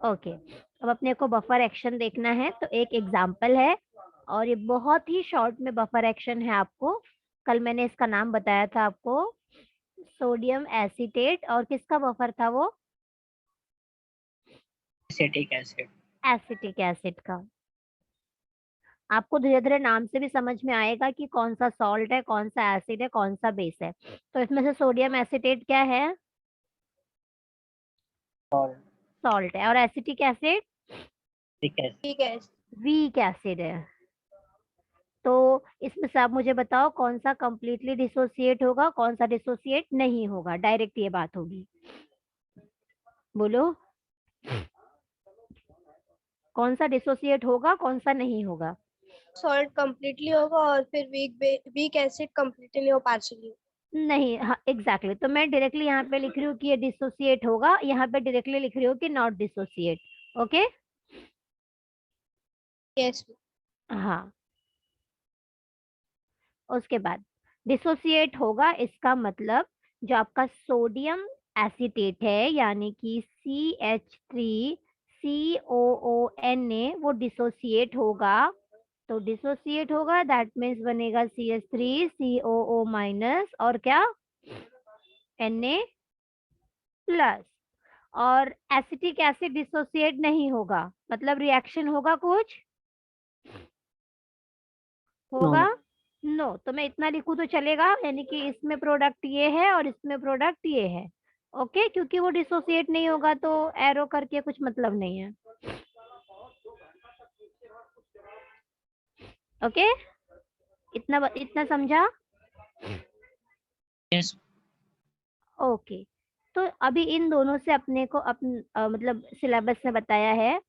Okay, अब अपने को बफर एक्शन देखना है, तो एक एग्जाम्पल है और ये बहुत ही शॉर्ट में बफर एक्शन है। आपको कल मैंने इसका नाम बताया था आपको, सोडियम एसीटेट, और किसका बफर था वो? Acetic acid. एसिटिक एसिड का। आपको धीरे धीरे नाम से भी समझ में आएगा कि कौन सा सॉल्ट है, कौन सा एसिड है, कौन सा बेस है। तो इसमें से सोडियम एसीटेट क्या है? सॉल्ट। सॉल्ट है। और एसिटिक एसिड ठीक है। ठीक है। वीक एसिड है। तो इसमें से आप मुझे बताओ कौन सा कंप्लीटली डिसोसिएट होगा, कौन सा डिसोसिएट नहीं होगा। डायरेक्ट ये बात होगी, बोलो कौन सा डिसोसिएट होगा, कौन सा नहीं होगा। सॉल्ट कंप्लीटली होगा और फिर वीक एसिड कंप्लीटली और पार्शियली। नहीं, हाँ एग्जैक्टली। तो मैं डायरेक्टली यहाँ पे लिख रही हूँ कि ये डिसोसिएट होगा, यहाँ पे डायरेक्टली लिख रही हूँ कि नॉट डिसोसिएट। Okay, yes. हाँ। उसके बाद डिसोसिएट होगा, इसका मतलब जो आपका सोडियम एसीटेट है यानी कि CH3COONA, वो डिसोसिएट होगा। तो डिसोसिएट होगा दैट मीन्स बनेगा CH3COO माइनस और क्या, Na+। और एसिटिक एसिड डिसोसिएट नहीं होगा, मतलब रिएक्शन होगा कुछ होगा नो। तो मैं इतना लिखूं तो चलेगा, यानी कि इसमें प्रोडक्ट ये है और इसमें प्रोडक्ट ये है। ओके, क्योंकि वो डिसोसिएट नहीं होगा तो एरो करके कुछ मतलब नहीं है। ओके, इतना इतना समझा? यस। ओके, तो अभी इन दोनों से अपने को मतलब सिलेबस में बताया है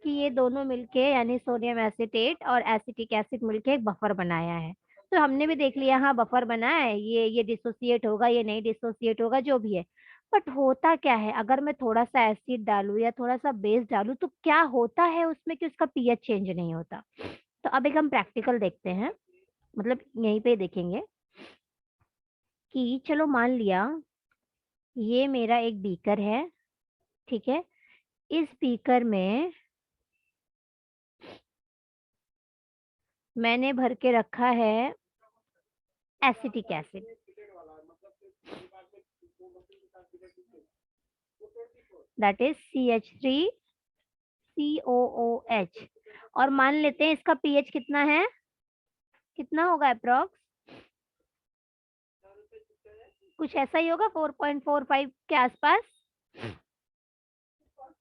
कि ये दोनों मिलके यानी सोडियम एसीटेट और एसिटिक एसिड मिलके एक बफर बनाया है। तो हमने भी देख लिया, हाँ बफर बना है, ये डिसोसिएट होगा, ये नहीं डिसोसिएट होगा, जो भी है। बट होता क्या है अगर मैं थोड़ा सा एसिड डालूं या थोड़ा सा बेस डालूं, तो क्या होता है उसमें कि उसका पीएच चेंज नहीं होता। तो अब एक हम प्रैक्टिकल देखते हैं, मतलब यहीं पे देखेंगे कि चलो मान लिया ये मेरा एक बीकर है, ठीक है। इस बीकर में मैंने भर के रखा है acetic acid, that is CH3COOH। और मान लेते हैं इसका पीएच कितना है, कितना होगा अप्रोक्स, कुछ ऐसा ही होगा 4.45 के आसपास।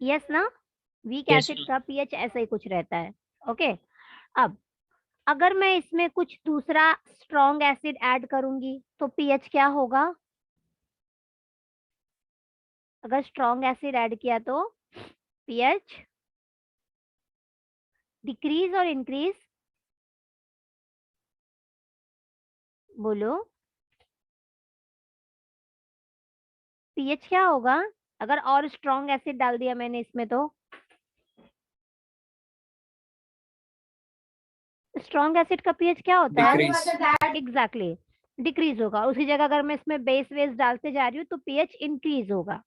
यस ना, वीक यस। एसिड का पीएच ऐसा ही कुछ रहता है। ओके, अब अगर मैं इसमें कुछ दूसरा स्ट्रॉन्ग एसिड ऐड करूंगी तो पीएच क्या होगा? अगर स्ट्रॉन्ग एसिड ऐड किया तो पीएच डिक्रीज और इंक्रीज, बोलो पीएच क्या होगा अगर और स्ट्रॉन्ग एसिड डाल दिया मैंने इसमें? तो स्ट्रॉन्ग एसिड का पीएच क्या होता है? एग्जैक्टली, डिक्रीज होगा। उसी जगह अगर मैं इसमें बेस वेस डालते जा रही हूँ तो पीएच इंक्रीज होगा।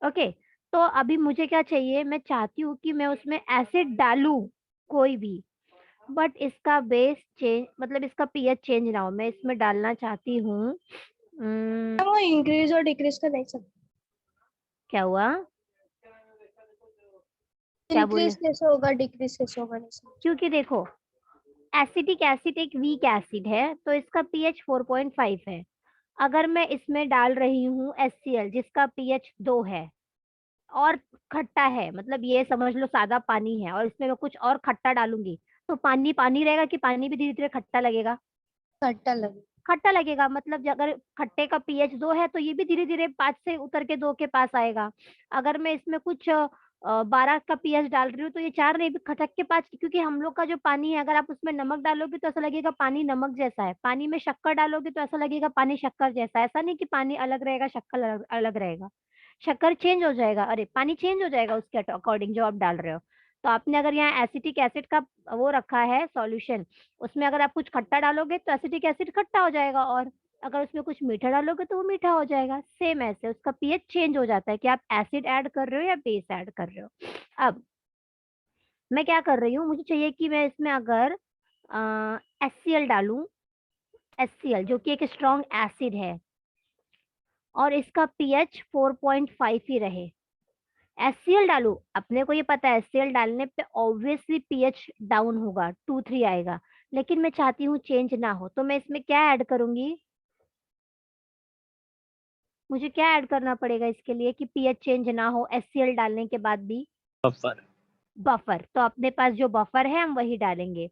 ओके, तो अभी मुझे क्या चाहिए, मैं चाहती हूँ कि मैं उसमें एसिड डालूं कोई भी, बट इसका बेस चेंज, मतलब इसका पीएच चेंज ना हो। मैं इसमें डालना चाहती हूँ वो इंक्रीज और डिक्रीज का देख सकते। क्या हुआ, क्या बोले? इंक्रीज कैसे होगा, डिक्रीज कैसे होगा, नहीं समझ। क्योंकि देखो एसिटिक एसिड एक वीक एसिड है तो इसका पीएच 4.5 है। अगर मैं इसमें डाल रही हूँ HCl जिसका पीएच 2 है और खट्टा है, मतलब ये समझ लो सादा पानी है और इसमें मैं कुछ और खट्टा डालूंगी, तो पानी पानी रहेगा कि पानी भी धीरे धीरे खट्टा लगेगा? खट्टा लगे। खट्टा लगेगा। मतलब अगर खट्टे का पीएच 2 है तो ये भी धीरे धीरे 5 से उतर के 2 के पास आएगा। अगर मैं इसमें कुछ 12 का पीएच डाल रही हूँ तो ये 4 नहीं, खटक के 5, क्योंकि हम लोग का जो पानी है अगर आप उसमें नमक डालोगे तो ऐसा लगेगा पानी नमक जैसा है, पानी में शक्कर डालोगे तो ऐसा लगेगा पानी शक्कर जैसा है। ऐसा नहीं कि पानी अलग रहेगा शक्कर अलग रहेगा, शक्कर चेंज हो जाएगा, अरे पानी चेंज हो जाएगा उसके अकॉर्डिंग जो आप डाल रहे हो। तो आपने अगर यहाँ एसिटिक एसिड का वो रखा है सॉल्यूशन, उसमें अगर आप कुछ खट्टा डालोगे तो एसिटिक एसिड खट्टा हो जाएगा, और अगर उसमें कुछ मीठा डालोगे तो वो मीठा हो जाएगा। सेम ऐसे उसका पीएच चेंज हो जाता है कि आप एसिड ऐड कर रहे हो या बेस ऐड कर रहे हो। अब मैं क्या कर रही हूँ, मुझे चाहिए कि मैं इसमें अगर HCl डालूं, HCl जो कि एक स्ट्रॉन्ग एसिड है और इसका pH 4.5 ही रहे, HCl डालू, अपने को ये पता है HCl डालने पे ऑब्वियसली pH डाउन होगा, 2-3 आएगा, लेकिन मैं चाहती हूँ चेंज ना हो, तो मैं इसमें क्या ऐड करूंगी, मुझे क्या ऐड करना पड़ेगा इसके लिए कि pH चेंज ना हो HCl डालने के बाद भी? बफर। बफर। तो अपने पास जो बफर है हम वही डालेंगे,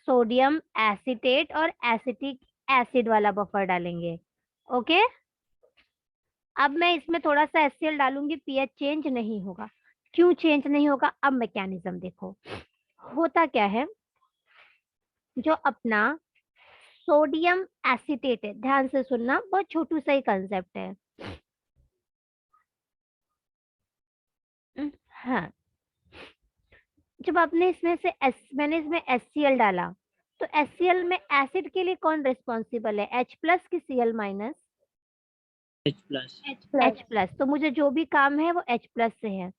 सोडियम एसीटेट और एसिटिक एसिड वाला बफर डालेंगे। ओके, अब मैं इसमें थोड़ा सा HCl डालूंगी, pH चेंज नहीं होगा। क्यों चेंज नहीं होगा, अब मैकेनिज्म देखो। होता क्या है, जो अपना सोडियम एसीटेट है, ध्यान से सुनना, बहुत छोटू सा ही कंसेप्ट है। हाँ, जब आपने इसमें से मैंने इसमें HCl डाला, तो HCl में एसिड के लिए कौन रिस्पॉन्सिबल है, H+ कि Cl-? H+। H+। तो मुझे जो भी काम है वो H+ से है,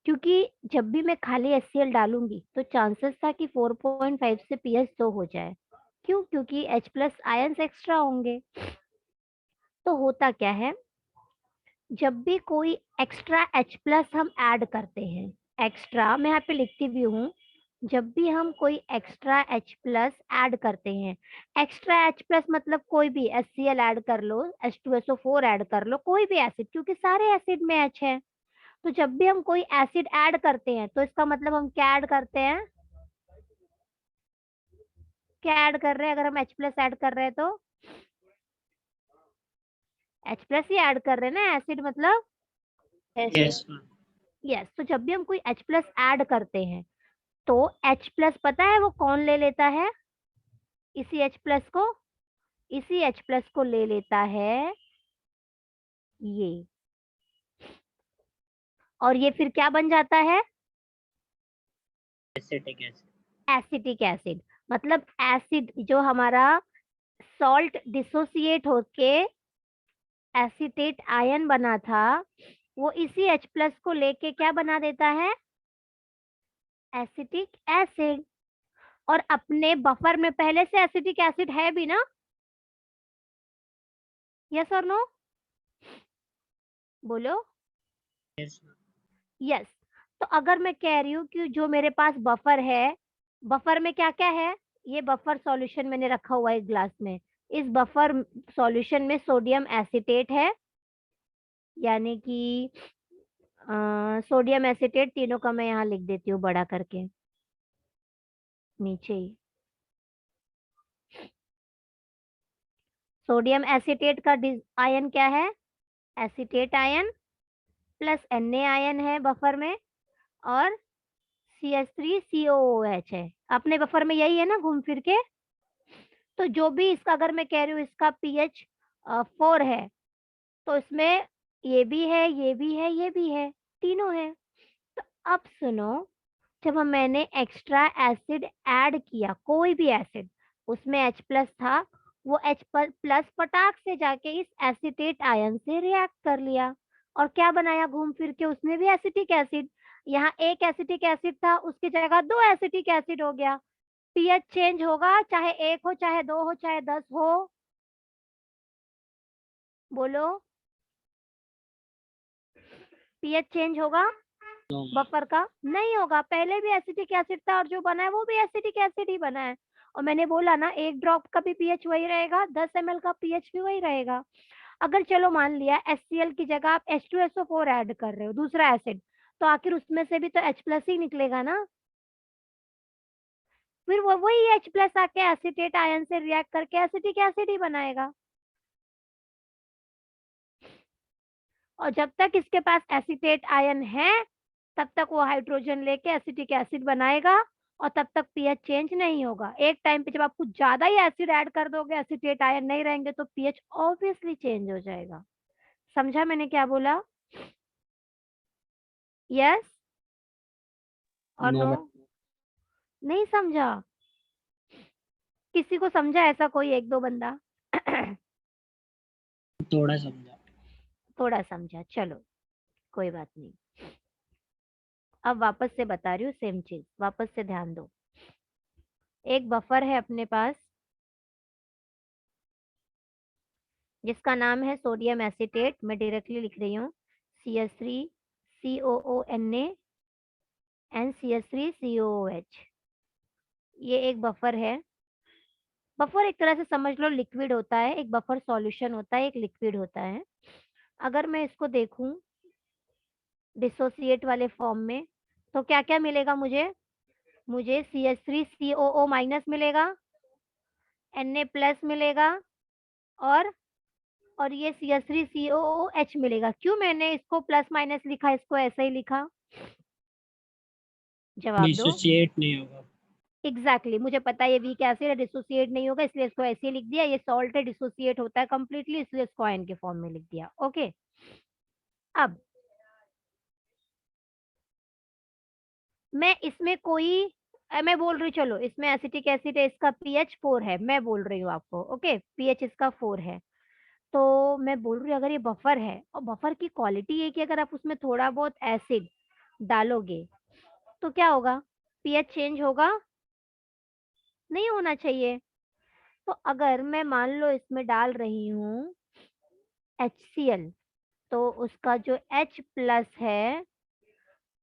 क्योंकि जब भी मैं खाली HCl डालूंगी तो चांसेस था कि 4.5 से pH 2 हो जाए। क्यों, क्योंकि H+ आयंस एक्स्ट्रा होंगे। तो होता क्या है, जब भी कोई एक्स्ट्रा H+ हम ऐड करते हैं, एक्स्ट्रा मैं यहाँ पे लिखती भी हूँ, जब भी हम कोई एक्स्ट्रा H+ ऐड करते हैं, एक्स्ट्रा H+ मतलब कोई भी HCl ऐड कर लो, H2SO4 ऐड कर लो, कोई भी एसिड, क्योंकि सारे एसिड में H है। तो जब भी हम कोई एसिड ऐड करते हैं तो इसका मतलब हम क्या ऐड करते हैं, क्या ऐड कर रहे हैं, अगर हम H+ ऐड कर रहे हैं तो H+ ही ऐड कर रहे हैं ना, एसिड मतलब। Yes ma'am. यस, तो जब भी हम कोई H+ ऐड करते हैं तो H+ पता है वो कौन ले लेता है, इसी H+ को ले लेता है ये, और ये फिर क्या बन जाता है, एसिटिक एसिड। Acetic acid. मतलब एसिड जो हमारा सॉल्ट डिसोसिएट होके एसीटेट आयन बना था, वो इसी H+ को लेके क्या बना देता है, एसिटिक एसिड। और अपने बफर में पहले से एसिटिक एसिड है भी ना, यस और नो, बोलो। Yes ma'am. यस, तो अगर मैं कह रही हूँ कि जो मेरे पास बफर है, बफर में क्या क्या है, ये बफर सॉल्यूशन मैंने रखा हुआ है एक ग्लास में, इस बफर सॉल्यूशन में सोडियम एसीटेट है, यानी कि सोडियम एसीटेट, तीनों का मैं यहाँ लिख देती हूँ बड़ा करके नीचे ही। सोडियम एसीटेट का आयन क्या है, acetate ion plus Na ion है बफर में, और CH3COOH है अपने बफर में, यही है ना घूम फिर के। तो जो भी इसका, अगर मैं कह रही हूँ इसका pH 4 है, तो इसमें ये भी है, ये भी है, ये भी है, तीनों है। तो अब सुनो, जब मैंने एक्स्ट्रा एसिड ऐड किया, कोई भी एसिड, उसमें H+ था, वो H+ पटाख से जाके इस एसिटेट आयन से रिएक्ट कर लिया, और क्या बनाया घूम फिर के, उसने भी एसिटिक एसिड। यहाँ एक एसिटिक एसिड था, उसकी जगह 2 एसिटिक एसिड हो गया। pH चेंज होगा, चाहे 1 हो, चाहे 2 हो, चाहे 10 हो, बोलो। pH चेंज होगा नो मैम। बफर का? नहीं होगा, पहले भी एसिटिक एसिड था और जो बना है वो भी एसिटिक एसिड ही बना है। और मैंने बोला ना, एक ड्रॉप का भी pH वही रहेगा, 10 ml का pH भी वही रहेगा। अगर चलो मान लिया HCl की जगह आप H2SO4 ऐड कर रहे हो, दूसरा एसिड, तो आखिर उसमें से भी तो H+ ही निकलेगा ना, फिर वो वही H+ आके एसिटेट आयन से रिएक्ट करके एसिटिक एसिड ही बनाएगा। और जब तक इसके पास एसिटेट आयन है, तब तक वो हाइड्रोजन लेके एसिटिक एसिड बनाएगा, और तब तक pH चेंज नहीं होगा। एक टाइम पे जब आप कुछ ज्यादा ही एसिड ऐड कर दोगे, एसिटेट आयन नहीं रहेंगे, तो pH ऑब्वियसली चेंज हो जाएगा। समझा मैंने क्या बोला, यस और नो नो? मैम। नहीं समझा? किसी को समझा ऐसा कोई एक दो बंदा? थोड़ा समझा। थोड़ा समझा, चलो कोई बात नहीं। अब वापस से बता रही हूँ सेम चीज, वापस से ध्यान दो। एक बफर है अपने पास जिसका नाम है सोडियम एसीटेट, मैं डायरेक्टली लिख रही हूँ CH3 COONA and CH3 COOH। ये एक बफर है। बफर एक तरह से समझ लो लिक्विड होता है, एक बफर सॉल्यूशन होता है, एक लिक्विड होता है। अगर मैं इसको देखूं डिसोसिएट वाले फॉर्म में तो क्या क्या मिलेगा मुझे CH3 COO माइनस मिलेगा, Na प्लस मिलेगा, और ये CH3 COOH मिलेगा। क्यों मैंने इसको प्लस माइनस लिखा, इसको ऐसे ही लिखा? जवाब दो। डिसोसिएट नहीं होगा। एग्जैक्टली मुझे पता है ये वीक एसिड है, डिसोसिएट नहीं होगा, इसलिए इसको ऐसे ही लिख दिया। ये सॉल्ट है, डिसोसिएट होता है कंप्लीटली, इसलिए इसको आयन के फॉर्म में लिख दिया। ओके, अब मैं इसमें मैं बोल रही हूँ, चलो इसमें एसिटिक एसिड है, इसका pH 4 है, मैं बोल रही हूँ आपको। ओके, pH इसका 4 है। तो मैं बोल रही हूँ अगर ये बफर है, और बफर की क्वालिटी है कि अगर आप उसमें थोड़ा बहुत एसिड डालोगे तो क्या होगा, pH चेंज होगा? नहीं होना चाहिए। तो अगर मैं मान लो इसमें डाल रही हूँ HCl, तो उसका जो H प्लस है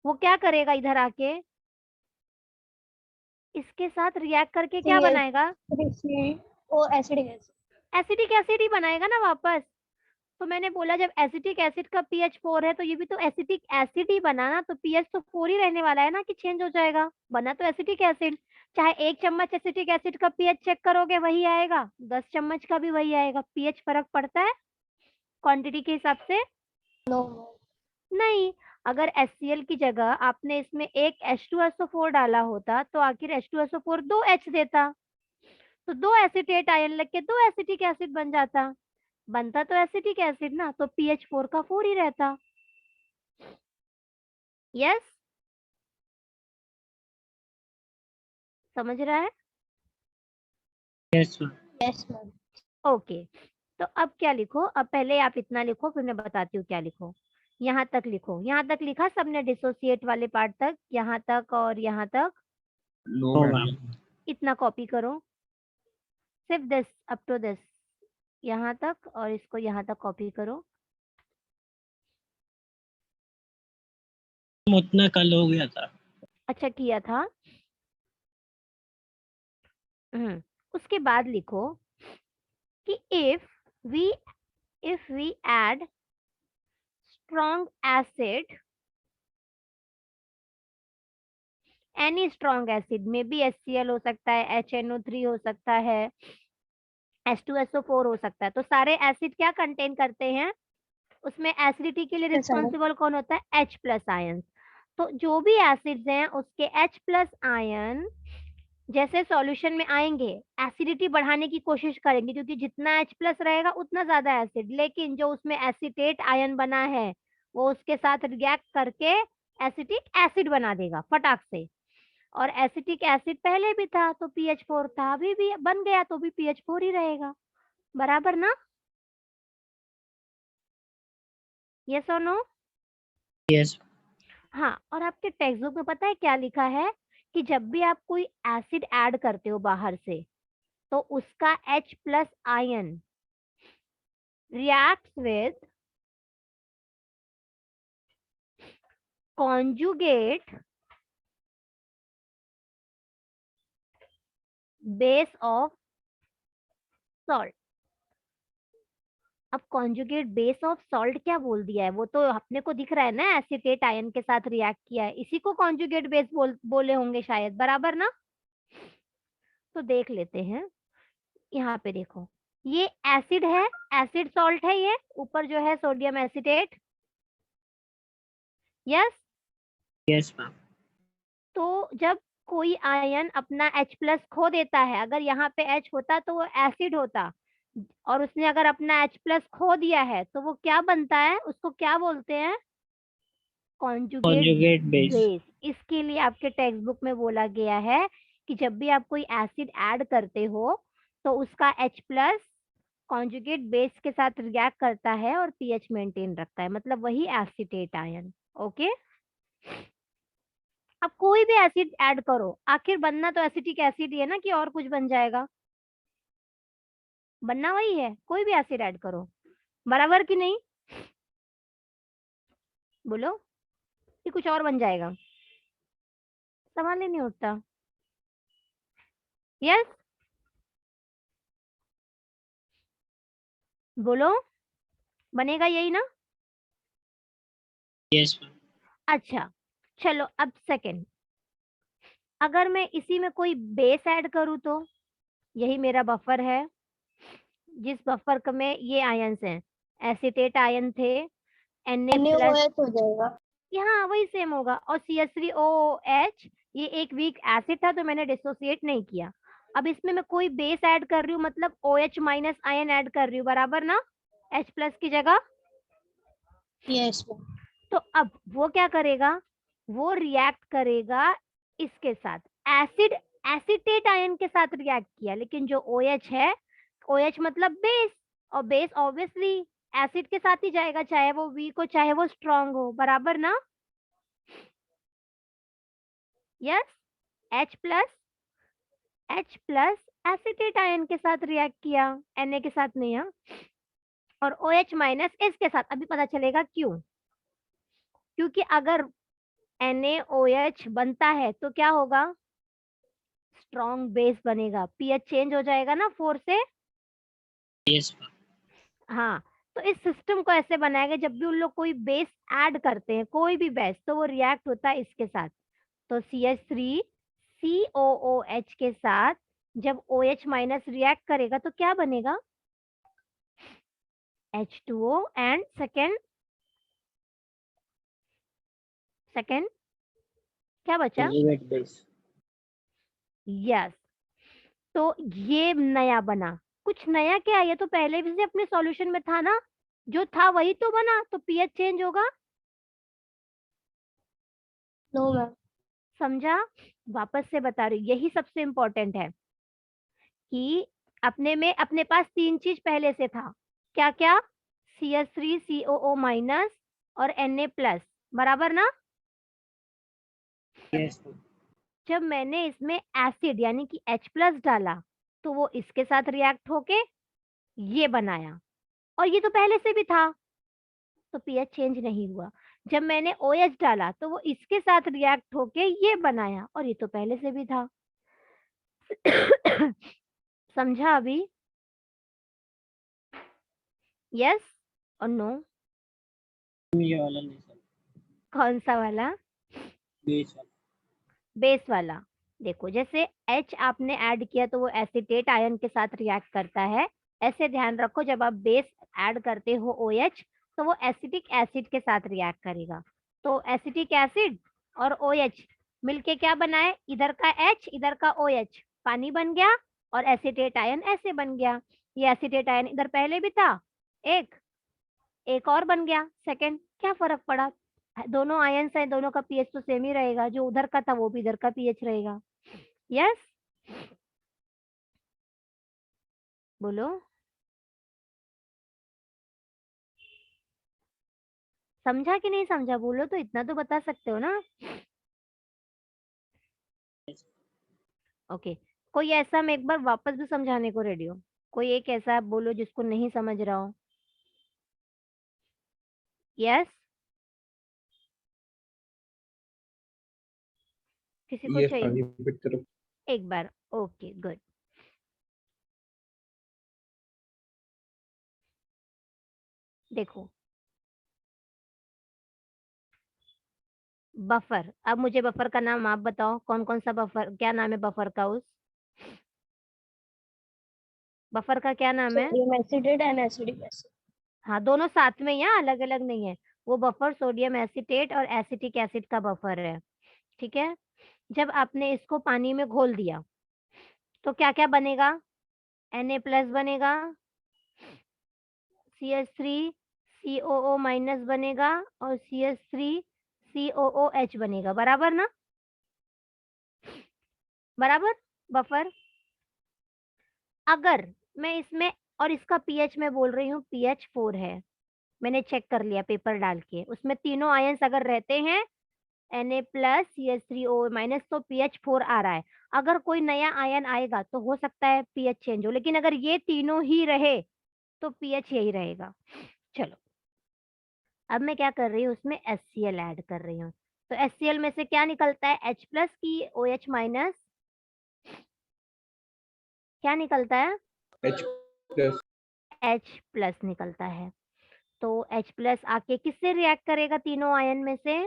वो क्या करेगा, इधर आके इसके साथ रिएक्ट करके क्या बनाएगा? वो एसिडिक एसिड। एसिटिक एसिड ही बनाएगा ना वापस। तो मैंने बोला जब एसिटिक एसिड का pH 4 है तो ये भी तो एसिटिक एसिड ही बना ना, तो pH तो 4 ही रहने वाला है ना, कि चेंज हो जाएगा? बना तो एसिटिक एसिड। चाहे 1 चम्मच एसिटिक एसिड का pH चेक करोगे वही आएगा, 10 चम्मच का भी वही आएगा। pH फर्क पड़ता है क्वांटिटी के हिसाब से? नो। नहीं। अगर HCl की जगह आपने इसमें एक H2SO4 डाला होता तो आखिर H2SO4 दो H देता, तो दो एसिटेट आयन लग के दो एसिटिक एसिड बन जाता। बनता तो एसिटिक एसिड ना, तो pH 4 का 4 ही रहता। यस, समझ रहा है? Yes ma'am. Yes ma'am. Okay, तो अब क्या लिखो, अब पहले आप इतना लिखो फिर मैं बताती हूँ क्या लिखो। यहाँ तक लिखो, यहाँ तक लिखा सबने डिसोसिएट वाले पार्ट तक, यहाँ तक और यहाँ तक? No ma'am. इतना कॉपी करो, सिर्फ दिस अप टू दिस, यहाँ तक, और इसको यहाँ तक कॉपी करो। उतना कल हो गया था। अच्छा किया था। उसके बाद लिखो कि if we add strong acid, any strong acid, may be HCl हो सकता है, HNO3 हो सकता है, H2SO4 हो सकता है, तो सारे एसिड क्या कंटेन करते हैं? उसमें एसिडिटी के लिए रिस्पॉन्सिबल कौन होता है? H plus ion. तो जो भी एसिड्स हैं उसके H प्लस आयन जैसे सॉल्यूशन में आएंगे एसिडिटी बढ़ाने की कोशिश करेंगे, क्योंकि जितना H प्लस रहेगा उतना ज्यादा एसिड, लेकिन जो उसमें एसिटेट आयन बना है वो उसके साथ रिएक्ट करके एसिटिक एसिड बना देगा फटाक से। और एसिटिक एसिड पहले भी था तो pH 4 था, अभी भी बन गया तो भी pH 4 ही रहेगा, बराबर ना? यस और नो? यस। हाँ, और आपके टेक्स्ट बुक में पता है क्या लिखा है कि जब भी आप कोई एसिड ऐड करते हो बाहर से तो उसका H plus ion reacts with conjugate base of salt। अब कॉन्जुगेट बेस ऑफ सॉल्ट क्या बोल दिया है, वो तो अपने को दिख रहा है ना, एसिटेट आयन के साथ रिएक्ट किया है, इसी को कॉन्जुगेट बेस बोले होंगे शायद, बराबर ना? तो देख लेते हैं, यहाँ पे देखो ये एसिड है, एसिड सॉल्ट है, ये ऊपर जो है sodium acetate. Yes. Yes ma'am. तो जब कोई आयन अपना H प्लस खो देता है, अगर यहाँ पे H होता तो वो एसिड होता, और उसने अगर अपना H प्लस खो दिया है तो वो क्या बनता है, उसको क्या बोलते हैं? Conjugate conjugate base. बेस। इसके लिए आपके टेक्स्ट बुक में बोला गया है कि जब भी आप कोई एसिड ऐड करते हो तो उसका H प्लस कॉन्जुगेट बेस के साथ रिएक्ट करता है और pH मेंटेन रखता है, मतलब वही एसिटेट आयन। ओके, अब कोई भी एसिड ऐड करो, आखिर बनना तो एसिटिक एसिड ही है ना, कि और कुछ बन जाएगा? बनना वही है, कोई भी एसिड ऐड करो, बराबर कि नहीं? बोलो, कि कुछ और बन जाएगा? सवाल ही नहीं उठता। यस, बोलो, बनेगा यही ना? Yes ma'am. अच्छा, चलो अब सेकंड, अगर मैं इसी में कोई बेस ऐड करूं तो, यही मेरा बफर है, जिस बफर में ये आयंस हैं, एसीटेट आयन थे, Na प्लस, NaOH हो जाएगा। यहाँ वही सेम होगा, और CH3OH, ये एक वीक एसिड था तो मैंने डिसोसिएट नहीं किया। अब इसमें मैं कोई बेस ऐड कर रही हूँ, मतलब OH माइनस आयन ऐड कर रही हूँ, बराबर ना, H प्लस की जगह। Yes ma'am. तो अब वो क्या करेगा, वो रिएक्ट करेगा इसके साथ, एसिड एसीटेट आयन के साथ रिएक्ट किया, लेकिन जो OH है, OH मतलब बेस, और बेस ऑब्वियसली एसिड के साथ ही जाएगा, चाहे वो वीक हो चाहे वो स्ट्रांग हो, बराबर ना? Yes, H plus acetate ion के साथ रिएक्ट किया, Na के साथ नहीं, हाँ, और OH माइनस इसके साथ। अभी पता चलेगा क्यों, क्योंकि अगर NaOH बनता है तो क्या होगा, स्ट्रॉन्ग बेस बनेगा, पीएच चेंज हो जाएगा ना 4 से। Yes ma'am. हाँ, तो इस सिस्टम को ऐसे बनाया गया, जब भी उन लोग कोई बेस ऐड करते हैं, कोई भी बेस, तो वो रिएक्ट होता है इसके साथ। तो CH3COOH के साथ जब OH माइनस रिएक्ट करेगा तो क्या बनेगा, H2O, एंड सेकेंड क्या बचा? Conjugate base. यस, तो ये नया बना, कुछ नया क्या है, ये तो पहले भी से अपने सॉल्यूशन में था ना, जो था वही तो बना, तो पीएच चेंज होगा। No ma'am. समझा? वापस से बता रही हूँ, यही सबसे इम्पोर्टेंट है कि अपने में अपने पास 3 चीज पहले से था, क्या क्या, CH3COO माइनस और Na प्लस, बराबर ना? Yes ma'am. जब मैंने इसमें एसिड यानी कि H प्लस डाला, तो वो इसके साथ रिएक्ट होके ये बनाया, और ये तो पहले से भी था, तो पीएच चेंज नहीं हुआ। जब मैंने OH डाला तो वो इसके साथ रिएक्ट होके ये बनाया, और ये तो पहले से भी था। समझा अभी? यस और नो? ये वाला नहीं सर, कौन सा वाला? बेस वाला। बेस वाला। देखो, जैसे H आपने ऐड किया तो वो एसीटेट आयन के साथ रिएक्ट करता है, ऐसे ध्यान रखो, जब आप बेस ऐड करते हो OH, तो वो एसिटिक एसिड के साथ रिएक्ट करेगा। तो एसिटिक एसिड और OH मिलके क्या बनाए, इधर का H इधर का OH, पानी बन गया, और एसीटेट आयन ऐसे बन गया। ये एसीटेट आयन इधर पहले भी था, एक एक और बन गया सेकंड, क्या फर्क पड़ा, दोनों आयंस है, दोनों का पीएच तो सेम ही रहेगा, जो उधर का था वो भी इधर का पीएच रहेगा। यस, बोलो, समझा कि नहीं समझा? बोलो, तो इतना तो बता सकते हो ना। ओके, कोई ऐसा, मैं एक बार वापस भी समझाने को रेडी हूँ, कोई एक ऐसा बोलो जिसको नहीं समझ रहा हो। यस, किसी को यस चाहिए? रिपीट करो। एक बार, ओके गुड। देखो, बफर, अब मुझे बफर का नाम आप बताओ, कौन कौन सा बफर, क्या नाम है बफर का, उस बफर का क्या नाम है? Sodium acetate and acidic acid. हाँ, दोनों साथ में, यहाँ अलग अलग नहीं है, वो बफर सोडियम एसीटेट और एसिटिक एसिड का बफर है, ठीक है? जब आपने इसको पानी में घोल दिया तो क्या क्या बनेगा, Na प्लस बनेगा, CH3COO माइनस बनेगा, और CH3COOH बनेगा, बराबर ना? बराबर, बफर। अगर मैं इसमें, और इसका पीएच मैं बोल रही हूँ पीएच 4 है, मैंने चेक कर लिया पेपर डाल के, उसमें तीनों आयंस अगर रहते हैं Na+CH3O माइनस, तो pH 4 आ रहा है। अगर कोई नया आयन आएगा तो हो सकता है pH चेंज हो, लेकिन अगर ये तीनों ही रहे तो pH यही रहेगा। चलो, अब मैं क्या कर रही हूँ, उसमें HCl ऐड कर रही हूँ। तो HCl में से क्या निकलता है, H+ की OH-, क्या निकलता है, H+ H+ निकलता है। तो H+ आके किससे रिएक्ट करेगा तीनों आयन में से,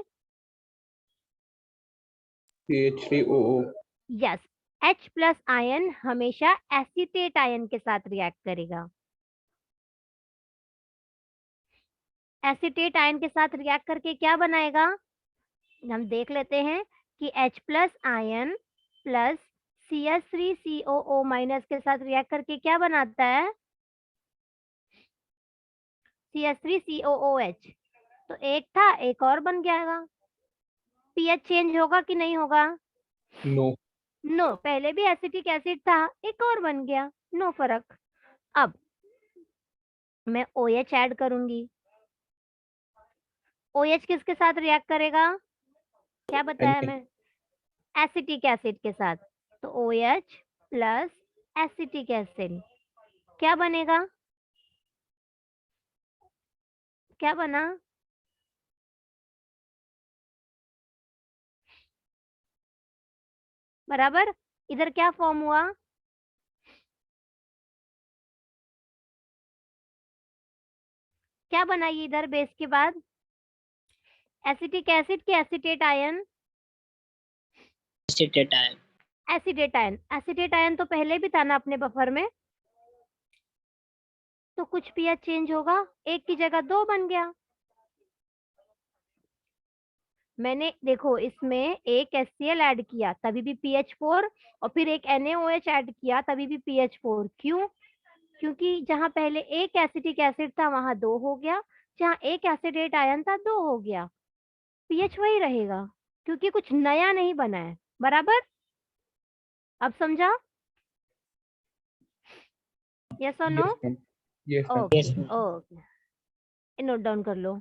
CH3OO। यस, H+ आयन हमेशा एसीटेट आयन के साथ रिएक्ट करेगा। एसीटेट आयन के साथ रिएक्ट करके क्या बनाएगा, हम देख लेते हैं कि H+ आयन प्लस CH3COO- के साथ रिएक्ट करके क्या बनाता है, CH3COOH। तो एक था, एक और बन जाएगा। pH चेंज होगा कि नहीं होगा, नो। नो, पहले भी एसिटिक एसिड था, एक और बन गया, नो फर्क। अब मैं OH ऐड करूंगी। OH किसके साथ रिएक्ट करेगा, क्या बताया Na। मैं, एसिटिक एसिड के साथ। तो OH प्लस एसिटिक एसिड क्या बनेगा, क्या बना, बराबर। इधर क्या फॉर्म हुआ, क्या बना ये इधर बेस के बाद, एसिटिक एसिड के acetate ion, acetate ion. Acetate ion. Acetate ion तो पहले भी था ना अपने बफर में, तो कुछ pH चेंज होगा, एक की जगह 2 बन गया। मैंने देखो इसमें एक HCl ऐड किया तभी भी pH 4, और फिर एक NaOH ऐड किया तभी भी pH 4। क्यों, क्योंकि जहां पहले एक एसिटिक एसिड था वहां 2 हो गया, जहां एक एसिडेट आयन था 2 हो गया, pH वही रहेगा, क्योंकि कुछ नया नहीं बना है, बराबर। अब समझा, यस और no, yes ma'am. Yes ma'am. Okay Yes, ma'am. Okay, note down कर लो।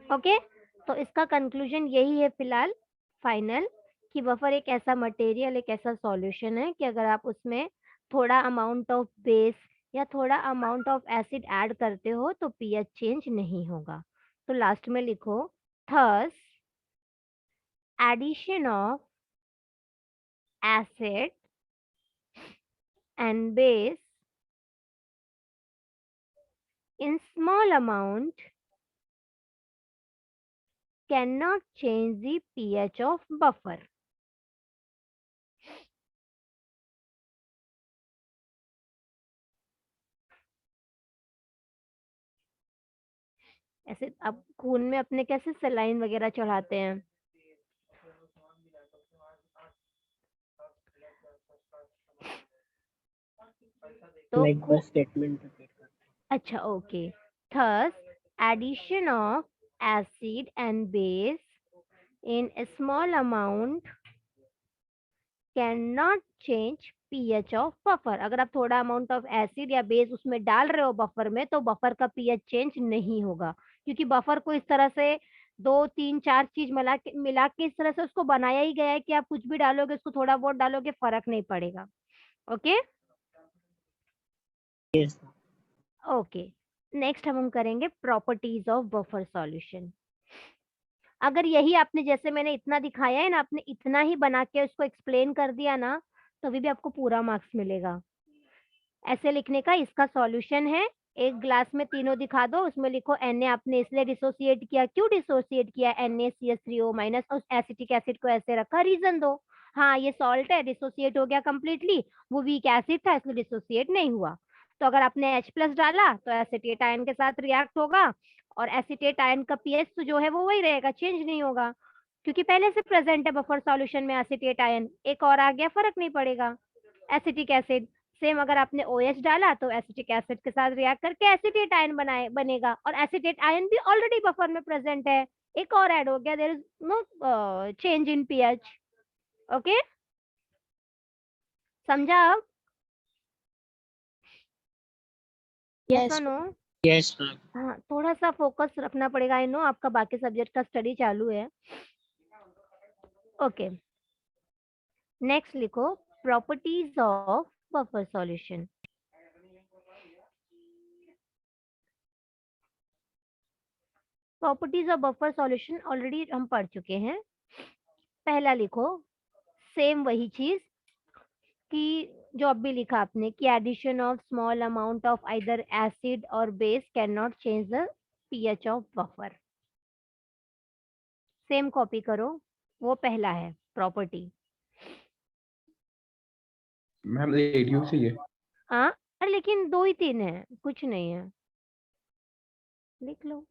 ओके, तो इसका कंक्लूजन यही है फिलहाल, फाइनल, कि बफर एक ऐसा मटेरियल, एक ऐसा सॉल्यूशन है कि अगर आप उसमें थोड़ा अमाउंट ऑफ बेस या थोड़ा अमाउंट ऑफ एसिड ऐड करते हो तो pH चेंज नहीं होगा। तो लास्ट में लिखो, thus addition of acid and base in small amount cannot change the pH of buffer. ऐसे अब खून में अपने कैसे सलाइन वगैरह चढ़ाते हैं, तो Like बस statement repeat कर। अच्छा okay, thus addition of acid and base in a small amount cannot change pH of buffer। अगर आप थोड़ा अमाउंट ऑफ एसिड या बेस उसमें डाल रहे हो बफर में तो बफर का pH चेंज नहीं होगा, क्योंकि बफर को इस तरह से 2 3 4 चीज मिला के इस तरह से उसको बनाया ही गया है कि आप कुछ भी डालोगे, उसको थोड़ा बहुत डालोगे, फर्क नहीं पड़ेगा। Okay Yes, ma'am. Okay, next हम करेंगे प्रॉपर्टीज ऑफ बफर सॉल्यूशन। अगर यही आपने, जैसे मैंने इतना दिखाया है ना, आपने इतना ही बना के उसको एक्सप्लेन कर दिया ना, तो भी आपको पूरा मार्क्स मिलेगा। ऐसे लिखने का, इसका सॉल्यूशन है, एक ग्लास में तीनों दिखा दो, उसमें लिखो Na आपने इसलिए डिसोसिएट किया, क्यों डिसोसिएट किया, NaCH3O- उस एसिटिक एसिड को ऐसे रखा, रीजन दो। हाँ ये सॉल्ट है, डिसोसिएट हो गया कंप्लीटली, वो वीक एसिड था इसलिए डिसोसिएट नहीं हुआ। तो अगर आपने H+ डाला तो एसिटेट आयन के साथ रिएक्ट होगा, और एसिटेट आयन का pH तो जो है वो वही रहेगा, चेंज नहीं होगा, क्योंकि पहले से प्रेजेंट है बफर सॉल्यूशन में एसिटेट आयन, एक और आ गया, फर्क नहीं पड़ेगा। एसिटिक एसिड सेम, अगर आपने OH डाला तो एसिटिक एसिड के साथ रिएक्ट करके एसिटेट आयन बनेगा, और एसिटेट आयन भी ऑलरेडी बफर में प्रेजेंट है, एक और ऐड हो गया, there is no change in pH। Okay, समझा अब? यस Yes, और नो? Yes, ma'am. हाँ, थोड़ा सा फोकस रखना पड़ेगा। आई नो आपका बाकी सब्जेक्ट का स्टडी चालू है। ओके, नेक्स्ट लिखो properties of buffer solution. Properties of buffer solution already हम पढ़ चुके हैं। पहला लिखो सेम वही चीज कि जो अभी लिखा आपने कि addition of small amount of either acid or base can not change the pH of buffer. Same copy करो, वो पहला है प्रॉपर्टी। मैम रेडियो से ये हाँ, अरे लेकिन 2 ही 3 है, कुछ नहीं है, लिख लो,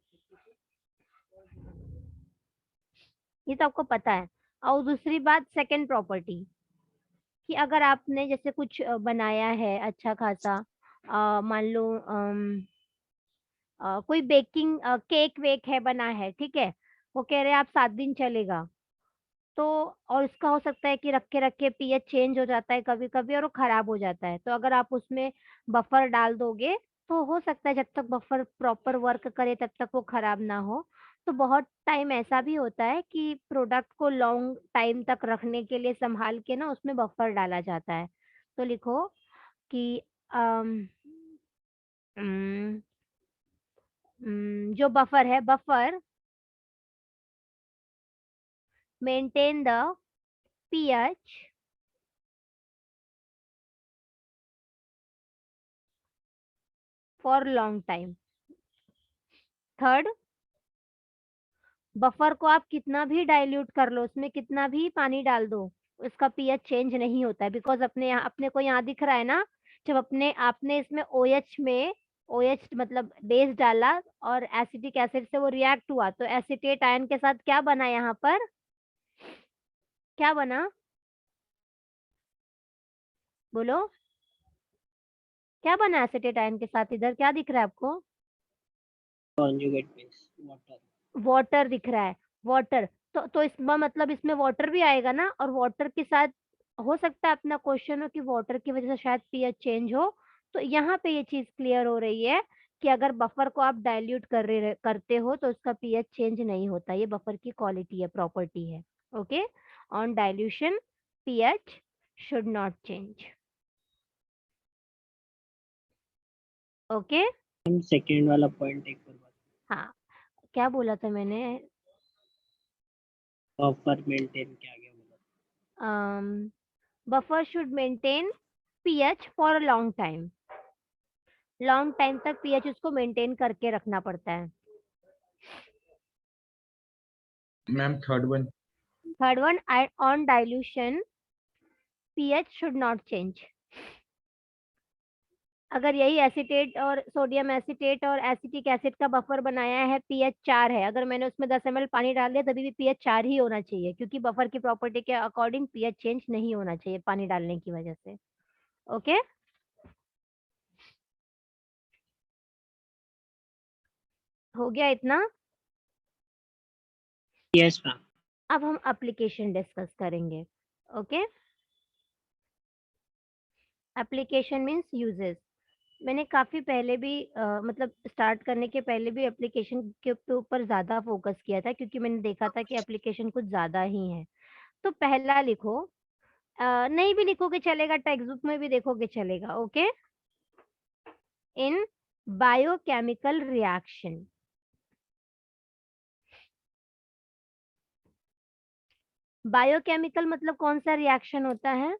ये तो आपको पता है। और दूसरी बात सेकंड प्रॉपर्टी कि अगर आपने जैसे कुछ बनाया है अच्छा खासा, मान लो कोई बेकिंग केक वेक है बना है, ठीक है, वो कह रहे हैं आप 7 दिन चलेगा, तो और उसका हो सकता है कि रख के पीएच चेंज हो जाता है कभी कभी और वो खराब हो जाता है, तो अगर आप उसमें बफर डाल दोगे तो हो सकता है जब तक बफर प्रॉपर वर्क करे तब तक वो खराब ना हो। तो बहुत टाइम ऐसा भी होता है कि प्रोडक्ट को लॉन्ग टाइम तक रखने के लिए संभाल के ना उसमें बफर डाला जाता है। तो लिखो कि अम, उम, जो बफर है, buffer maintain the pH for long time. Third, buffer को आप कितना भी डाइल्यूट कर लो, उसमें कितना भी पानी डाल दो, उसका पीएच चेंज नहीं होता है, बिकॉज अपने को यहाँ दिख रहा है ना, जब आपने इसमें OH में OH मतलब बेस डाला और एसिटिक एसिड से वो रिएक्ट हुआ, तो एसिटेट आयन के साथ क्या बना यहाँ पर, क्या बना, बोलो क्या बना एसिटेट आयन के साथ, इधर क्या दिख रहा है आपको, Conjugate base. Water. वाटर दिख रहा है, वाटर। तो इसका मतलब इसमें वाटर भी आएगा ना, और वाटर के साथ हो सकता है अपना क्वेश्चन हो कि वाटर की वजह से शायद पीएच चेंज हो। तो यहाँ पे ये चीज क्लियर हो रही है कि अगर बफर को आप डाइल्यूट करते हो तो उसका पीएच चेंज नहीं होता, ये बफर की क्वालिटी है, प्रॉपर्टी है। Okay, on dilution pH should not change. Okay, हम सेकंड वाला पॉइंट एक बार बात। हाँ, क्या बोला था मैंने, बफर मेंटेन क्या गया बोला? Buffer should maintain pH for a long time, long time तक पीएच उसको मेंटेन करके रखना पड़ता है। Ma'am third one third one, on dilution pH should not change. अगर यही एसिटेट और सोडियम एसिटेट और एसिटिक एसिड का बफर बनाया है, पीएच 4 है, अगर मैंने उसमें 10 ml पानी डाल दिया तभी भी पीएच 4 ही होना चाहिए, क्योंकि बफर की प्रॉपर्टी के अकॉर्डिंग पीएच चेंज नहीं होना चाहिए पानी डालने की वजह से। ओके, हो गया इतना। Yes, ma'am. अब हम एप्लीकेशन डिस्कस करेंगे। Okay, application means uses. मैंने काफी पहले भी मतलब स्टार्ट करने के पहले भी एप्लीकेशन के ऊपर ज्यादा फोकस किया था, क्योंकि मैंने देखा था कि एप्लीकेशन कुछ ज्यादा ही है। तो पहला लिखो, नहीं भी लिखोगे चलेगा, टेक्स्ट बुक में भी देखोगे चलेगा। Okay, in biochemical reaction, biochemical मतलब कौन सा रिएक्शन होता है,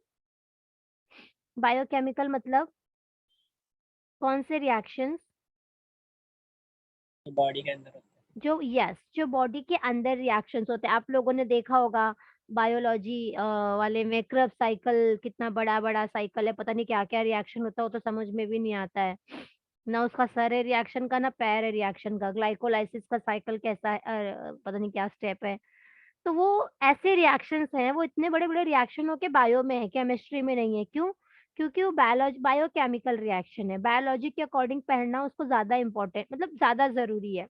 बायोकेमिकल मतलब कौन से रिएक्शंस, बॉडी के अंदर होता है। जो यस जो बॉडी के अंदर रिएक्शंस होते हैं। आप लोगों ने देखा होगा बायोलॉजी वाले में क्रेब्स साइकिल, कितना बड़ा बड़ा साइकिल है, पता नहीं क्या क्या रिएक्शन होता है, वो तो समझ में भी नहीं आता है ना, उसका सर है रिएक्शन का ना पैर है रिएक्शन का, ग्लाइकोलाइसिस का साइकिल कैसा है, पता नहीं क्या स्टेप है। तो वो ऐसे रिएक्शंस हैं, वो इतने बड़े बड़े रिएक्शन होके बायो में है, केमिस्ट्री में नहीं है। क्यों? क्योंकि वो बायोकेमिकल रिएक्शन है, बायोलॉजी के अकॉर्डिंग पढ़ना उसको ज्यादा इंपॉर्टेंट मतलब ज्यादा जरूरी है।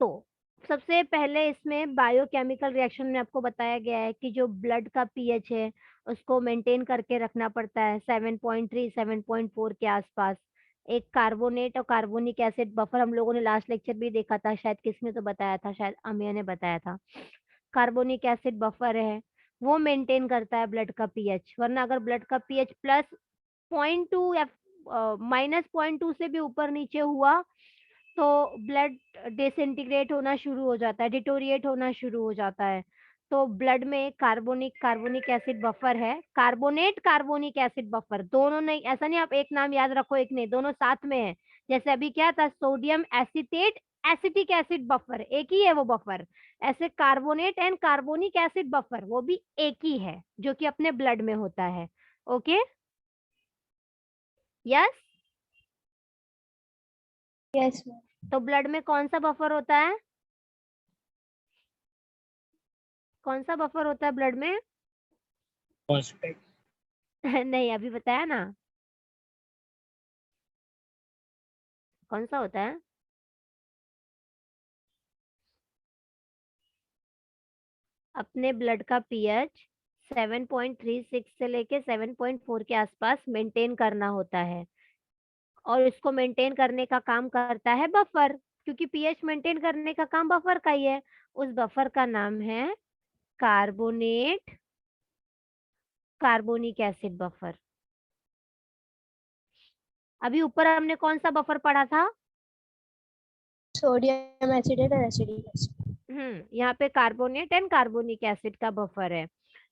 तो सबसे पहले इसमें बायोकेमिकल रिएक्शन में आपको बताया गया है कि जो ब्लड का पीएच है उसको मेंटेन करके रखना पड़ता है 7.3 7.4 के आसपास। एक कार्बोनेट और कार्बोनिक एसिड बफर हम लोगों ने लास्ट लेक्चर भी देखा था, शायद किसने तो बताया था, शायद अमिया ने बताया था। कार्बोनिक एसिड बफर है, वो मेंटेन करता है ब्लड का पीएच, वरना अगर ब्लड का पीएच प्लस 0.2 या -0.2 से भी ऊपर नीचे हुआ तो ब्लड डिसइंटीग्रेट होना शुरू हो जाता है, डिटोरिएट होना शुरू हो जाता है। तो ब्लड में कार्बोनिक एसिड बफर है, कार्बोनेट कार्बोनिक एसिड बफर, दोनों नहीं, ऐसा नहीं आप एक नाम याद रखो एक नहीं, दोनों साथ में है। जैसे अभी क्या था, sodium acetate acetic acid buffer, एक ही है वो बफर। ऐसे carbonate and carbonic acid buffer वो भी एक ही है, जो कि अपने ब्लड में होता है। Okay, yes. Yes ma'am. तो ब्लड में कौन सा बफर होता है, कौन सा बफर होता है ब्लड में? फॉस्फेट। नहीं, अभी बताया ना, कौन सा होता है? अपने ब्लड का पीएच 7.36 से लेके 7.4 के आसपास मेंटेन करना होता है, और इसको मेंटेन करने का काम करता है बफर, क्योंकि पीएच मेंटेन करने का काम बफर का ही है। उस बफर का नाम है कार्बोनेट कार्बोनिक एसिड बफर। अभी ऊपर हमने कौन सा बफर पढ़ा था? सोडियम एसिडेट और एसिडिक एसिड। यहाँ पे कार्बोनेट एंड कार्बोनिक एसिड का बफर है,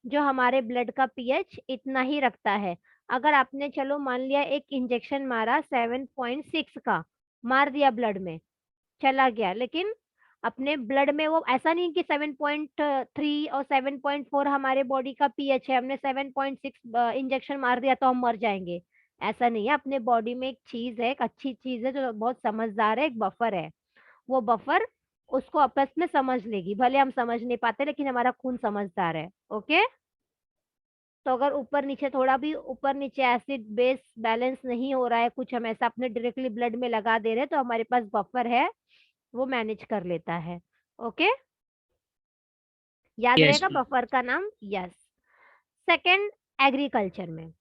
जो हमारे ब्लड का पीएच इतना ही रखता है। अगर आपने चलो मान लिया एक इंजेक्शन मारा 7.6 का, मार दिया ब्लड में, चला गया, लेकिन अपने ब्लड में वो ऐसा नहीं कि 7.3 और 7.4 हमारे बॉडी का पीएच है, हमने 7.6 इंजेक्शन मार दिया तो हम मर जाएंगे, ऐसा नहीं है। अपने बॉडी में एक चीज है, एक अच्छी चीज है जो बहुत समझदार है, एक बफर है। वो बफर उसको आपस में समझ लेगी, भले हम समझ नहीं पाते लेकिन हमारा खून समझदार है। ओके, तो अगर ऊपर नीचे थोड़ा भी ऊपर नीचे एसिड बेस बैलेंस नहीं हो रहा है, कुछ हम ऐसा अपने डायरेक्टली ब्लड में लगा दे रहे हैं, तो हमारे पास बफर है, वो मैनेज कर लेता है। ओके, याद यस रहेगा बफर का नाम। यस। सेकंड, एग्रीकल्चर में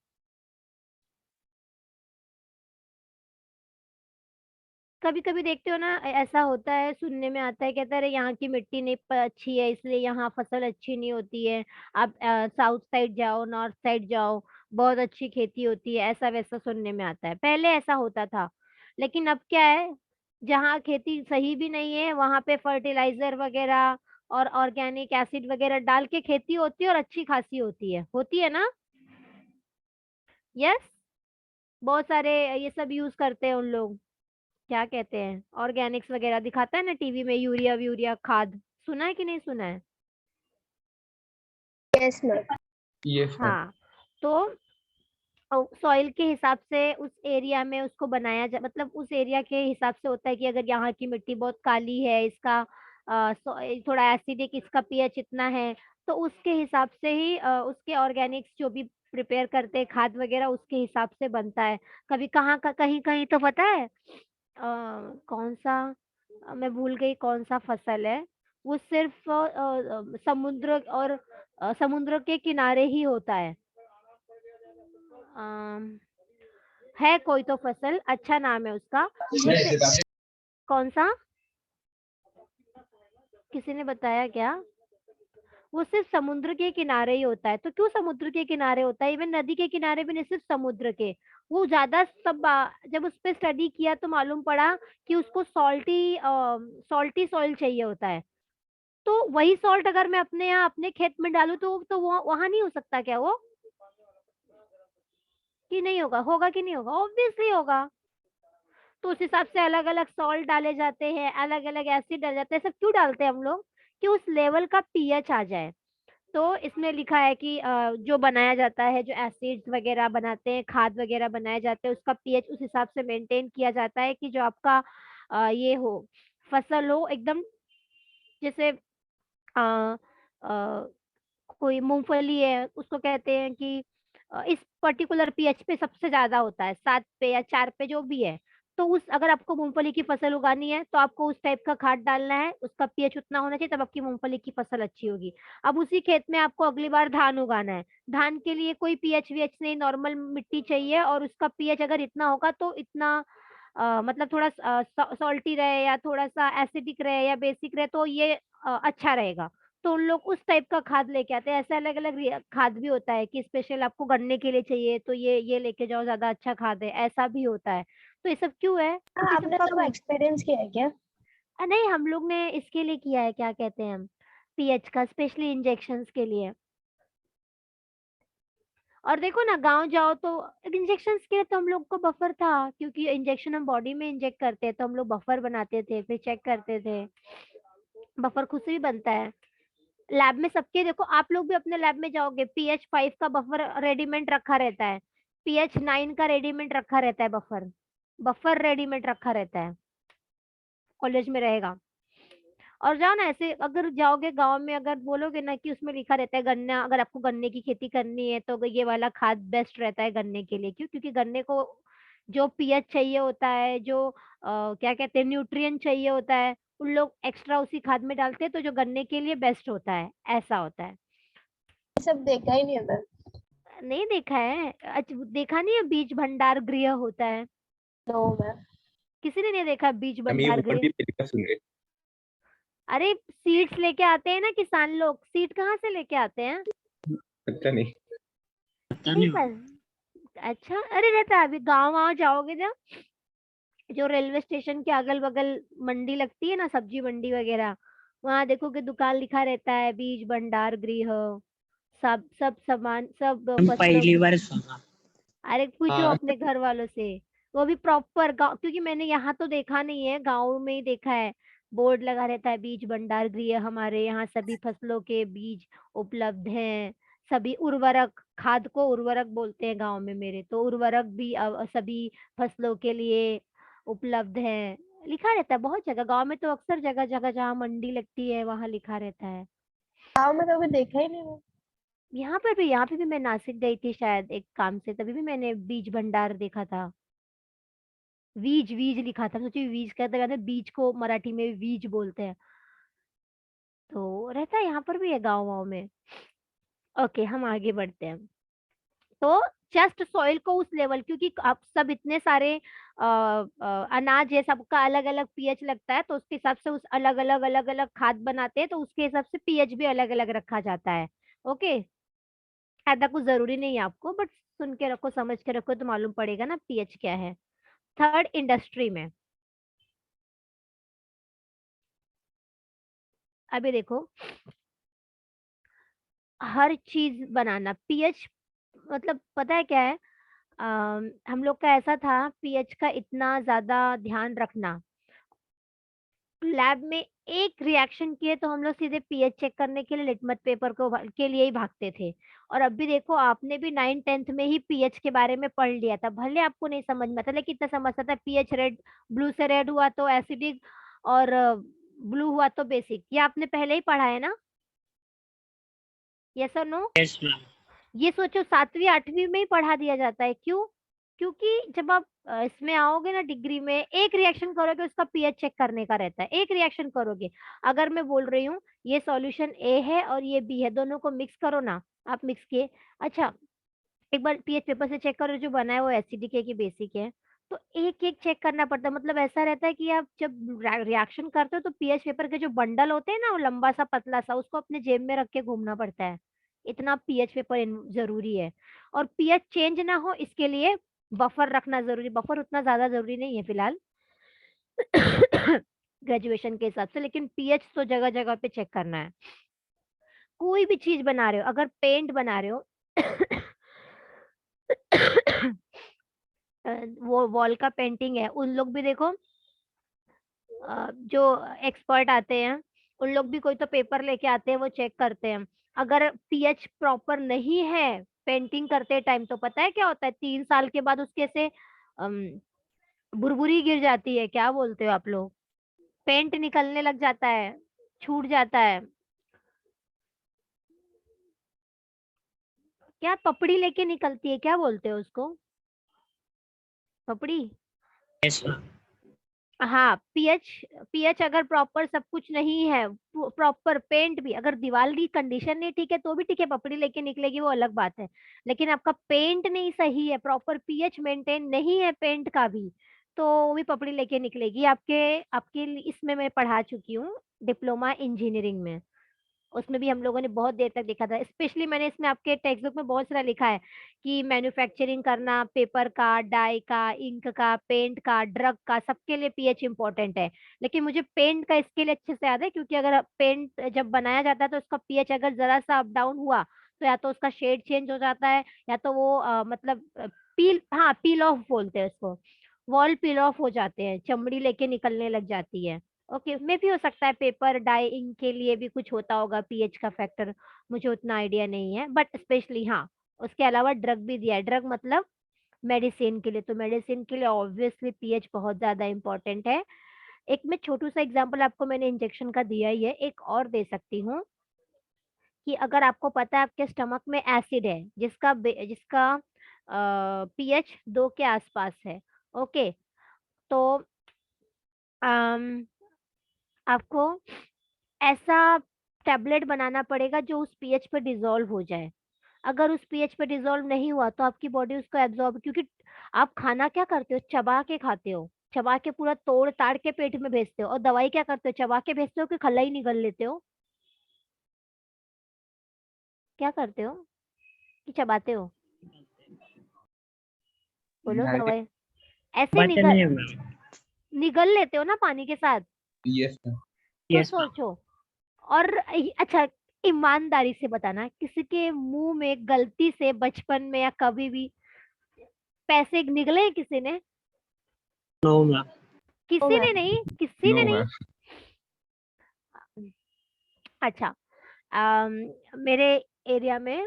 कभी कभी देखते हो ना, ऐसा होता है, सुनने में आता है, कहता है यहाँ की मिट्टी नहीं अच्छी है इसलिए यहाँ फसल अच्छी नहीं होती है, आप साउथ साइड जाओ, नॉर्थ साइड जाओ, बहुत अच्छी खेती होती है, ऐसा वैसा सुनने में आता है। पहले ऐसा होता था, लेकिन अब क्या है, जहाँ खेती सही भी नहीं है वहां पे फर्टिलाइजर वगैरह और ऑर्गेनिक एसिड वगैरह डाल के खेती होती है, और अच्छी खासी होती है ना? यस, बहुत सारे ये सब यूज करते हैं उन लोग, क्या कहते हैं, ऑर्गेनिक्स वगैरह दिखाता है ना टीवी में, यूरिया व्यूरिया खाद, सुना है कि नहीं सुना है? Yes ma'am. Yes ma'am. हाँ, तो सॉइल के हिसाब से उस एरिया में उसको बनाया जा, मतलब उस एरिया के हिसाब से होता है कि अगर यहाँ की मिट्टी बहुत काली है, इसका थोड़ा एसिडिक, इसका पीएच इतना है, तो उसके हिसाब से ही उसके ऑर्गेनिक्स जो भी प्रिपेयर करते हैं खाद वगैरह, उसके हिसाब से बनता है। कभी कहाँ का कहीं कहीं तो पता है कौन सा, मैं भूल गई कौन सा फसल है, वो सिर्फ समुद्र और समुद्र के किनारे ही होता है। अम, है कोई तो फसल, अच्छा नाम है उसका, वो कौन सा, किसी ने बताया क्या? वो सिर्फ समुद्र के किनारे ही होता है। तो क्यों समुद्र के किनारे होता है, इवन नदी के किनारे भी नहीं, सिर्फ समुद्र के। वो ज्यादा सब जब उस पर स्टडी किया तो मालूम पड़ा कि उसको सॉल्टी सॉइल चाहिए होता है। तो वही सॉल्ट अगर मैं अपने यहाँ अपने खेत में डालूं तो वो वहां नहीं हो सकता क्या वो, कि नहीं होगा? होगा कि नहीं होगा? ऑब्वियसली होगा। तो उस हिसाब से अलग अलग सॉल्ट डाले जाते हैं, अलग अलग एसिड डाले जाते हैं, सब क्यों डालते हैं हम लोग? कि उस लेवल का पीएच आ जाए। तो इसमें लिखा है कि जो बनाया जाता है, जो एसिड्स वगैरह बनाते हैं, खाद वगैरह बनाए जाते हैं, उसका पीएच उस हिसाब से मेंटेन किया जाता है कि जो आपका ये हो, फसल हो एकदम, जैसे अ, अ, कोई मूंगफली है, उसको कहते हैं कि इस पर्टिकुलर पीएच पे सबसे ज्यादा होता है, 7 पे या 4 पे जो भी है। तो उस अगर आपको मूंगफली की फसल उगानी है तो आपको उस टाइप का खाद डालना है, उसका पीएच उतना होना चाहिए, तब आपकी मूंगफली की फसल अच्छी होगी। अब उसी खेत में आपको अगली बार धान उगाना है, धान के लिए कोई पीएच वीएच नहीं, नॉर्मल मिट्टी चाहिए, और उसका पीएच अगर इतना होगा तो इतना मतलब थोड़ा सॉल्टी रहे या थोड़ा सा एसिडिक रहे या बेसिक रहे तो ये अच्छा रहेगा। तो उन लोग उस टाइप का खाद लेके आते हैं। ऐसे अलग-अलग खाद भी होता है कि स्पेशल आपको गन्ने के लिए चाहिए तो ये लेके जाओ, ज़्यादा अच्छा खाद है, ऐसा भी होता है। तो ये सब क्यों है? क्योंकि आपने सबका सब एक्सपीरियंस किया है क्या? नहीं, हम लोग ने इसके लिए किया है, क्या कहते हैं हम, पीएच का, स्पेशली इंजेक्शंस के लिए। और देखो ना, गाँव जाओ तो इंजेक्शंस के लिए तो हम लोग को बफर था, क्योंकि इंजेक्शन हम बॉडी में इंजेक्ट करते हैं तो हम लोग बफर बनाते थे, फिर चेक करते थे। बफर खुद से भी बनता है। लैब में सबके देखो, आप लोग भी अपने लैब में जाओगे, पीएच 5 का बफर रेडीमेड रखा रहता है, पीएच 9 का रेडीमेड रखा रहता है बफर। बफर रेडीमेड रखा रहता है, कॉलेज में रहेगा। और जाओ ना, ऐसे अगर जाओगे गाँव में, अगर बोलोगे ना कि उसमें लिखा रहता है गन्ना, अगर आपको गन्ने की खेती करनी है तो ये वाला खाद बेस्ट रहता है गन्ने के लिए। क्यों? क्योंकि गन्ने को जो पीएच चाहिए होता है, जो क्या कहते हैं, न्यूट्रिएंट चाहिए होता है, उन लोग एक्स्ट्रा उसी खाद में डालते हैं, तो जो गन्ने के लिए बेस्ट होता है, ऐसा होता है। ये सब देखा ही नहीं है मैम। नहीं देखा है? देखा नहीं है बीज भंडार गृह होता है? No ma'am. किसी ने नहीं देखा बीज मैम ये भंडार ऊपर गृह? भी पहली बार सुन रहे। अरे सीड्स लेके आते हैं ना किसान लोग, सीड कहाँ से लेके आते हैं? पता नहीं। पता नहीं नहीं पर अच्छा, अरे रहता है, अभी गाँव जाओगे ना, जो रेलवे स्टेशन के अगल-बगल मंडी लगती है ना, सब्जी मंडी वगैरह, वहाँ देखोगे दुकान लिखा रहता है बीज भंडार गृह, सब सब सामान, सब हम फसलों। पहली बार सुना। अरे पूछो हाँ अपने घर वालों से, वो भी प्रॉपर गाँव, क्योंकि मैंने यहाँ तो देखा नहीं है, गाँव में ही देखा है। बोर्ड लगा रहता है बीज भंडार गृह, हमारे यहाँ सभी फसलों के बीज उपलब्ध हैं। सभी उर्वरक, खाद को उर्वरक बोलते हैं गाँव में मेरे, तो उर्वरक भी सभी फसलों के लिए उपलब्ध है। लिखा रहता है बहुत जगह, गाँव में तो अक्सर जगह-जगह जहाँ मंडी लगती है वहाँ लिखा रहता है। गाँव में कभी देखा ही नहीं मैम। यहाँ पे भी मैं नासिक गई थी शायद एक काम से, तभी भी मैंने बीज भंडार देखा था। वीज वीज लिखा था, सोचिए वीज कहते कहते बीज को मराठी में वीज बोलते हैं। तो रहता है यहाँ पर भी है गाँव वाँव में। ओके, हम आगे बढ़ते हैं। तो जस्ट सॉइल को उस लेवल, क्योंकि आप सब इतने सारे अनाज है, सबका अलग अलग पीएच लगता है, तो उसके हिसाब से उस अलग अलग खाद बनाते हैं, तो उसके हिसाब से पीएच भी अलग अलग रखा जाता है। ओके, ऐसा कुछ जरूरी नहीं है आपको, बट सुन के रखो, समझ के रखो, तो मालूम पड़ेगा ना पीएच क्या है। थर्ड, इंडस्ट्री में अभी देखो, हर चीज बनाना पीएच, मतलब पता है क्या है, हम लोग का ऐसा था, पीएच का इतना ज्यादा ध्यान रखना, लैब में एक रिएक्शन किए तो हम लोग सीधे पीएच चेक करने के लिए लिटमस पेपर के लिए ही भागते थे। और अब भी देखो, आपने भी 9th-10th में ही पीएच के बारे में पढ़ लिया था, भले आपको नहीं समझ में आता, लेकिन इतना समझता था पीएच रेड, ब्लू से रेड हुआ तो एसिडिक, और ब्लू हुआ तो बेसिक, ये आपने पहले ही पढ़ा है ना? यस और नो? Yes ma'am. ये सोचो 7वीं 8वीं में ही पढ़ा दिया जाता है, क्यों? क्योंकि जब आप इसमें आओगे ना डिग्री में, एक रिएक्शन करोगे उसका पीएच चेक करने का रहता है, एक रिएक्शन करोगे। अगर मैं बोल रही हूँ ये सॉल्यूशन ए है और ये बी है, दोनों को मिक्स करो ना, आप मिक्स किए, अच्छा एक बार पीएच पेपर से चेक करो जो बना है वो एसिडिक है कि बेसिक है, तो एक एक चेक करना पड़ता है। मतलब ऐसा रहता है कि आप जब रिएक्शन करते हो तो पीएच पेपर के जो बंडल होते हैं ना, वो लंबा सा पतला सा, उसको अपने जेब में रख के घूमना पड़ता है, इतना पीएच पेपर जरूरी है। और पीएच चेंज ना हो इसके लिए बफर रखना जरूरी, बफर उतना ज्यादा जरूरी नहीं है फिलहाल ग्रेजुएशन के हिसाब से, लेकिन पीएच तो जगह जगह पे चेक करना है। कोई भी चीज बना रहे हो, अगर पेंट बना रहे हो वो वॉल का पेंटिंग है, उन लोग भी देखो, जो एक्सपर्ट आते हैं, उन लोग भी कोई तो पेपर लेके आते हैं, वो चेक करते हैं। अगर पीएच प्रॉपर नहीं है पेंटिंग करते टाइम, तो पता है क्या होता है, 3 साल के बाद उसके से बुरबुरी गिर जाती है, क्या बोलते हो आप लोग, पेंट निकलने लग जाता है, छूट जाता है, क्या पपड़ी लेके निकलती है, क्या बोलते हो उसको, पपड़ी? Yes ma'am. हाँ, पीएच, पीएच अगर प्रॉपर सब कुछ नहीं है, प्रॉपर पेंट भी, अगर दीवार की कंडीशन नहीं ठीक है तो भी ठीक है, पपड़ी लेके निकलेगी वो अलग बात है, लेकिन आपका पेंट नहीं सही है, प्रॉपर पीएच मेंटेन नहीं है पेंट का भी, तो वो भी पपड़ी लेके निकलेगी। आपके इसमें मैं पढ़ा चुकी हूँ डिप्लोमा इंजीनियरिंग में, उसमें भी हम लोगों ने बहुत देर तक देखा था। स्पेशली मैंने इसमें आपके टेक्स्ट बुक में बहुत सारा लिखा है कि मैन्युफैक्चरिंग करना, पेपर का, डाई का, इंक का, पेंट का, ड्रग का, सबके लिए पीएच इंपॉर्टेंट है। लेकिन मुझे पेंट का इसके लिए अच्छे से याद है, क्योंकि अगर पेंट जब बनाया जाता है तो उसका पीएच अगर जरा सा अप डाउन हुआ तो या तो उसका शेड चेंज हो जाता है, या तो वो मतलब पील ऑफ बोलते हैं उसको, वॉल पील ऑफ हो जाते हैं, चमड़ी लेके निकलने लग जाती है। ओके, मे भी हो सकता है पेपर डाई इंक के लिए भी कुछ होता होगा पीएच का फैक्टर, मुझे उतना आइडिया नहीं है, बट स्पेशली हाँ। उसके अलावा ड्रग भी दिया है, ड्रग मतलब मेडिसिन के लिए, तो मेडिसिन के लिए ऑब्वियसली पीएच बहुत ज्यादा इंपॉर्टेंट है। एक मैं छोटू सा एग्जांपल आपको मैंने इंजेक्शन का दिया ही है, एक और दे सकती हूँ कि अगर आपको पता है आपके स्टमक में एसिड है जिसका पीएच 2 के आसपास है। ओके, तो अम, आपको ऐसा टैबलेट बनाना पड़ेगा जो उस पीएच पे डिसॉल्व हो जाए। अगर उस पीएच पे डिसॉल्व नहीं हुआ तो आपकी बॉडी उसको एब्जॉर्ब, क्योंकि आप खाना क्या करते हो, चबा के खाते हो, चबा के पूरा तोड़ ताड़ के पेट में भेजते हो, और दवाई क्या करते हो, चबा के भेजते हो कि खल्ला ही निगल लेते हो, क्या करते हो कि चबाते हो, बोलो दवाई ऐसे बातें निगल नहीं है मैम। निगल लेते हो ना पानी के साथ। यस तो यस मैम। सोचो, और अच्छा, ईमानदारी से बताना, किसी के मुंह में गलती से बचपन में या कभी भी पैसे निकले हैं किसी ने? No ma'am. किसी ने नहीं, किसी नो ने नहीं। मैम अच्छा, मेरे एरिया में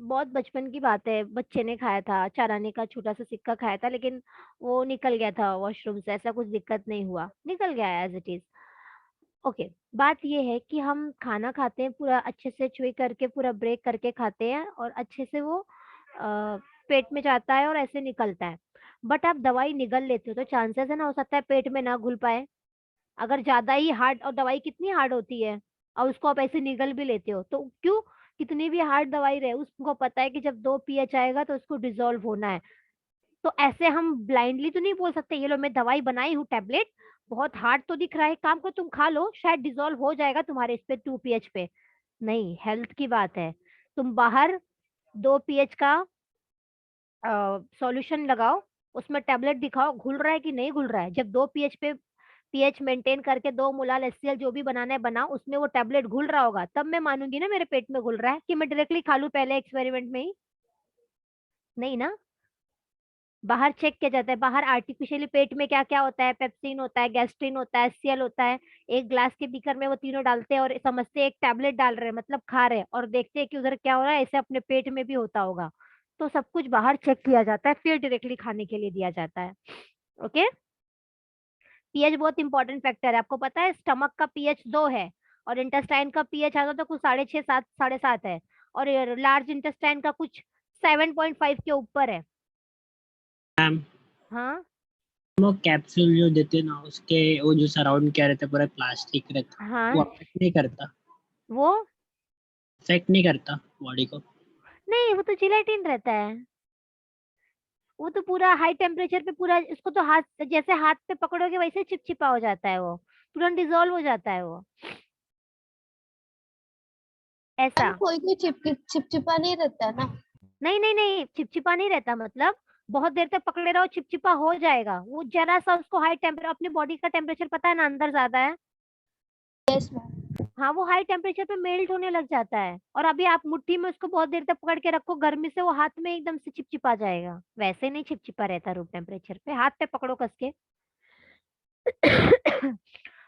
बहुत बचपन की बात है, बच्चे ने खाया था, 4 आने का छोटा सा सिक्का खाया था, लेकिन वो निकल गया था वॉशरूम से, ऐसा कुछ दिक्कत नहीं हुआ, निकल गया एज इट इज। ओके, बात ये है कि हम खाना खाते हैं, पूरा अच्छे से च्युई करके पूरा ब्रेक करके खाते हैं, और अच्छे से वो पेट में जाता है और ऐसे निकलता है। बट आप दवाई निगल लेते हो तो चांसेस है ना, हो सकता है पेट में ना घुल पाए, अगर ज्यादा ही हार्ड, और दवाई कितनी हार्ड होती है, और उसको आप ऐसे निगल भी लेते हो, तो क्यों, कितनी भी हार्ड दवाई रहे, उसको पता है कि जब 2 पीएच आएगा तो उसको डिसॉल्व होना है। तो ऐसे हम ब्लाइंडली तो नहीं बोल सकते ये लो मैं दवाई बनाई हूँ टैबलेट, बहुत हार्ड तो दिख रहा है, काम को तुम खा लो शायद डिसॉल्व हो जाएगा तुम्हारे इस पे 2 पीएच पे। नहीं, हेल्थ की बात है, तुम बाहर 2 पीएच का सॉल्यूशन लगाओ, उसमें टैबलेट दिखाओ घुल रहा है कि नहीं घुल रहा है, जब 2 पीएच पे पीएच मेंटेन करके 2 मोलाल एचसीएल जो भी बनाना है बनाओ, उसमें वो टैबलेट घुल रहा होगा, तब मैं मानूंगी ना मेरे पेट में घुल रहा है, कि मैं डायरेक्टली खा लूं पहले एक्सपेरिमेंट में ही, नहीं ना। बाहर चेक किया जाता है, बाहर आर्टिफिशियली पेट में क्या क्या होता है, पेप्सिन होता है, गैस्ट्रिन होता है, एचसीएल होता है, एक ग्लास के बीकर में वो तीनों डालते हैं और समझते हैं एक टैबलेट डाल रहे हैं मतलब खा रहे हैं, और देखते हैं कि उधर क्या हो रहा है, ऐसे अपने पेट में भी होता होगा। तो सब कुछ बाहर चेक किया जाता है, फिर डायरेक्टली खाने के लिए दिया जाता है। ओके, पीएच बहुत इंपॉर्टेंट फैक्टर है, आपको पता है स्टमक का पीएच 2 है, और इंटेस्टाइन का पीएच आता तो कुछ 6.5 7 7.5 है, और लार्ज इंटेस्टाइन का कुछ 7.5 के ऊपर है। मैम हाँ वो कैप्सूल जो देते हैं ना उसके वो जो सराउंड क्या रहता है पूरा प्लास्टिक रहता है, हाँ, वो अफेक्ट नहीं करता, वो अफेक्ट नहीं करता बॉडी को। नहीं, वो तो जिलेटिन रहता है, वो तो पूरा हाई टेम्परेचर पे पूरा, इसको तो हाथ जैसे हाथ पे पकड़ोगे वैसे चिपचिपा हो जाता है, वो तुरंत डिजोल्व हो जाता है वो, ऐसा। कोई चिपचिपा नहीं रहता है ना। नहीं नहीं नहीं, चिपचिपा नहीं रहता, मतलब बहुत देर तक पकड़े रहो चिपचिपा हो जाएगा, वो जरा सा उसको हाई टेम्परेचर, अपने बॉडी का टेम्परेचर पता है ना अंदर ज्यादा है, यस मैम। हाँ वो हाई टेम्परेचर पे मेल्ट होने लग जाता है, और अभी आप मुट्ठी में उसको बहुत देर तक पकड़ के रखो गर्मी से, वो हाथ में एकदम से चिपचिपा जाएगा, वैसे नहीं चिपचिपा रहता रूम टेम्परेचर पे, हाथ पे पकड़ो कस के।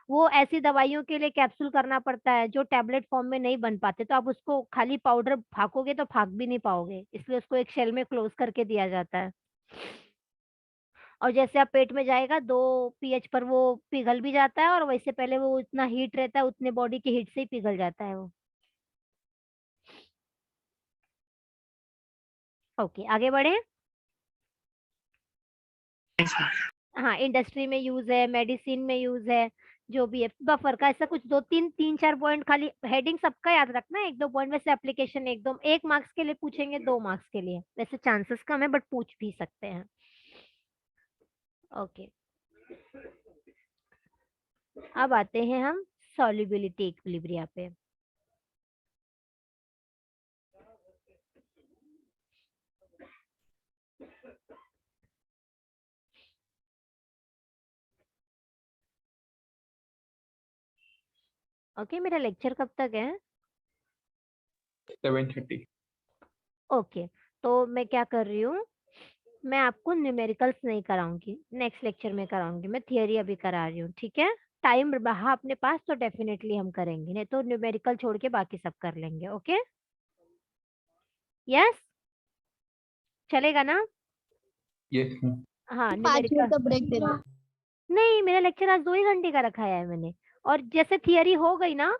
वो ऐसी दवाइयों के लिए कैप्सूल करना पड़ता है जो टैबलेट फॉर्म में नहीं बन पाते, तो आप उसको खाली पाउडर फाकोगे तो फाक भी नहीं पाओगे, इसलिए उसको एक शेल में क्लोज करके दिया जाता है, और जैसे आप पेट में जाएगा 2 पीएच पर वो पिघल भी जाता है, और वैसे पहले वो इतना हीट रहता है उतने बॉडी की हीट से ही पिघल जाता है वो। ओके, आगे बढ़े। हाँ, इंडस्ट्री में यूज है, मेडिसिन में यूज है, जो भी है बफर का, ऐसा कुछ 2 3 3 4 पॉइंट, खाली हेडिंग सबका याद रखना है, 1 2 पॉइंट, वैसे एप्लीकेशन 1 मार्क्स के लिए पूछेंगे, 2 मार्क्स के लिए, वैसे चांसेस कम है बट पूछ भी सकते हैं। ओके, अब आते हैं हम सॉल्युबिलिटी इक्विलिब्रिया पे। ओके, मेरा लेक्चर कब तक है? 7:30. ओके, तो मैं क्या कर रही हूँ, मैं आपको न्यूमेरिकल्स नहीं कराऊंगी, नेक्स्ट लेक्चर में कराऊंगी। मैं थियरी अभी करा रही हूँ, ठीक है? टाइम रहा अपने पास तो डेफिनेटली हम करेंगे, नहीं तो न्यूमेरिकल छोड़ के बाकी सब कर लेंगे। ओके, यस, चलेगा ना? Yes, ma'am. हाँ, 5 मिनट न्यूमेरिकल का ब्रेक दे रहा हूँ। नहीं, मेरा लेक्चर आज 2 ही घंटे का रखा है मैंने, और जैसे थियरी हो गई ना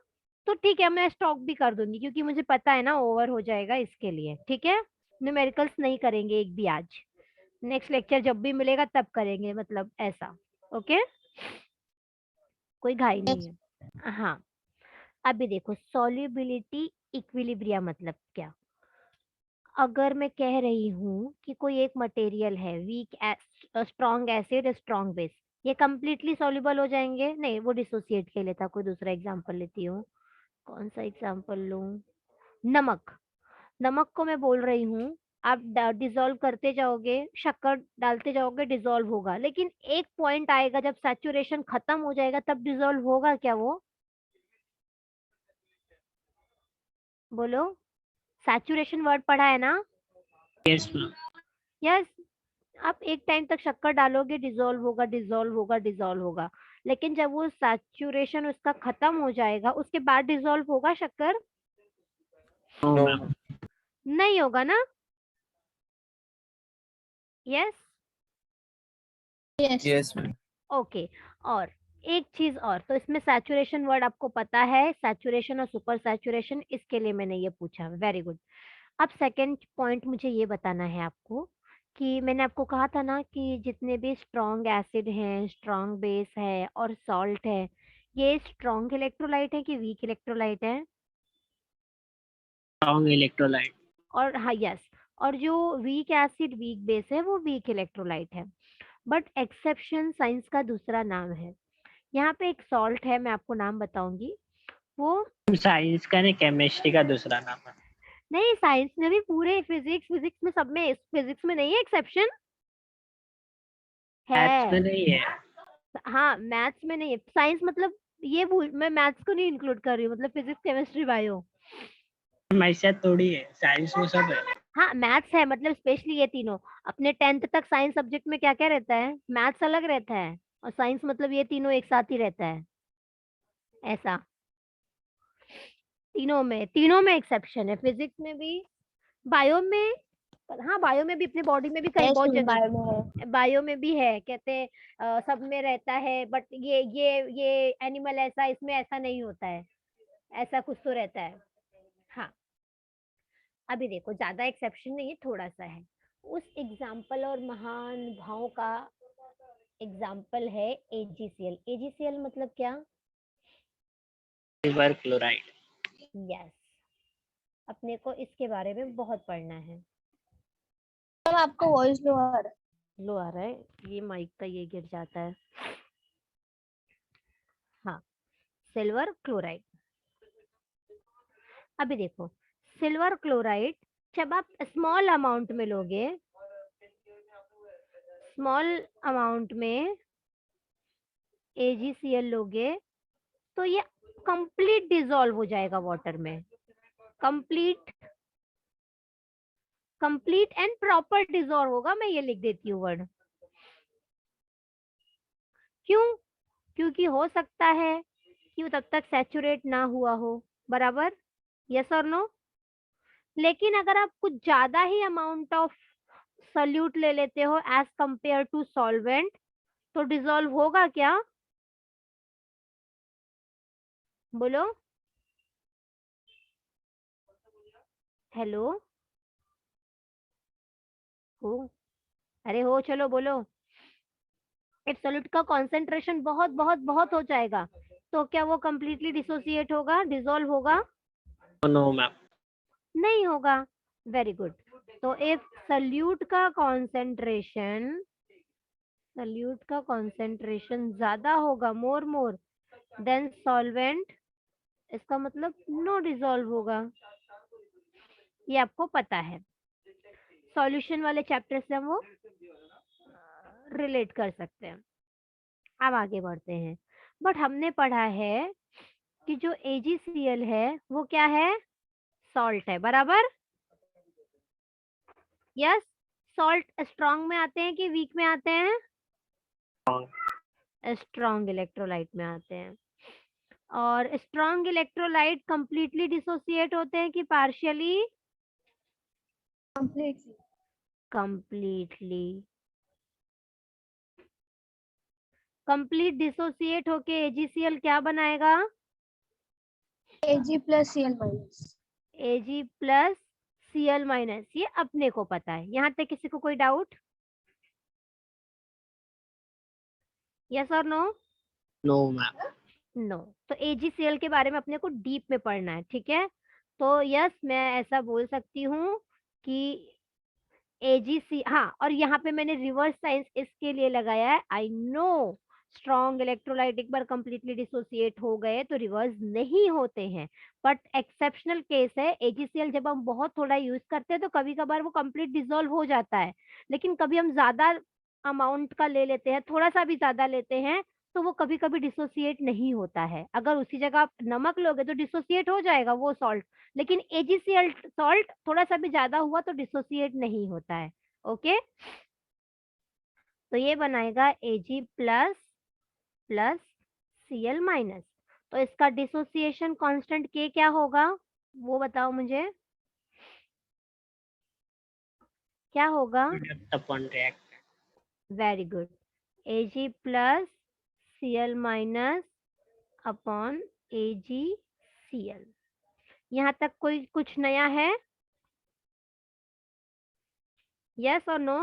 तो ठीक है, मैं स्टॉप भी कर दूंगी, क्योंकि मुझे पता है ना ओवर हो जाएगा इसके लिए। ठीक है, न्यूमेरिकल्स नहीं करेंगे एक भी आज, नेक्स्ट लेक्चर जब भी मिलेगा तब करेंगे, मतलब ऐसा। ओके, कोई घाई नहीं है। हाँ, अभी देखो सॉल्युबिलिटी इक्विलिब्रिया मतलब क्या। अगर मैं कह रही हूँ कि कोई एक मटेरियल है, weak strong acid strong base, ये कंप्लीटली सॉल्युबल हो जाएंगे? नहीं, वो डिसोसिएट के लिए था। कोई दूसरा एग्जांपल लेती हूँ, कौन सा एग्जांपल लूं? नमक, नमक को मैं बोल रही हूँ आप डिसॉल्व करते जाओगे, शक्कर डालते जाओगे, डिसॉल्व होगा, लेकिन एक पॉइंट आएगा जब सैचुरेशन खत्म हो जाएगा तब डिसॉल्व होगा क्या वो? बोलो, सैचुरेशन वर्ड पढ़ा है ना? Yes ma'am. यस, आप एक टाइम तक शक्कर डालोगे, डिसॉल्व होगा, डिसॉल्व होगा, डिसॉल्व होगा, लेकिन जब वो सैचुरेशन उसका खत्म हो जाएगा उसके बाद डिसॉल्व होगा शक्कर? No No. मैम। नहीं होगा ना? Yes, yes Yes, ma'am. Okay. और एक चीज और, तो इसमें सैचुरेशन वर्ड आपको पता है, सैचुरेशन और सुपर सैचुरेशन, इसके लिए मैंने ये पूछा। Very good. अब सेकंड पॉइंट मुझे ये बताना है आपको कि मैंने आपको कहा था ना कि जितने भी स्ट्रॉन्ग एसिड हैं, स्ट्रॉन्ग बेस है और सॉल्ट है, ये स्ट्रॉन्ग इलेक्ट्रोलाइट है कि वीक इलेक्ट्रोलाइट है? Strong electrolyte. और हाँ, यस, और जो वीक एसिड वीक बेस है वो वीक इलेक्ट्रोलाइट है। बट एक्सेप्शन साइंस का दूसरा नाम है। यहाँ पे एक सॉल्ट है, मैं आपको नाम बताऊंगी, वो साइंस का नहीं, केमिस्ट्री का दूसरा नाम है। नहीं, साइंस में भी, पूरे फिजिक्स, फिजिक्स में, सब में, फिजिक्स में नहीं है एक्सेप्शन, मैथ्स में है। नहीं है। हाँ, मैथ्स में नहीं है, साइंस मतलब ये भूल, मैं मैथ्स को नहीं इंक्लूड कर रही हूँ, मतलब फिजिक्स केमिस्ट्री बायो। ऐसा थोड़ी है, साइंस में सब है। हाँ, मैथ्स है, मतलब स्पेशली ये तीनों। अपने 10th तक साइंस सब्जेक्ट में क्या क्या रहता है? मैथ्स अलग रहता है और साइंस मतलब ये तीनों एक साथ ही रहता है, ऐसा। तीनों में एक्सेप्शन है, फिजिक्स में भी, बायो में। हाँ, बायो में भी, अपने बॉडी में भी कई यस बहुत जगह, बायो में है। बायो में भी है, कहते हैं सब में रहता है, बट ये एनिमल ऐसा, इसमें ऐसा नहीं होता है, ऐसा कुछ तो रहता है। हाँ, अभी देखो ज्यादा एक्सेप्शन नहीं है, थोड़ा सा है। उस एग्जाम्पल और महान भाव का एग्जाम्पल है AgCl। AgCl मतलब क्या? Silver chloride. यस, अपने को इसके बारे में बहुत पढ़ना है। अब आपको वॉइस लो आ रहा है। लो आ रहा है, ये माइक का ये गिर जाता है। हाँ, सिल्वर क्लोराइड। अभी देखो, सिल्वर क्लोराइड जब आप स्मॉल अमाउंट में लोगे, स्मॉल अमाउंट में AgCl लोगे, तो ये कंप्लीट डिसॉल्व हो जाएगा वाटर में, complete, complete and proper dissolve होगा। मैं ये लिख देती हूँ वर्ड, क्यों? क्योंकि हो सकता है कि वो तब तक सैचुरेट ना हुआ हो, बराबर, यस और नो? लेकिन अगर आप कुछ ज्यादा ही अमाउंट ऑफ सॉल्यूट ले लेते हो एज कंपेयर टू सॉल्वेंट, तो डिसॉल्व होगा क्या? बोलो, हेलो, हो, अरे हो, चलो बोलो। इफ सॉल्यूट का कॉन्सेंट्रेशन बहुत बहुत बहुत हो जाएगा तो क्या वो कंप्लीटली डिसोसिएट होगा, डिसॉल्व होगा? No ma'am. नहीं होगा। Very good. तो इफ सॉल्यूट का कॉन्सेंट्रेशन सल्यूट का कॉन्सेंट्रेशन ज्यादा होगा, मोर देन सॉल्वेंट, इसका मतलब नो डिसॉल्व होगा, ये आपको पता है। सॉल्यूशन वाले चैप्टर से हम वो रिलेट कर सकते हैं। अब आगे बढ़ते हैं। बट हमने पढ़ा है कि जो AgCl है वो क्या है, सॉल्ट है, बराबर। यस, सॉल्ट स्ट्रॉन्ग में आते हैं कि वीक में आते हैं, स्ट्रॉन्ग इलेक्ट्रोलाइट में आते हैं। और स्ट्रॉन्ग इलेक्ट्रोलाइट कंप्लीटली डिसोसिएट होते हैं कि partially, Completely. Completely. Complete dissociate होके AgCl क्या बनाएगा, Ag plus Cl minus. Ag plus Cl minus, ये अपने को पता है। यहाँ तक किसी को कोई डाउट, यस और नो? No ma'am. नो। तो AgCl के बारे में अपने को डीप में पढ़ना है, ठीक है। तो यस, मैं ऐसा बोल सकती हूँ कि AgC, हाँ, और यहाँ पे मैंने रिवर्स साइंस इसके लिए लगाया है। आई नो स्ट्रॉन्ग इलेक्ट्रोलाइट एक बार कंप्लीटली डिसोसिएट हो गए तो रिवर्स नहीं होते हैं, बट एक्सेप्शनल केस है। AgCl जब हम बहुत थोड़ा यूज करते हैं तो कभी कभार वो कंप्लीट डिसॉल्व हो जाता है, लेकिन कभी हम ज्यादा अमाउंट का ले लेते हैं, थोड़ा सा भी ज्यादा लेते हैं, तो वो कभी कभी डिसोसिएट नहीं होता है। अगर उसी जगह आप नमक लोगे तो डिसोसिएट हो जाएगा वो सॉल्ट, लेकिन AgCl सॉल्ट थोड़ा सा भी ज्यादा हुआ तो डिसोसिएट नहीं होता है। ओके, तो ये बनाएगा Ag plus plus Cl minus. तो इसका डिसोसिएशन कांस्टेंट K क्या होगा, वो बताओ मुझे, क्या होगा? Product upon react. Very good, Ag plus Cl minus upon AgCl। यहाँ तक कोई कुछ नया है, यस और नो?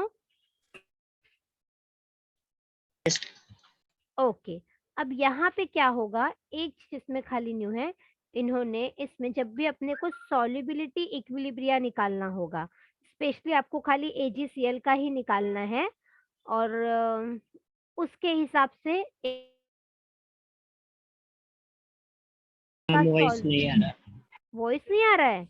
ओके, अब यहाँ पे क्या होगा, एक चीज इसमें खाली न्यू है, इन्होंने इसमें जब भी अपने को सॉल्युबिलिटी इक्विलिब्रिया निकालना होगा, स्पेशली आपको खाली AgCl का ही निकालना है, और उसके हिसाब से वॉइस नहीं आ रहा, वॉइस नहीं आ रहा है,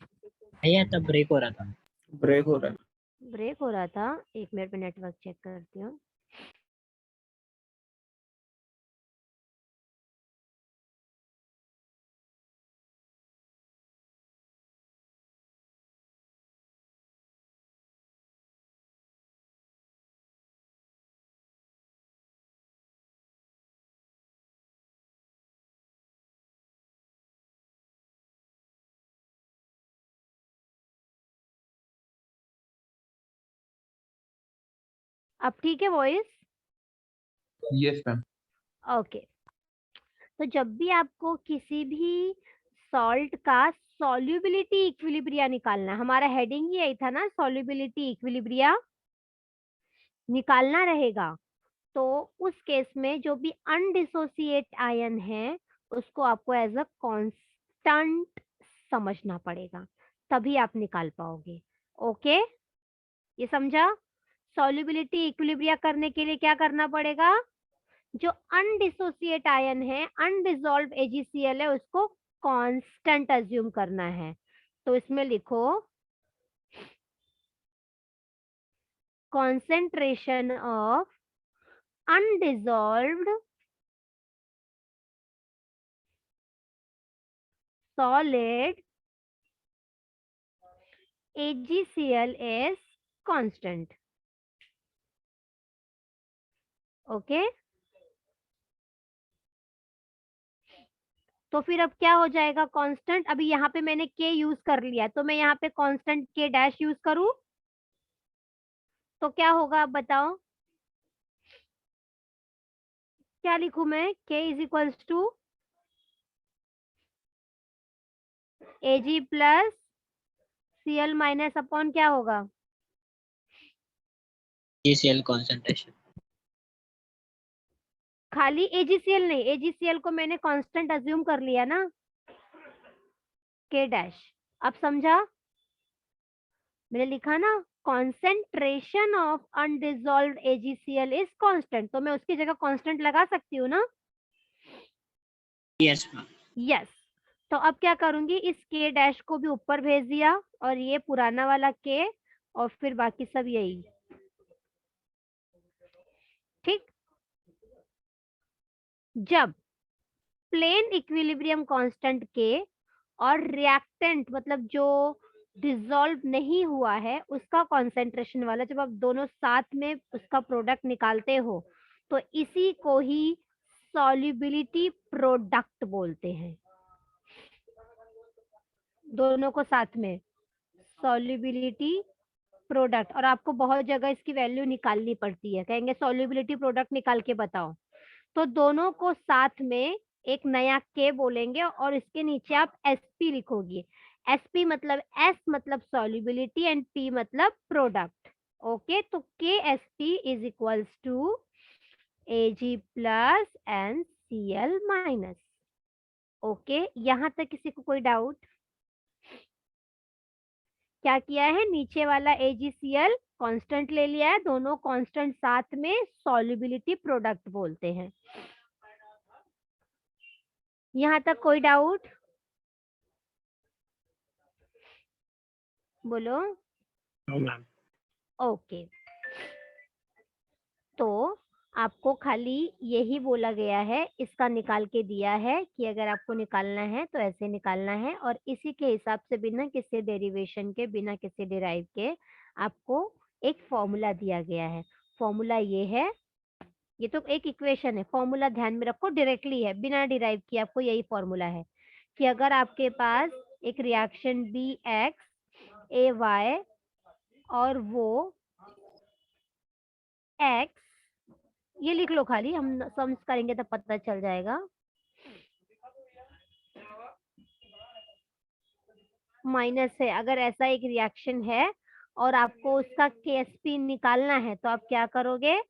भैया तब ब्रेक हो रहा था। ब्रेक हो रहा है। ब्रेक हो रहा था, एक मिनट में नेटवर्क चेक करती हूँ। अब ठीक है वॉइस? Yes ma'am. ओके, तो जब भी आपको किसी भी सॉल्ट का सॉल्युबिलिटी इक्विलिब्रिया निकालना, हमारा हेडिंग ही यही था ना, सॉल्युबिलिटी इक्विलिब्रिया निकालना रहेगा, तो उस केस में जो भी अनडिसोसिएट आयन है उसको आपको एज अ कांस्टेंट समझना पड़ेगा, तभी आप निकाल पाओगे। ओके, ये समझा? सॉल्युबिलिटी इक्विलिब्रिया करने के लिए क्या करना पड़ेगा, जो अनडिसोसिएट आयन है, अनडिसॉल्व AgCl है, उसको कांस्टेंट अज्यूम करना है। तो इसमें लिखो concentration of undissolved solid AgCl is constant. Okay, तो फिर अब क्या हो जाएगा कांस्टेंट, अभी यहाँ पे मैंने K यूज कर लिया, तो मैं यहाँ पे कांस्टेंट K डैश यूज करूं तो क्या होगा, आप बताओ क्या लिखूं मैं, K is equals to Ag plus Cl minus upon क्या होगा, AgCl concentration। खाली AgCl नहीं, AgCl को मैंने कांस्टेंट अज्यूम कर लिया ना, K डैश। अब समझा, मैंने लिखा ना concentration of undissolved AgCl is constant, तो मैं उसकी जगह constant लगा सकती हूँ ना? Yes ma'am. यस। तो अब क्या करूंगी, इस K डैश को भी ऊपर भेज दिया और ये पुराना वाला K और फिर बाकी सब यही। ठीक। जब प्लेन इक्विलिब्रियम कांस्टेंट K और रिएक्टेंट मतलब जो डिसॉल्व नहीं हुआ है उसका कॉन्सेंट्रेशन वाला, जब आप दोनों साथ में उसका प्रोडक्ट निकालते हो तो इसी को ही सॉल्युबिलिटी प्रोडक्ट बोलते हैं। दोनों को साथ में सॉल्युबिलिटी प्रोडक्ट। और आपको बहुत जगह इसकी वैल्यू निकालनी पड़ती है, कहेंगे सॉल्युबिलिटी प्रोडक्ट निकाल के बताओ, तो दोनों को साथ में एक नया K बोलेंगे और इसके नीचे आप SP लिखोगे। SP मतलब S मतलब सॉल्युबिलिटी एंड P मतलब प्रोडक्ट। ओके, तो KSP is equals to Ag plus NCl minus. Okay, यहां तक किसी को कोई डाउट? क्या किया है, नीचे वाला AgCl कांस्टेंट ले लिया है, दोनों कांस्टेंट साथ में सॉल्युबिलिटी प्रोडक्ट बोलते हैं। यहां तक कोई डाउट? बोलो। No ma'am. ओके, तो आपको खाली यही बोला गया है, इसका निकाल के दिया है कि अगर आपको निकालना है तो ऐसे निकालना है और इसी के हिसाब से बिना किसी डेरिवेशन के, बिना किसी डिराइव के आपको एक फॉर्मूला दिया गया है। फॉर्मूला ये है, ये तो एक इक्वेशन है, फॉर्मूला ध्यान में रखो डायरेक्टली है, बिना डिराइव किए आपको यही फॉर्मूला है कि अगर आपके पास एक रिएक्शन BX और वो X, ये लिख लो खाली, हम सम्स करेंगे तो पता चल जाएगा। माइनस है, अगर ऐसा एक रिएक्शन है और आपको उसका KSP निकालना है तो आप क्या करोगे,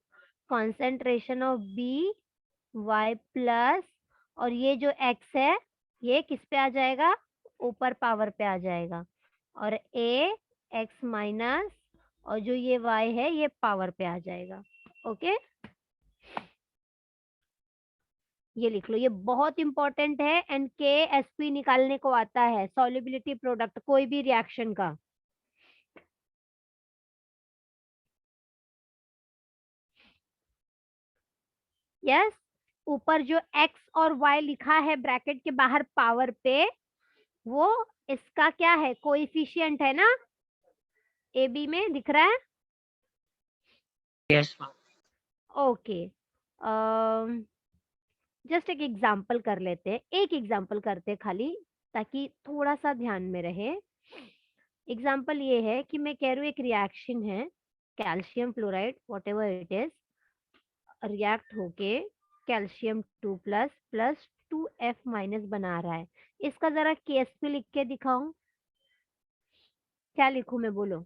कॉन्सेंट्रेशन ऑफ BY प्लस और ये जो X है ये किस पे आ जाएगा, ऊपर पावर पे आ जाएगा, और AX माइनस और जो ये Y है ये पावर पे आ जाएगा। ओके, ये लिख लो, ये बहुत इंपॉर्टेंट है। एंड KSP निकालने को आता है, सॉल्युबिलिटी प्रोडक्ट कोई भी रिएक्शन का। यस, ऊपर जो X और Y लिखा है ब्रैकेट के बाहर पावर पे, वो इसका क्या है, कोएफिशिएंट है ना, AB में दिख रहा है। Yes ma'am. ओके, जस्ट एक एग्जांपल कर लेते हैं, एक एग्जांपल करते हैं खाली ताकि थोड़ा सा ध्यान में रहे। एग्जांपल ये है कि मैं कह रही हूँ एक रिएक्शन है, calcium fluoride whatever it is, react होके calcium 2 plus plus 2F minus बना रहा है। इसका जरा KSP लिख के दिखाऊं, क्या लिखूं मैं, बोलो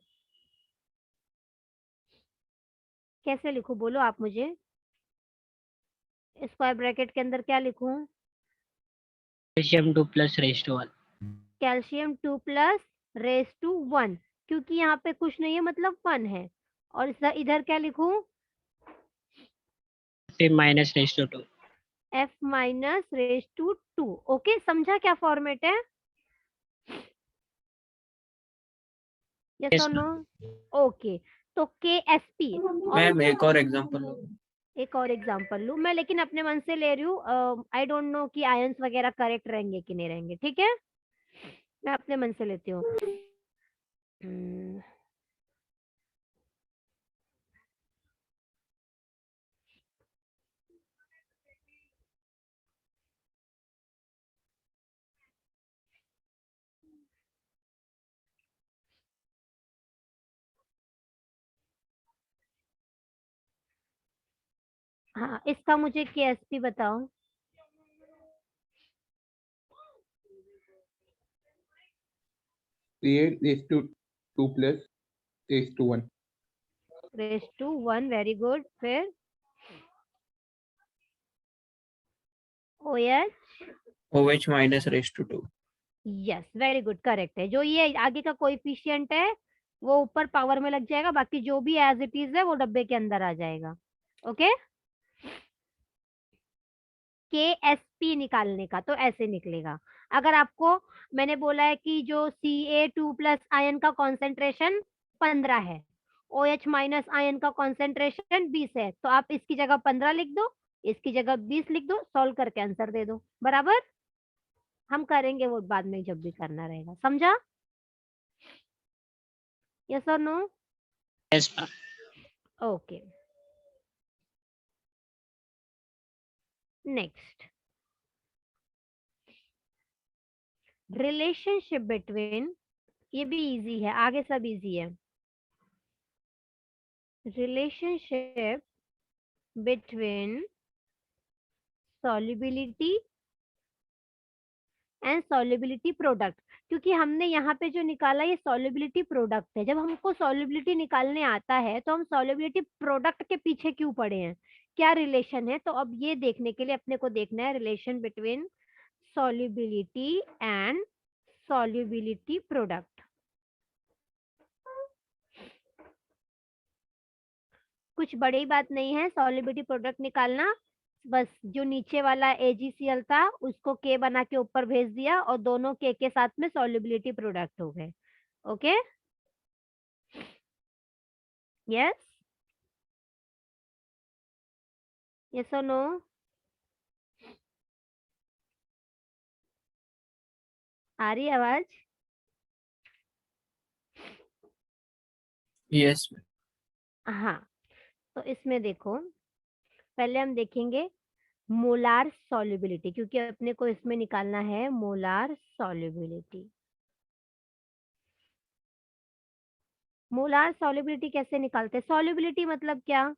कैसे लिखूं, बोलो आप मुझे। स्क्वायर ब्रैकेट के अंदर क्या लिखूं, calcium 2 plus raise to 1। Calcium 2 plus raise to 1, क्योंकि यहाँ पे कुछ नहीं है मतलब 1 है। और इधर क्या लिखूं, फिर minus raise to 2। F minus raise to 2। Okay, समझा क्या फॉर्मेट है? यस Yes, और नो? ओके, तो KSP मैम एक और एग्जांपल लो। एक और एग्जांपल लूं मैं, लेकिन अपने मन से ले रही हूँ। आई डोंट नो कि आयंस वगैरह करेक्ट रहेंगे कि नहीं रहेंगे, ठीक है, मैं अपने मन से लेती हूँ। हाँ, इसका मुझे KSP बताओ। Raise to 2 plus raise to 1। Raise to 1, वेरी गुड। फिर OH, OH minus raise to 2। Yes very good, correct है। जो ये आगे का कोएफिशिएंट है वो ऊपर पावर में लग जाएगा, बाकी जो भी एज इट इज है वो डब्बे के अंदर आ जाएगा। ओके, KSP निकालने का तो ऐसे निकलेगा। अगर आपको मैंने बोला है कि जो Ca2+ आयन का कॉन्सेंट्रेशन 15 है, OH माइनस आयन का कॉन्सेंट्रेशन 20 है, तो आप इसकी जगह 15 लिख दो, इसकी जगह 20 लिख दो, सॉल्व करके आंसर दे दो। बराबर, हम करेंगे वो बाद में जब भी करना रहेगा। समझा? यस और no? Yes ma'am. Okay, next, relationship between, ये भी इजी है, आगे सब इजी है। Relationship between solubility and solubility product, क्योंकि हमने यहाँ पे जो निकाला ये सॉल्युबिलिटी प्रोडक्ट है। जब हमको सॉल्युबिलिटी निकालने आता है तो हम सॉल्युबिलिटी प्रोडक्ट के पीछे क्यों पड़े हैं, क्या रिलेशन है, तो अब ये देखने के लिए अपने को देखना है relation between solubility and solubility product. कुछ बड़ी बात नहीं है सॉल्युबिलिटी प्रोडक्ट निकालना, बस जो नीचे वाला AgCl था उसको K बना के ऊपर भेज दिया और दोनों K के साथ में सॉल्युबिलिटी प्रोडक्ट हो गए। ओके, यस, यस और नो? आ रही है आवाज? यस। हाँ, तो इसमें देखो, पहले हम देखेंगे मोलार सॉल्युबिलिटी, क्योंकि अपने को इसमें निकालना है मोलार सॉल्युबिलिटी। मोलार सॉल्युबिलिटी कैसे निकालते हैं? सॉल्युबिलिटी मतलब क्या?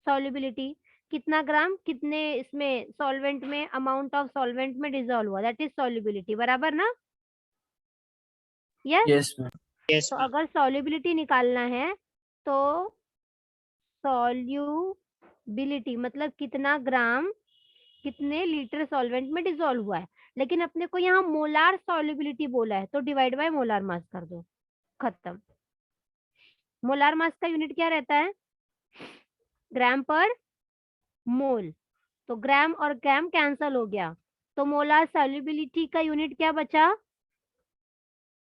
सॉल्युबिलिटी कितना ग्राम कितने इसमें सॉल्वेंट में, अमाउंट ऑफ सॉल्वेंट में डिसॉल्व हुआ, दैट इज सॉल्युबिलिटी। बराबर ना? यस। Yes ma'am. यस तो मैम। अगर सॉल्युबिलिटी निकालना है तो सॉल्युबिलिटी मतलब कितना ग्राम कितने लीटर सॉल्वेंट में डिसॉल्व हुआ है, लेकिन अपने को यहाँ मोलार सॉल्युबिलिटी बोला है तो डिवाइड बाय मोलार मास कर दो, खत्म। मोलार मास का यूनिट क्या रहता है? ग्राम पर मोल, तो ग्राम और ग्राम कैंसल हो गया, तो मोलार सॉल्युबिलिटी का यूनिट क्या बचा?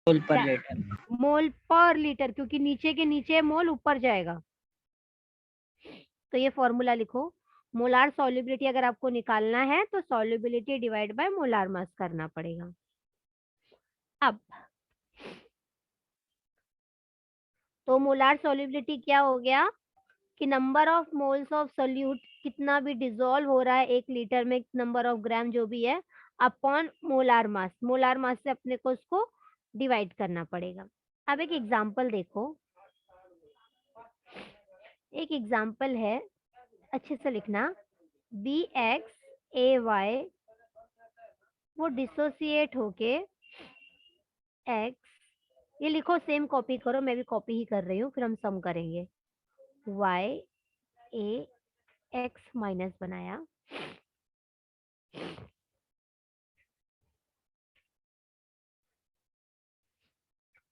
मोल पर लीटर। मोल पर लीटर, क्योंकि नीचे के नीचे मोल ऊपर जाएगा। तो ये फॉर्मूला लिखो, मोलार सॉल्युबिलिटी अगर आपको निकालना है तो solubility divide by molar mass करना पड़ेगा। अब तो मोलार सॉल्युबिलिटी क्या हो गया कि number of moles of solute, कितना भी डिसॉल्व हो रहा है 1 लीटर में, नंबर ऑफ ग्राम जो भी है, upon molar mass. Molar mass से अपने को उसको डिवाइड करना पड़ेगा। अब एक एग्जांपल देखो, एक एग्जांपल है, अच्छे से लिखना, BXAY वो डिसोसिएट होके X, ये लिखो, सेम कॉपी करो, मैं भी कॉपी ही कर रही हूँ, फिर हम सम करेंगे। YAX माइनस बनाया,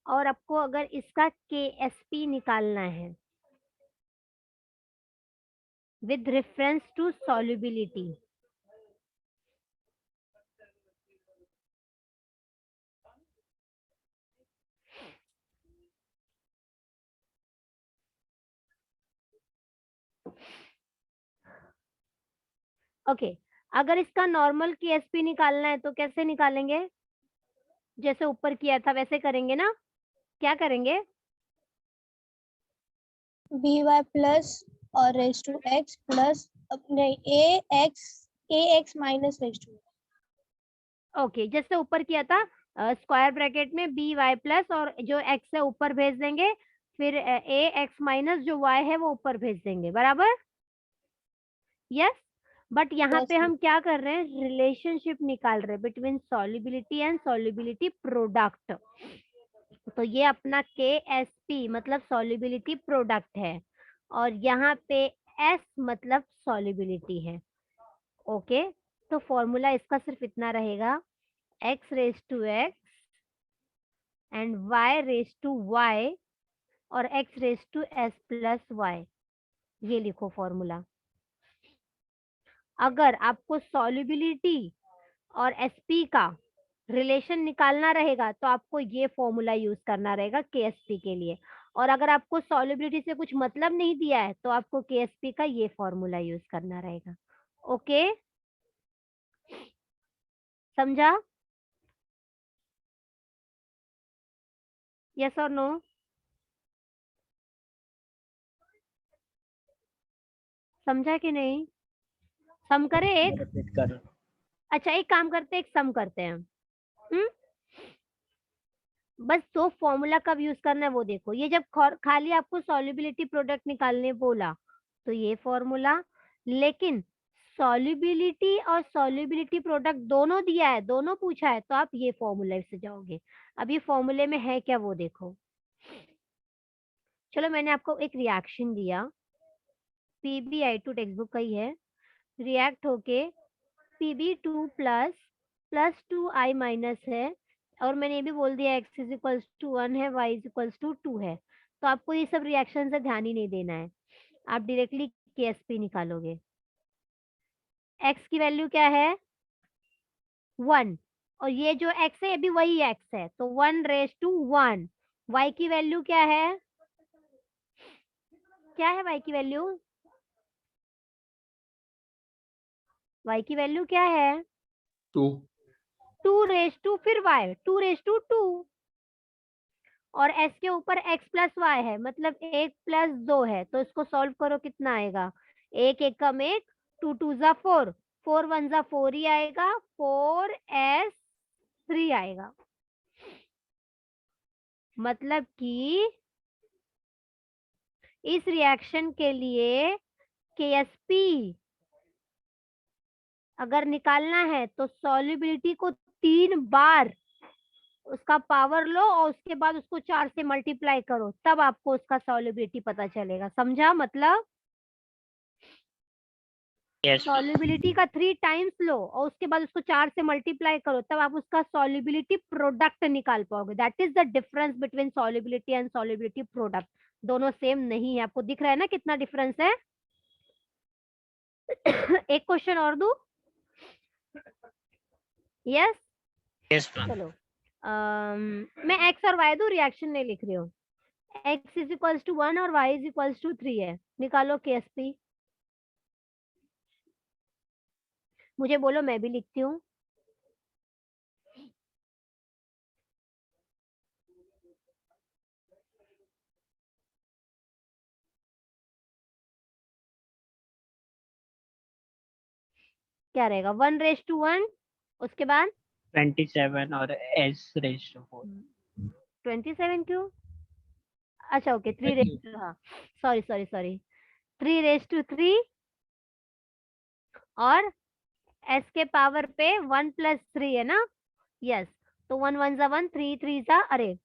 और आपको अगर इसका KSP निकालना है with reference to solubility, okay, अगर इसका नॉर्मल KSP निकालना है तो कैसे निकालेंगे? जैसे ऊपर किया था वैसे करेंगे ना? क्या करेंगे? by प्लस और रेज टू x प्लस नहीं ax minus raise to. Okay, जैसे ऊपर किया था, स्क्वायर ब्रैकेट में BY प्लस और जो x है ऊपर भेज देंगे, फिर AX माइनस जो y है वो ऊपर भेज देंगे। बराबर? यस। बट यहाँ Yes, पे हम क्या कर रहे हैं? रिलेशनशिप निकाल रहे हैं between solubility and solubility product. तो ये अपना KSP मतलब सॉल्युबिलिटी प्रोडक्ट है, और यहाँ पे S मतलब सॉल्युबिलिटी है। ओके, तो फॉर्मूला इसका सिर्फ इतना रहेगा, x raise to x and y raise to y और x raise to s plus y। ये लिखो फॉर्मूला। अगर आपको सॉल्युबिलिटी और sp का रिलेशन निकालना रहेगा तो आपको ये फॉर्मूला यूज करना रहेगा KSP के लिए, और अगर आपको सॉल्युबिलिटी से कुछ मतलब नहीं दिया है तो आपको KSP का ये फॉर्मूला यूज करना रहेगा। ओके, समझा? यस और नो? समझा कि नहीं? सम करे एक? रिपीट करो। अच्छा, एक काम करते हैं, एक सम करते हैं। बस दो फॉर्मूला कब यूज करना है वो देखो। ये जब खाली आपको सॉल्युबिलिटी प्रोडक्ट निकालने बोला तो ये फॉर्मूला, लेकिन सॉल्युबिलिटी और सॉल्युबिलिटी प्रोडक्ट दोनों दिया है, दोनों पूछा है, तो आप ये फॉर्मूला से जाओगे। अब ये फॉर्मूले में है क्या वो देखो। चलो, मैंने आपको एक रिएक्शन दिया, PbI2 टेक्स्ट बुक का ही है, रिएक्ट होके Pb2 plus plus 2i minus है, और मैंने ये भी बोल दिया x इज इक्वल्स टू 1 है, y इज इक्वल्स टू 2 है। तो आपको ये सब रिएक्शन से ध्यान ही नहीं देना है, आप डायरेक्टली KSP निकालोगे। x की वैल्यू क्या है? 1, और ये जो x है ये भी वही x है, तो 1 रेज टू 1। y की वैल्यू क्या है? क्या है y की वैल्यू? y की वैल्यू क्या है? 2 2 रेज टू फिर y, 2 रेज टू 2, और s के ऊपर x प्लस वाई है, मतलब 1 प्लस 2 है, तो इसको सॉल्व करो, कितना आएगा? 1 1 कम 1, 2 2 जा 4, 4 1 जा 4 ही आएगा, 4s3 आएगा। मतलब कि इस रिएक्शन के लिए KSP अगर निकालना है तो सॉल्युबिलिटी को 3 बार उसका पावर लो और उसके बाद उसको 4 से मल्टीप्लाई करो, तब आपको उसका सॉल्युबिलिटी पता चलेगा। समझा? मतलब यस सॉल्युबिलिटी का 3 टाइम्स लो और उसके बाद उसको 4 से मल्टीप्लाई करो, तब आप उसका सॉल्युबिलिटी प्रोडक्ट निकाल पाओगे। That is the difference between solubility and solubility product. दोनों सेम नहीं है, आपको दिख रहा है ना कितना डिफरेंस है? एक क्वेश्चन और दूं? यस? Yes ma'am. चलो, मैं x और y दूं, रिएक्शन नहीं लिख रही हूँ। x इज इक्वल्स टू 1 और y इज इक्वल्स टू 3 है, निकालो KSP। मुझे बोलो, मैं भी लिखती हूँ। क्या रहेगा? 1 रेज टू 1, उसके बाद 27 और s रेज टू 4। 27 क्यों? अच्छा ओके, 3 रेज टू, हाँ sorry sorry sorry, 3 raise to 3 और s के पावर पे 1 प्लस 3 है ना? यस, तो 1 1 जा 1, 3 3 जा, अरे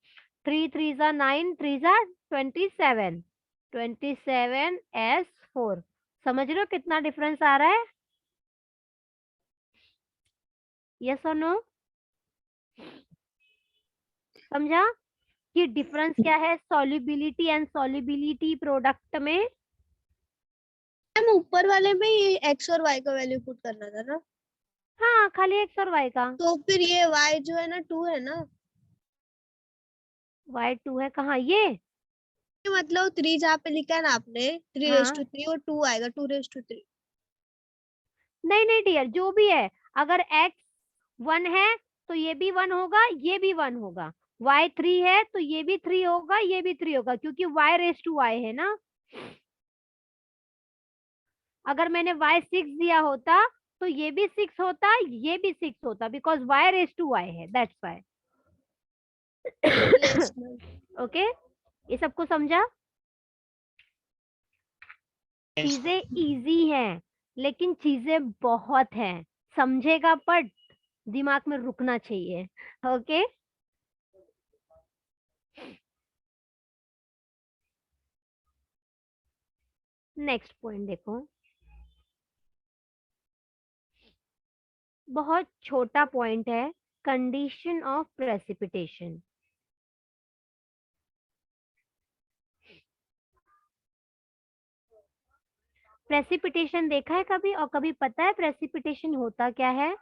3 3 जा 9, 3 जा 27, 27s4। समझ रहे हो कितना डिफरेंस आ रहा है? यस और नो? समझा कि डिफरेंस क्या है सॉल्युबिलिटी एंड सॉल्युबिलिटी प्रोडक्ट में? मैम ऊपर वाले में ये x और y का वैल्यू पुट करना था ना, हाँ, खाली x और y का। तो फिर ये y जो है ना 2 है ना, y 2 है कहाँ ये? ये मतलब 3 जहाँ पे लिखा है ना आपने, 3 रेज टू हाँ, 3 और 2 आएगा, 2 रेज टू 3। नहीं नहीं डियर, जो भी है, अगर x 1 है तो ये भी 1 होगा, ये भी 1 होगा। y 3 है तो ये भी 3 होगा, ये भी 3 होगा, क्योंकि y रेज टू y है ना। अगर मैंने y 6 दिया होता तो ये भी 6 होता, ये भी 6 होता, because y raise to y है, that's why. Yes ma'am. Okay, ये सबको समझा? Yes, चीजें इजी हैं लेकिन चीजें बहुत हैं, समझेगा पर दिमाग में रुकना चाहिए। ओके, नेक्स्ट पॉइंट देखो, बहुत छोटा पॉइंट है, कंडीशन ऑफ प्रेसिपिटेशन। प्रेसिपिटेशन देखा है कभी, और कभी पता है प्रेसिपिटेशन होता क्या है?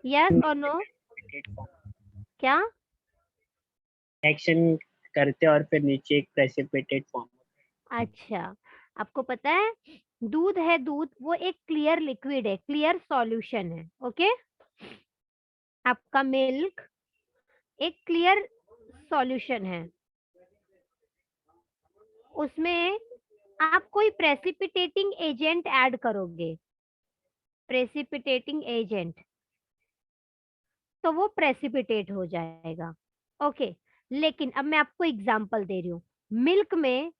यस और नो? क्या? एक्शन करते और फिर नीचे एक प्रेसिपिटेट फॉर्म। अच्छा, आपको पता है दूध है, दूध वो एक क्लियर लिक्विड है, क्लियर सॉल्यूशन है। ओके, आपका मिल्क एक क्लियर सॉल्यूशन है, उसमें आप कोई प्रेसिपिटेटिंग एजेंट ऐड करोगे, प्रेसिपिटेटिंग एजेंट, तो वो प्रेसिपिटेट हो जाएगा। ओके, लेकिन अब मैं आपको एग्जांपल दे रही हूँ। मिल्क में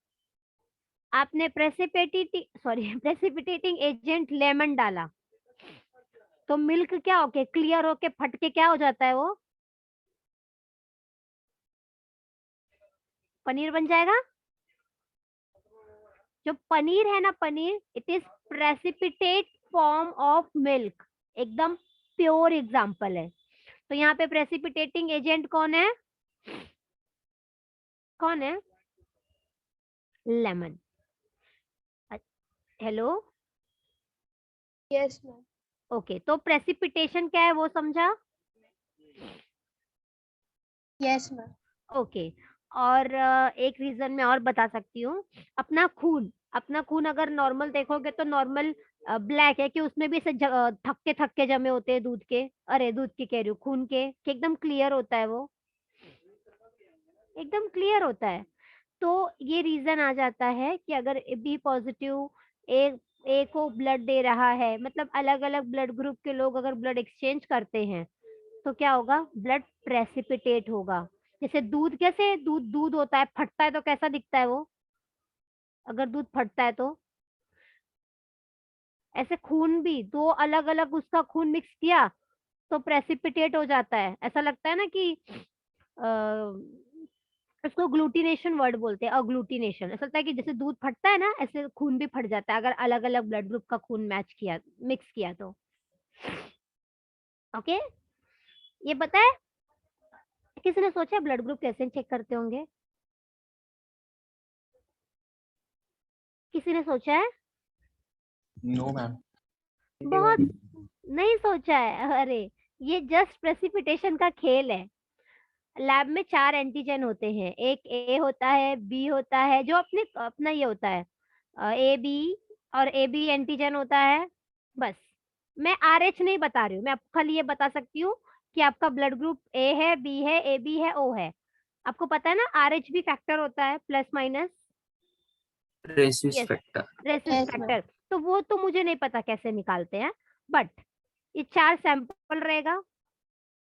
आपने प्रेसिपिटेटिंग एजेंट लेमन डाला, तो मिल्क क्या होके क्लियर होके फट के क्या हो जाता है, वो पनीर बन जाएगा। जो पनीर है ना, paneer it is precipitate form of milk, एकदम प्योर एग्जांपल है। तो यहाँ पे प्रेसिपिटेटिंग एजेंट कौन है? कौन है? Lemon. Hello, yes ma'am. Okay, तो प्रेसिपिटेशन क्या है वो समझा? Yes ma'am. ओके, और एक रीजन मैं और बता सकती हूँ। अपना खून अगर नॉर्मल देखोगे तो नॉर्मल ब्लैक है कि उसमें भी ऐसे थक्के थक्के जमे होते हैं दूध के, अरे दूध की कह रही हूँ, खून के, कि एकदम क्लियर होता है, वो एकदम क्लियर होता है। तो ये रीजन आ जाता है कि अगर बी पॉजिटिव ए को ब्लड दे रहा है, मतलब अलग अलग ब्लड ग्रुप के लोग अगर ब्लड एक्सचेंज करते हैं तो क्या होगा? ब्लड प्रेसिपिटेट होगा। जैसे दूध, कैसे दूध दूध होता है, फटता है तो कैसा दिखता है वो? अगर दूध फटता है तो ऐसे खून भी दो अलग अलग उसका खून मिक्स किया तो प्रेसिपिटेट हो जाता है। ऐसा लगता है ना कि इसको ग्लूटिनेशन वर्ड बोलते हैं, अग्लूटिनेशन। ऐसा लगता है कि जैसे दूध फटता है ना, ऐसे खून भी फट जाता है अगर अलग अलग ब्लड ग्रुप का खून मैच किया, मिक्स किया तो। ओके, ये पता है? किसी ने सोचा ब्लड ग्रुप कैसे चेक करते होंगे? किसी ने सोचा है? No, ma'am. बहुत नहीं सोचा है? अरे, ये जस्ट प्रेसिपिटेशन का खेल है। लैब में 4 एंटीजन होते हैं, एक ए होता है, बी होता है, जो अपने अपना ये होता है ए बी, और ए बी एंटीजन होता है। बस, मैं आर एच नहीं बता रही हूँ, मैं आपको खाली ये बता सकती हूँ कि आपका ब्लड ग्रुप ए है, बी है, ए बी है, ओ है। आपको पता है ना आर एच भी फैक्टर होता है, प्लस माइनस। रेसिस यस, फैक्टर। रेसिस Yes, ma'am. फैक्टर। तो वो तो मुझे नहीं पता कैसे निकालते हैं, बट ये 4 सैंपल रहेगा,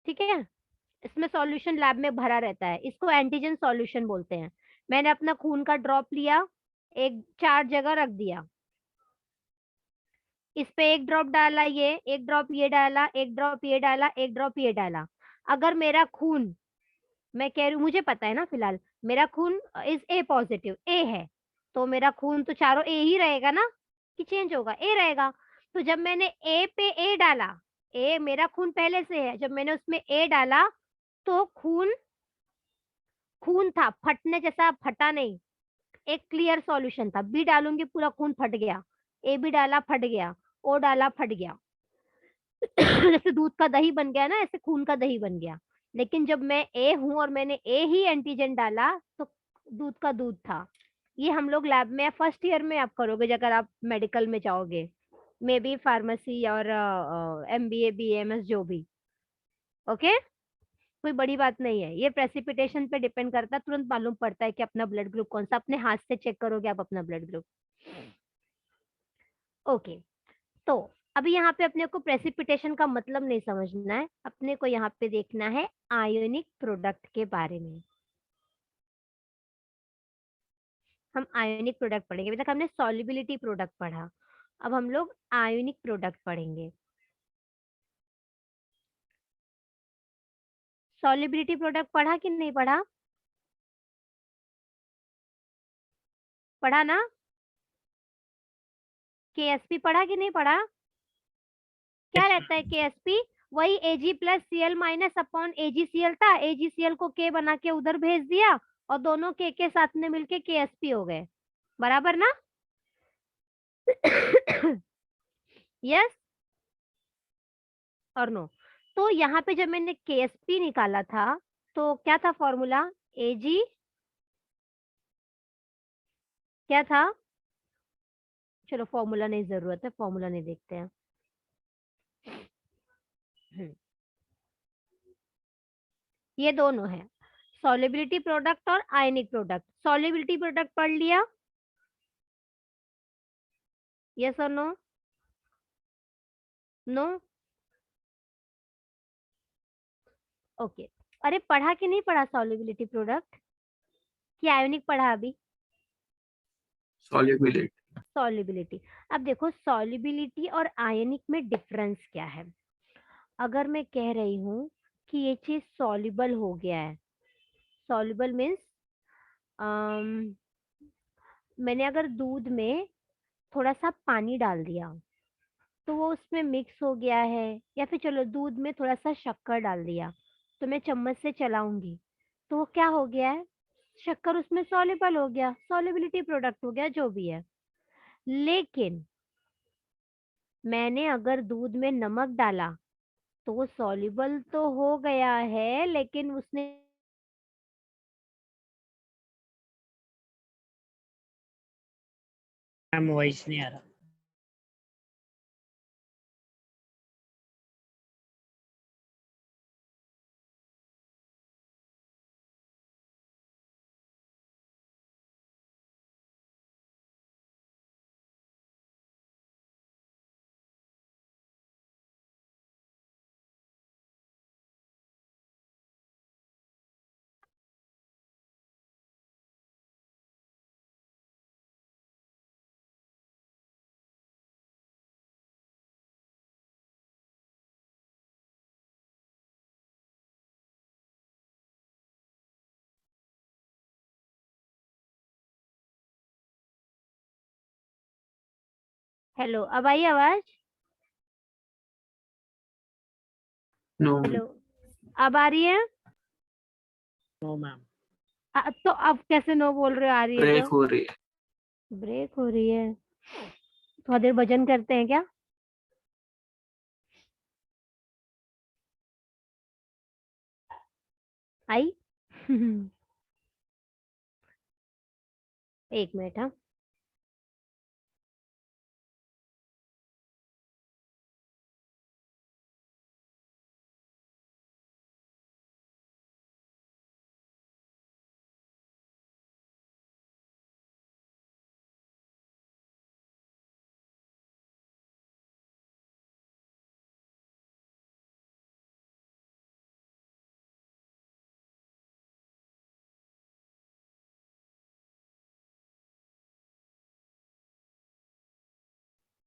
ठीक है? इसमें सॉल्यूशन लैब में भरा रहता है, इसको एंटीजन सॉल्यूशन बोलते हैं। मैंने अपना खून का ड्रॉप लिया, एक 4 जगह रख दिया, इस पे एक ड्रॉप डाला, ये एक ड्रॉप, ये डाला, एक ड्रॉप, ये डाला, एक ड्रॉप, ये डाला। अगर मेरा खून, मैं कह रही हूँ मुझे पता है ना, फिलहाल मेरा खून इज ए पॉजिटिव, ए है, तो मेरा खून तो चारों ए ही रहेगा ना, कि चेंज होगा? ए रहेगा। तो जब मैंने ए पे ए डाला, ए मेरा खून पहले से है, जब मैंने उसमें ए डाला तो खून खून था, फटने जैसा फटा नहीं, एक क्लियर सॉल्यूशन था। बी डालूंगी पूरा खून फट गया, ए बी डाला फट गया, ओ डाला फट गया। जैसे दूध का दही बन गया ना, ऐसे खून का दही बन गया। लेकिन जब मैं ए हूं और मैंने ए ही एंटीजन डाला तो दूध का दूध था। ये हम लोग लैब में फर्स्ट ईयर में आप करोगे, अगर आप मेडिकल में जाओगे, मे बी फार्मेसी और एमबीए बीएमएस जो भी। ओके, कोई बड़ी बात नहीं है, ये प्रेसिपिटेशन पे डिपेंड करता है, तुरंत मालूम पड़ता है कि अपना ब्लड ग्रुप कौन सा, अपने हाथ से चेक करोगे आप अपना ब्लड ग्रुप। ओके, तो अभी यहाँ पे अपने को प्रेसिपिटेशन का मतलब नहीं समझना है, अपने को यहाँ पे देखना है आयोनिक प्रोडक्ट के बारे में। हम आयोनिक प्रोडक्ट पढ़ेंगे, अभी तक हमने सॉल्युबिलिटी प्रोडक्ट पढ़ा, अब हम लोग आयोनिक प्रोडक्ट पढ़ेंगे। सॉल्युबिलिटी प्रोडक्ट पढ़ा कि नहीं पढ़ा? पढ़ा ना? केएसपी पढ़ा कि नहीं पढ़ा? क्या रहता है केएसपी? वही Ag plus Cl minus upon AgCl था, AgCl को K बना के उधर भेज दिया और दोनों K के साथ में मिलके KSP हो गए। बराबर ना? यस और नो? तो यहाँ पे जब मैंने KSP निकाला था तो क्या था फॉर्मूला? AG क्या था? चलो फॉर्मूला नहीं जरूरत है, फॉर्मूला नहीं देखते हैं। ये दोनों है, सॉल्युबिलिटी प्रोडक्ट और आयनिक प्रोडक्ट। सॉल्युबिलिटी प्रोडक्ट पढ़ लिया? यस और नो? नो? ओके। अरे पढ़ा कि नहीं पढ़ा सॉल्युबिलिटी प्रोडक्ट, कि आयनिक पढ़ा अभी? Solubility. सॉल्युबिलिटी। अब देखो सॉल्युबिलिटी और आयनिक में डिफरेंस क्या है। अगर मैं कह रही हूँ कि ये चीज सॉल्युबल हो गया है, सॉल्युबल मीन्स मैंने अगर दूध में थोड़ा सा पानी डाल दिया तो वो उसमें मिक्स हो गया है, या फिर चलो दूध में थोड़ा सा शक्कर डाल दिया तो मैं चम्मच से चलाऊंगी तो वो क्या हो गया है, शक्कर उसमें सॉल्युबल हो गया, सॉल्युबिलिटी प्रोडक्ट हो गया, जो भी है। लेकिन मैंने अगर दूध में नमक डाला तो वो सॉल्युबल तो हो गया है, लेकिन उसने मैम वॉइस नहीं आ रहा। हेलो, अब आई आवाज? No. हेलो, अब आ रही है? No ma'am. तो अब कैसे नो बोल रहे हो आ रही है ब्रेक तो? हो रही है। ब्रेक हो रही है? थोड़ा देर भजन करते हैं क्या? आई? एक मिनट हाँ।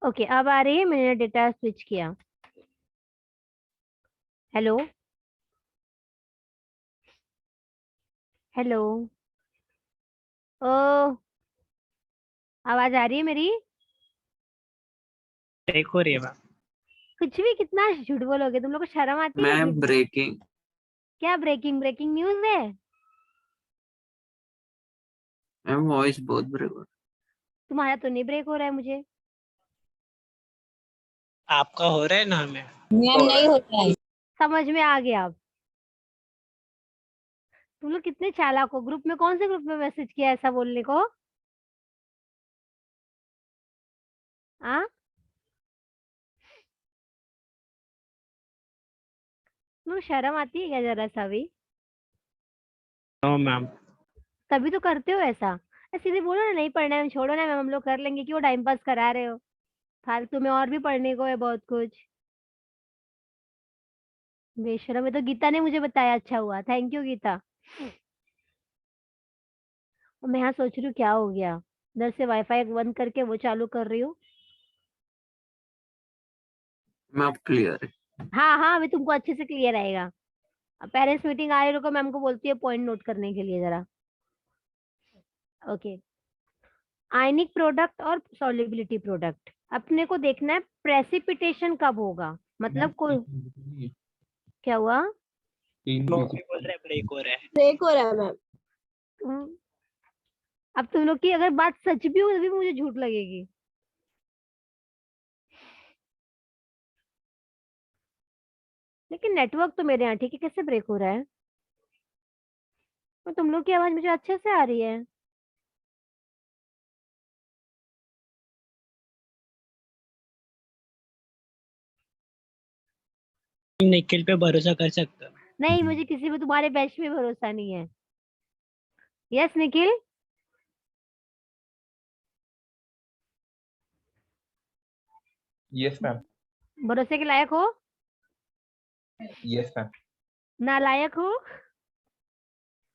ओके अब आ रही है, मैंने डेटा स्विच किया। हेलो हेलो, ओ आवाज आ रही है मेरी? ब्रेक हो रही है मैम। कुछ भी, कितना झूठ बोलोगे तुम लोग को, शर्म आती है झूठ मैम बोल? ब्रेकिंग। क्या ब्रेकिंग? ब्रेकिंग न्यूज है? मैम वॉइस बहुत ब्रेक हो तुम्हारा तो नहीं ब्रेक हो रहा है मुझे। आपका हो रहा है ना हमें। नहीं होता है। समझ में आ गया अब। तुम लोग कितने चालाक हो, ग्रुप में कौन से ग्रुप में मैसेज किया ऐसा बोलने को? हाँ, तुम लोग शर्म आती है क्या जरा सा भी? No ma'am. तभी तो करते हो ऐसा। सीधे बोलो ना नहीं पढ़ना है, छोड़ो ना मैम, हम लोग कर लेंगे, क्यों टाइम पास करा रहे हो? फालतू में और भी पढ़ने को है बहुत कुछ। बेशरम है, तो गीता ने मुझे बताया, अच्छा हुआ, थैंक यू गीता। और मैं यहाँ सोच रही हूँ क्या हो गया, इधर से वाईफाई बंद करके वो चालू कर रही हूँ। मैं अब क्लियर है। हाँ हाँ, अभी तुमको अच्छे से क्लियर आएगा। पेरेंट्स मीटिंग आ रही, रुको मैम को बोलती है पॉइंट नोट करने के लिए जरा। ओके, आयनिक प्रोडक्ट और सॉल्युबिलिटी प्रोडक्ट अपने को देखना है प्रेसिपिटेशन कब होगा, मतलब को क्या हुआ? नो बोल रहे ब्रेक हो रहा है। ब्रेक हो रहा है मैम। तुम अब तुम लोग की अगर बात सच भी हो तभी मुझे झूठ लगेगी। लेकिन नेटवर्क तो मेरे यहाँ ठीक है, कैसे ब्रेक हो रहा है? और तुम लोग की आवाज मुझे अच्छे से आ रही है। निखिल पे भरोसा कर सकते हो। नहीं, मुझे किसी पे तुम्हारे बैच में भरोसा नहीं है। Yes Nikhil, Yes, ma'am. भरोसे के लायक हो? Yes, ma'am. नालायक हो?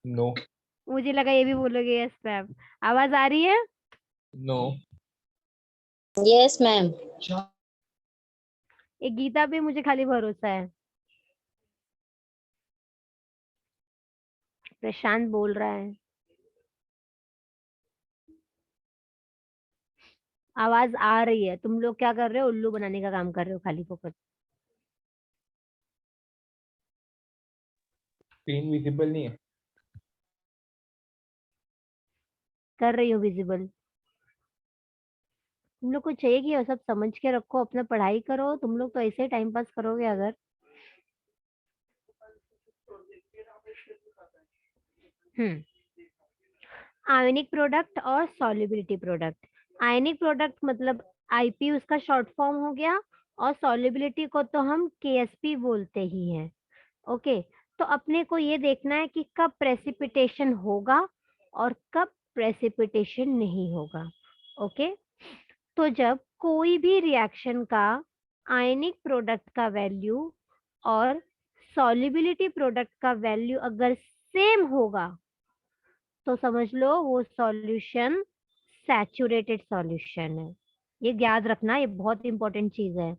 No. मुझे लगा ये भी बोलोगे यस मैम। आवाज आ रही है? No. Yes, ma'am. एक गीता पे मुझे खाली भरोसा है। प्रशांत बोल रहा है। आवाज आ रही है, तुम लोग क्या कर रहे हो? उल्लू बनाने का काम कर रहे हो खाली फोकट। Screen visible नहीं है. कर रही हो विजिबल। तुम लोग को चाहिए कि ये सब समझ के रखो, अपना पढ़ाई करो। तुम लोग तो ऐसे ही टाइम पास करोगे अगर। आयनिक प्रोडक्ट और सॉल्युबिलिटी प्रोडक्ट। आयनिक प्रोडक्ट मतलब आईपी उसका शॉर्ट फॉर्म हो गया, और सॉल्युबिलिटी को तो हम केएसपी बोलते ही हैं। ओके, तो अपने को ये देखना है कि कब प्रेसिपिटेशन होगा और कब प्रेसिपिटेशन नहीं होगा। ओके, तो जब कोई भी रिएक्शन का आयनिक प्रोडक्ट का वैल्यू और सॉल्युबिलिटी प्रोडक्ट का वैल्यू अगर सेम होगा तो समझ लो वो सॉल्यूशन सैचुरेटेड सॉल्यूशन है। ये याद रखना, ये बहुत इंपॉर्टेंट चीज है।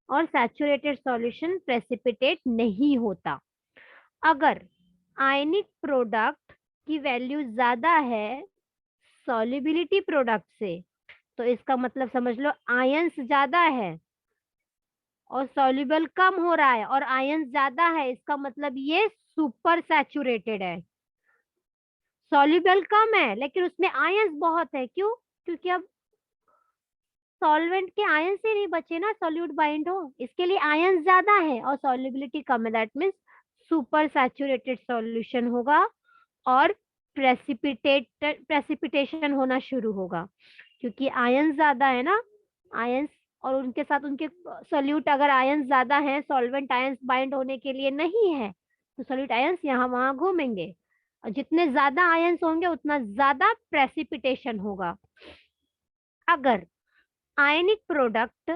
और सैचुरेटेड सॉल्यूशन प्रेसिपिटेट नहीं होता। अगर आयनिक प्रोडक्ट की वैल्यू ज्यादा है सॉल्युबिलिटी प्रोडक्ट से, तो इसका मतलब समझ लो आयंस ज्यादा है और सॉल्युबल कम हो रहा है, और आयंस ज्यादा है इसका मतलब ये सुपर सैचुरेटेड है। सॉल्युबल कम है लेकिन उसमें आयंस बहुत है। क्यों? क्योंकि अब सॉल्वेंट के आयन से नहीं बचे ना सॉल्यूट बाइंड हो, इसके लिए आयन ज्यादा है और सॉल्युबिलिटी कम है। That means super saturated solution होगा और प्रेसिपिटेशन होना शुरू होगा, क्योंकि आयन ज्यादा है ना। आयंस और उनके साथ उनके सॉल्यूट, अगर आयन ज्यादा है, सॉल्वेंट आयंस बाइंड होने के लिए नहीं है, तो सॉल्यूट आयंस यहाँ वहां घूमेंगे, और जितने ज्यादा आयंस होंगे उतना ज्यादा प्रेसिपिटेशन होगा। अगर आयनिक प्रोडक्ट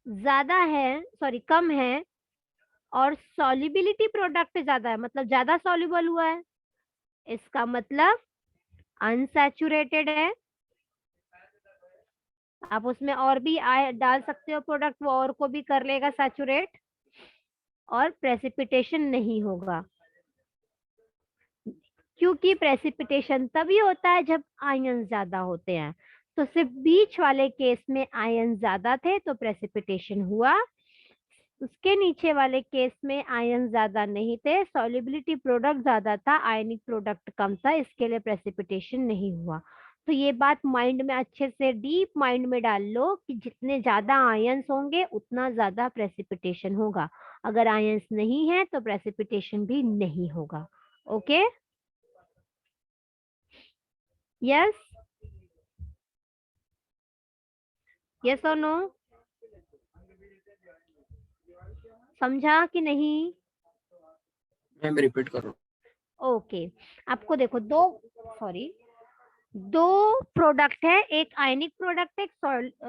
ज्यादा है, सॉरी कम है, और सॉल्युबिलिटी प्रोडक्ट ज्यादा है, मतलब ज्यादा सॉल्युबल हुआ है, इसका मतलब अनसैचुरेटेड है। आप उसमें और भी डाल सकते हो प्रोडक्ट, वो और को भी कर लेगा सैचुरेट, और प्रेसिपिटेशन नहीं होगा। क्योंकि प्रेसिपिटेशन तभी होता है जब आयन ज्यादा होते हैं। तो सिर्फ बीच वाले केस में आयन ज्यादा थे तो प्रेसिपिटेशन हुआ, उसके नीचे वाले केस में आयन ज्यादा नहीं थे, सॉल्युबिलिटी प्रोडक्ट ज्यादा था, आयनिक प्रोडक्ट कम था, इसके लिए प्रेसिपिटेशन नहीं हुआ। तो ये बात माइंड में अच्छे से डीप माइंड में डाल लो कि जितने ज्यादा आयंस होंगे उतना ज्यादा प्रेसिपिटेशन होगा, अगर आयंस नहीं है तो प्रेसिपिटेशन भी नहीं होगा। ओके, यस, यस और नो? समझा कि नहीं? मैम रिपीट करो। ओके, आपको देखो दो प्रोडक्ट है, एक आयनिक प्रोडक्ट है, एक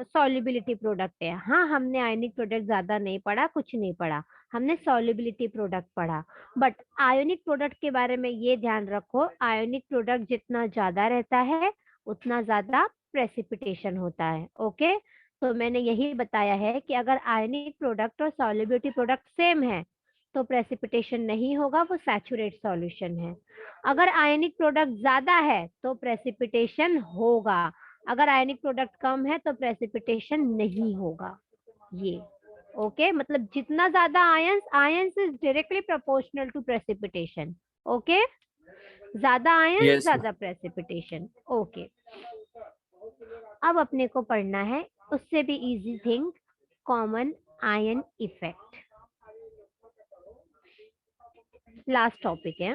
सॉल्युबिलिटी प्रोडक्ट है। हाँ, हमने आयनिक प्रोडक्ट ज्यादा नहीं पढ़ा, कुछ नहीं पढ़ा, हमने सॉल्युबिलिटी प्रोडक्ट पढ़ा। बट आयोनिक प्रोडक्ट के बारे में ये ध्यान रखो, आयोनिक प्रोडक्ट जितना ज्यादा रहता है उतना ज्यादा प्रेसिपिटेशन होता है। ओके, तो मैंने यही बताया है कि अगर आयनिक प्रोडक्ट और सॉल्युबिलिटी प्रोडक्ट सेम है तो प्रेसिपिटेशन नहीं होगा, वो सैचुरेट सॉल्यूशन है। अगर आयनिक प्रोडक्ट ज्यादा है तो प्रेसिपिटेशन होगा, अगर आयनिक प्रोडक्ट कम है तो प्रेसिपिटेशन नहीं होगा। ये ओके, मतलब जितना ज्यादा ions, ions is directly proportional to precipitation. Okay, ज्यादा आयन Yes, ज्यादा प्रेसिपिटेशन। ओके, अब अपने को पढ़ना है उससे भी easy thing, common ion effect. Last topic है।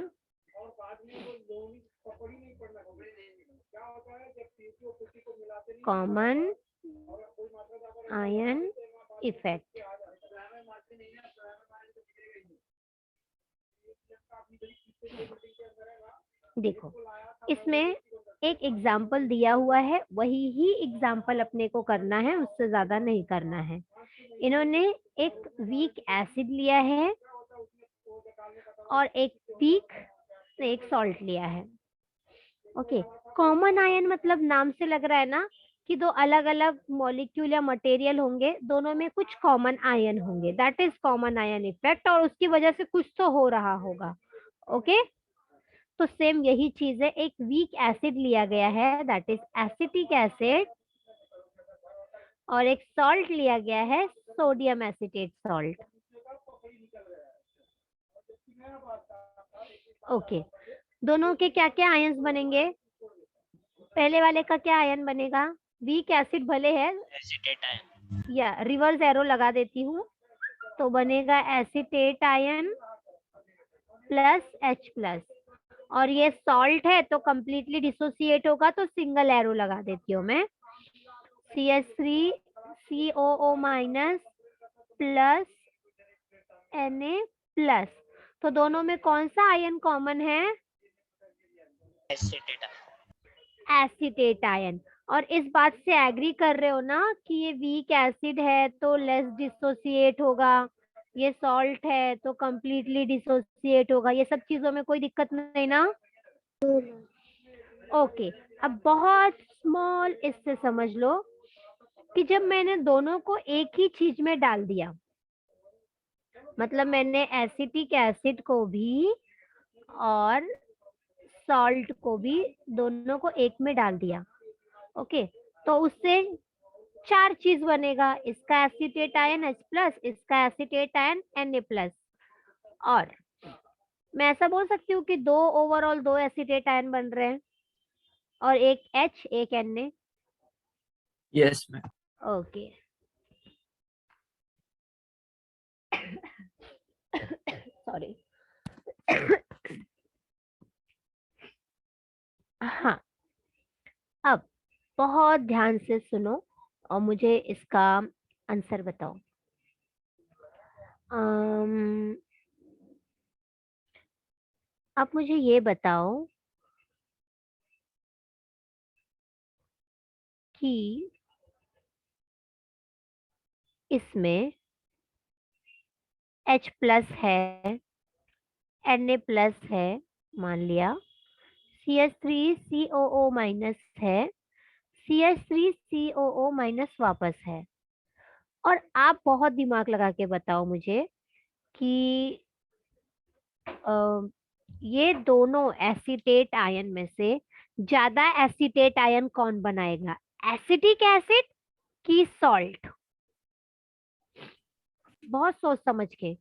Common ion effect. देखो, इसमें एक एग्जाम्पल दिया हुआ है, वही ही एग्जाम्पल अपने को करना है, उससे ज्यादा नहीं करना है। इन्होंने एक वीक एसिड लिया है और एक सॉल्ट लिया है। ओके, कॉमन आयन मतलब नाम से लग रहा है ना कि दो अलग अलग मॉलिक्यूल या मटेरियल होंगे, दोनों में कुछ कॉमन आयन होंगे, that is common ion effect, और उसकी वजह से कुछ तो हो रहा होगा। ओके, तो सेम यही चीज है, एक वीक एसिड लिया गया है, दैट इज एसिटिक एसिड, और एक सॉल्ट लिया गया है, सोडियम एसिटेट सॉल्ट। ओके, दोनों के क्या क्या आयन्स बनेंगे? पहले वाले का क्या आयन बनेगा? वीक एसिड भले है, एसिटेट आयन। या रिवर्स एरो लगा देती हूँ, तो बनेगा acetate ion plus H plus, और ये सॉल्ट है तो कंप्लीटली डिसोसिएट होगा, तो सिंगल एरो लगा देती हूँ मैं, CH3 COO minus plus Na plus. तो दोनों में कौन सा आयन कॉमन है? Acetate ion. Acetate ion. और इस बात से एग्री कर रहे हो ना कि ये वीक एसिड है तो लेस डिसोसिएट होगा, ये सॉल्ट है तो कंप्लीटली डिसोसिएट होगा, ये सब चीजों में कोई दिक्कत नहीं ना? ओके, अब बहुत स्मॉल इससे समझ लो कि जब मैंने दोनों को एक ही चीज में डाल दिया, मतलब मैंने एसिटिक एसिड को भी और सॉल्ट को भी, दोनों को एक में डाल दिया, ओके, तो उससे चार चीज बनेगा, इसका एसिटेट आयन H प्लस, इसका एसिटेट आयन Na प्लस, और मैं ऐसा बोल सकती हूँ कि ओवरऑल दो एसिटेट आयन बन रहे हैं, और एक H एक Na। yes, ma'am. Okay, sorry. हाँ, अब बहुत ध्यान से सुनो और मुझे इसका आंसर बताओ। आप मुझे ये बताओ कि इसमें H प्लस है, Na प्लस है, मान लिया, CH3 COO माइनस है, CH3 COO माइनस वापस है, और आप बहुत दिमाग लगा के बताओ मुझे कि ये दोनों एसिटेट आयन में से ज्यादा एसिटेट आयन कौन बनाएगा, एसिटिक एसिड की सॉल्ट? बहुत सोच समझ के।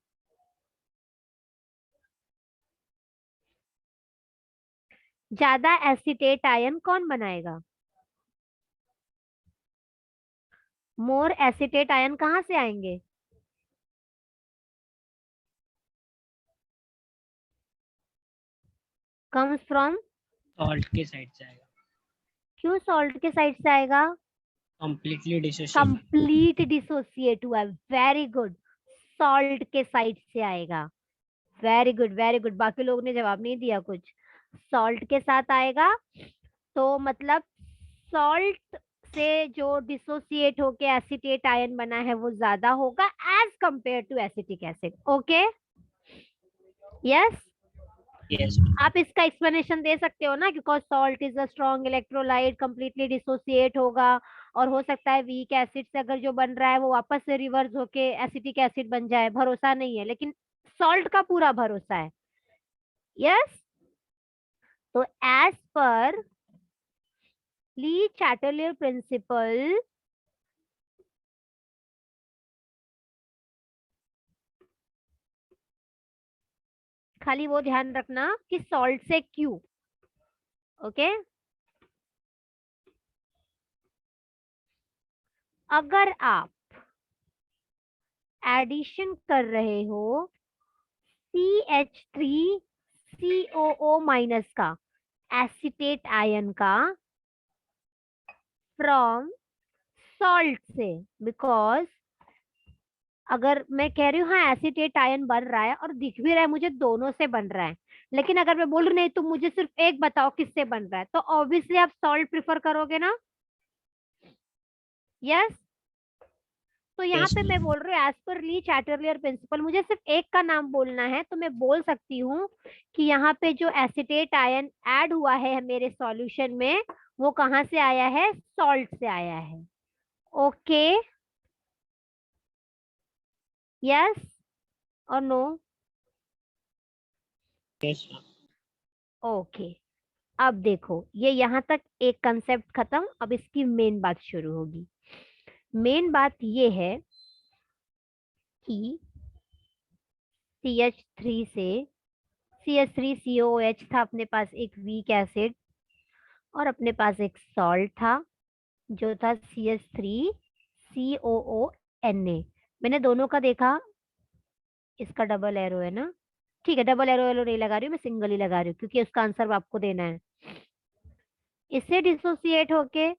ज्यादा एसिटेट आयन कौन बनाएगा? मोर एसिटेट आयन कहाँ से आएंगे? कम्स फ्रॉम, सॉल्ट के साइड से आएगा। क्यों सॉल्ट के साइड से आएगा? Completely dissociate. कंप्लीट डिसोसिएट हुआ, वेरी गुड, सॉल्ट के साइड से आएगा, वेरी गुड वेरी गुड। बाकी लोगों ने जवाब नहीं दिया कुछ, सॉल्ट के साथ आएगा, तो मतलब सॉल्ट से जो डिसोसिएट होके एसिटेट आयन बना है वो ज्यादा होगा as compare to acetic acid. Okay, yes, yes. आप इसका एक्सप्लेनेशन दे सकते हो ना, because salt is a strong electrolyte, completely dissociate होगा, और हो सकता है वीक एसिड से अगर जो बन रहा है वो वापस से रिवर्स होके एसिटिक एसिड बन जाए, भरोसा नहीं है, लेकिन सॉल्ट का पूरा भरोसा है। यस, तो एज पर ली चैटलियर प्रिंसिपल, खाली वो ध्यान रखना कि सॉल्ट से क्यों, ओके। अगर आप एडिशन कर रहे हो CH3COO माइनस का एसीटेट आयन का फ्रॉम सॉल्ट से, बिकॉज अगर मैं कह रही हूँ हाँ एसीटेट आयन बन रहा है और दिख भी रहा है मुझे दोनों से बन रहा है, लेकिन अगर मैं बोल रही नहीं तुम मुझे सिर्फ एक बताओ किससे बन रहा है, तो ऑब्वियसली आप सॉल्ट प्रिफर करोगे ना। यस। तो यहाँ Yes, पे ma'am. मैं बोल रही हूँ एज पर ली चैटरलियर प्रिंसिपल मुझे सिर्फ एक का नाम बोलना है, तो मैं बोल सकती हूँ कि यहाँ पे जो एसीटेट आयन ऐड हुआ है मेरे सॉल्यूशन में वो कहाँ से आया है, सॉल्ट से आया है। ओके, यस और नो? Yes, ma'am. ओके, अब देखो ये यहाँ तक एक कंसेप्ट खत्म, अब इसकी मेन बात शुरू होगी। मेन बात ये है कि CH3 से CH3COOH था, अपने पास एक वीक एसिड और अपने पास एक सॉल्ट था जो था CH3COONA। मैंने दोनों का देखा, इसका डबल एरो है ना, ठीक है डबल एरो एरो नहीं लगा रही हूँ मैं, सिंगल ही लगा रही हूँ क्योंकि उसका आंसर आपको देना है। इससे डिसोसिएट होके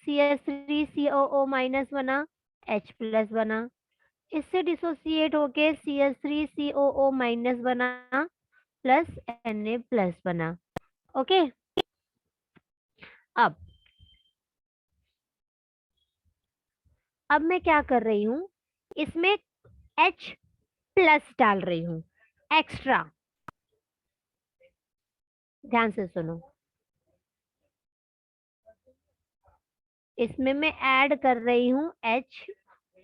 CH3COO माइनस बना, H प्लस बना। इससे डिसोसिएट होके CH3COO माइनस बना प्लस Na प्लस बना। ओके, अब मैं क्या कर रही हूँ, इसमें H प्लस डाल रही हूँ एक्स्ट्रा। ध्यान से सुनो, इसमें मैं ऐड कर रही हूँ H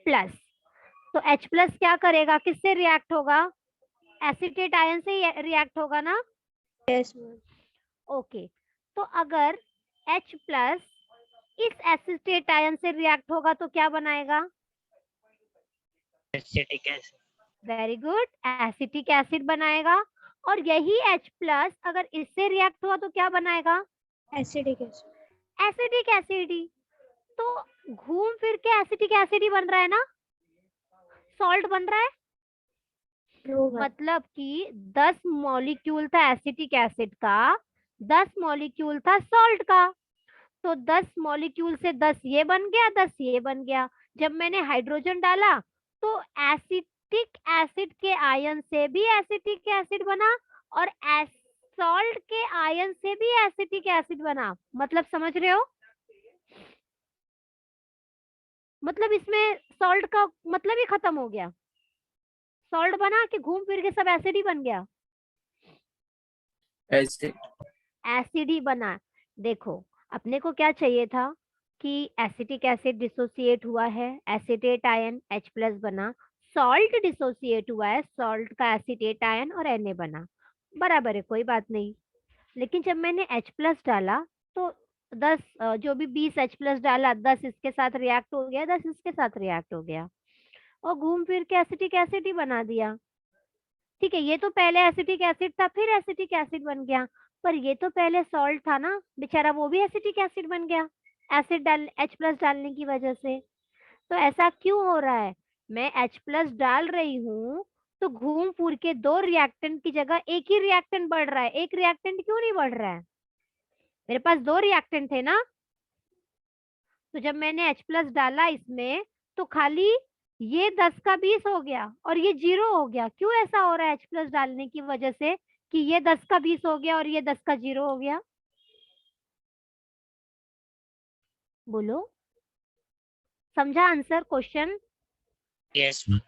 प्लस। तो H प्लस क्या करेगा, किससे रिएक्ट होगा, एसीटेट आयन से रिएक्ट होगा ना। Yes ma'am. ओके, तो अगर H प्लस इस एसीटेट आयन से रिएक्ट होगा तो क्या बनाएगा, Acetic acid. Very good, acetic acid बनाएगा। और यही H प्लस अगर इससे रिएक्ट हुआ तो क्या बनाएगा, एसिडिक एसिड। एसिटिक एसिड ही। तो घूम फिर के एसिटिक एसिड ही बन रहा है ना, सॉल्ट बन रहा है। मतलब कि 10 मॉलिक्यूल था एसिटिक एसिड का, 10 मॉलिक्यूल था सॉल्ट का। तो 10 मॉलिक्यूल से 10 ये बन गया, 10 ये बन गया। जब मैंने हाइड्रोजन डाला तो एसिटिक एसिड के आयन से भी एसिटिक एसिड बना और सॉल्ट के आयन से भी एसिटिक एसिड बना। मतलब समझ रहे हो, मतलब इसमें सॉल्ट का मतलब ही खत्म हो गया। सॉल्ट बना कि घूम फिर के सब एसिड ही बन गया, Acid. एसिड ही बना। देखो अपने को क्या चाहिए था कि एसिटिक एसिड डिसोसिएट हुआ है, एसिटेट आयन H प्लस बना, सॉल्ट डिसोसिएट हुआ है, सॉल्ट का एसिटेट आयन और Na बना, बराबर है कोई बात नहीं। लेकिन जब मैंने H प्लस डाला तो 10 जो भी 20 H प्लस डाला, 10 इसके साथ रिएक्ट हो गया, 10 इसके साथ रिएक्ट हो गया और घूम फिर के एसिटिक एसिड ही बना दिया। ठीक है, ये तो पहले एसिटिक एसिड था फिर एसिटिक एसिड बन गया, पर ये तो पहले सॉल्ट था ना बेचारा, वो भी एसिटिक एसिड बन गया एसिड डाल H प्लस डालने की वजह से। तो ऐसा क्यों हो रहा है, मैं H प्लस डाल रही हूँ तो घूम फिर के दो रिएक्टेंट की जगह एक ही रिएक्टेंट बढ़ रहा है, एक रिएक्टेंट क्यों नहीं बढ़ रहा है, मेरे पास दो रिएक्टेंट थे ना। तो जब मैंने H प्लस डाला इसमें तो खाली ये 10 का 20 हो गया और ये 0 हो गया। क्यों ऐसा हो रहा है H प्लस डालने की वजह से कि ये 10 का 20 हो गया और ये 10 का 0 हो गया, बोलो, समझा आंसर क्वेश्चन। Yes, ma'am.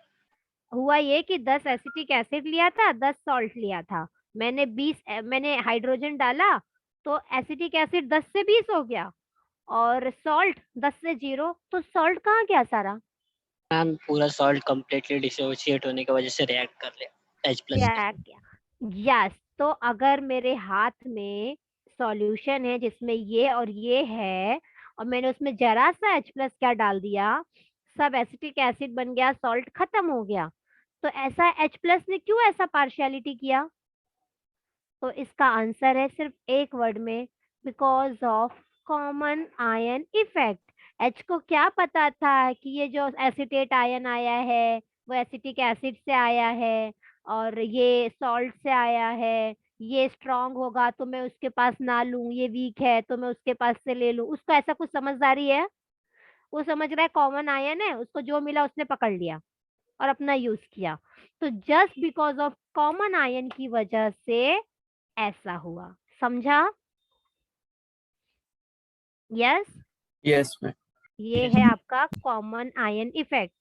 हुआ ये कि 10 एसिटिक एसिड लिया था, 10 सॉल्ट लिया था, मैंने 20 मैंने हाइड्रोजन डाला तो एसिटिक एसिड 10 से 20 हो गया और सॉल्ट 10 से 0। तो सॉल्ट कहाँ गया सारा, मैम पूरा सॉल्ट कम्प्लीटली डिसोसिएट होने की वजह से रिएक्ट कर लिया H प्लस क्या गया। यस, तो अगर मेरे हाथ में सॉल्यूशन है जिसमें ये और ये है और मैंने उसमें जरा सा H प्लस क्या डाल दिया, सब एसिटिक एसिड बन गया, सॉल्ट खत्म हो गया। तो ऐसा H प्लस ने क्यों ऐसा पार्शियलिटी किया, तो इसका आंसर है सिर्फ एक वर्ड में, because of common ion effect. H को क्या पता था कि ये जो एसिटेट आयन आया है वो एसिटिक एसिड से आया है और ये सॉल्ट से आया है, ये स्ट्रांग होगा तो मैं उसके पास ना लूं, ये वीक है तो मैं उसके पास से ले लूं। उसको ऐसा कुछ समझदारी है? वो समझ रहा है कॉमन आयन है, उसको जो मिला उसने पकड़ लिया और अपना यूज किया। तो just because of common ion की वजह से ऐसा हुआ। समझा? यस। Yes, ma'am. ये है आपका common ion effect.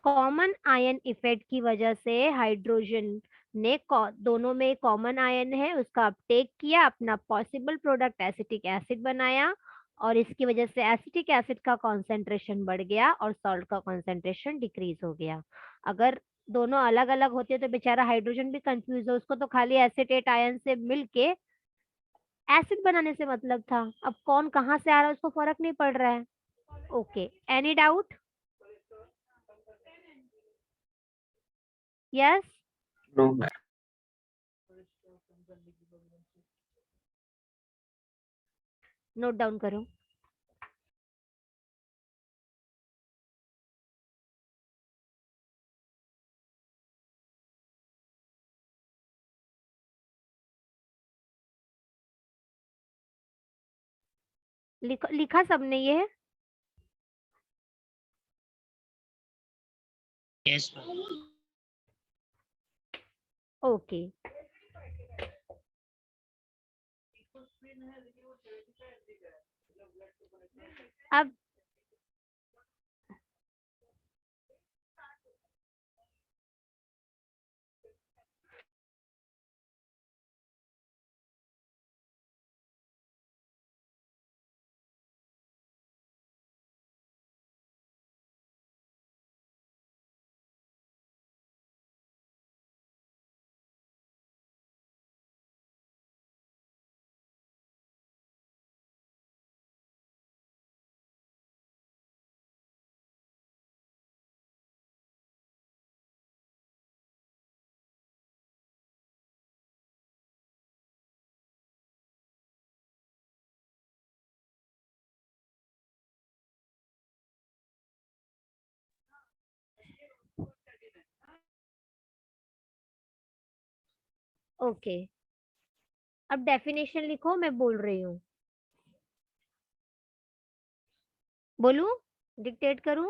Common ion effect की वजह से हाइड्रोजन ने दोनों में कॉमन आयन है उसका अपटेक किया, अपना पॉसिबल प्रोडक्ट एसिटिक एसिड बनाया और इसकी वजह से एसिटिक एसिड का कॉन्सेंट्रेशन बढ़ गया और सॉल्ट का कॉन्सेंट्रेशन डिक्रीज हो गया। अगर दोनों अलग अलग होते तो बेचारा हाइड्रोजन भी कंफ्यूज हो, उसको तो खाली एसिटेट आयन से मिलके एसिड बनाने से मतलब था। अब कौन कहाँ से आ रहा है उसको फर्क नहीं पड़ रहा है। Okay, any doubt? Yes. No, ma'am. Note down करो। लिखा सबने ये? Yes, ma'am. ओके। अब ओके, अब डेफिनेशन लिखो, मैं बोल रही हूँ। बोलूं? डिक्टेट करूं?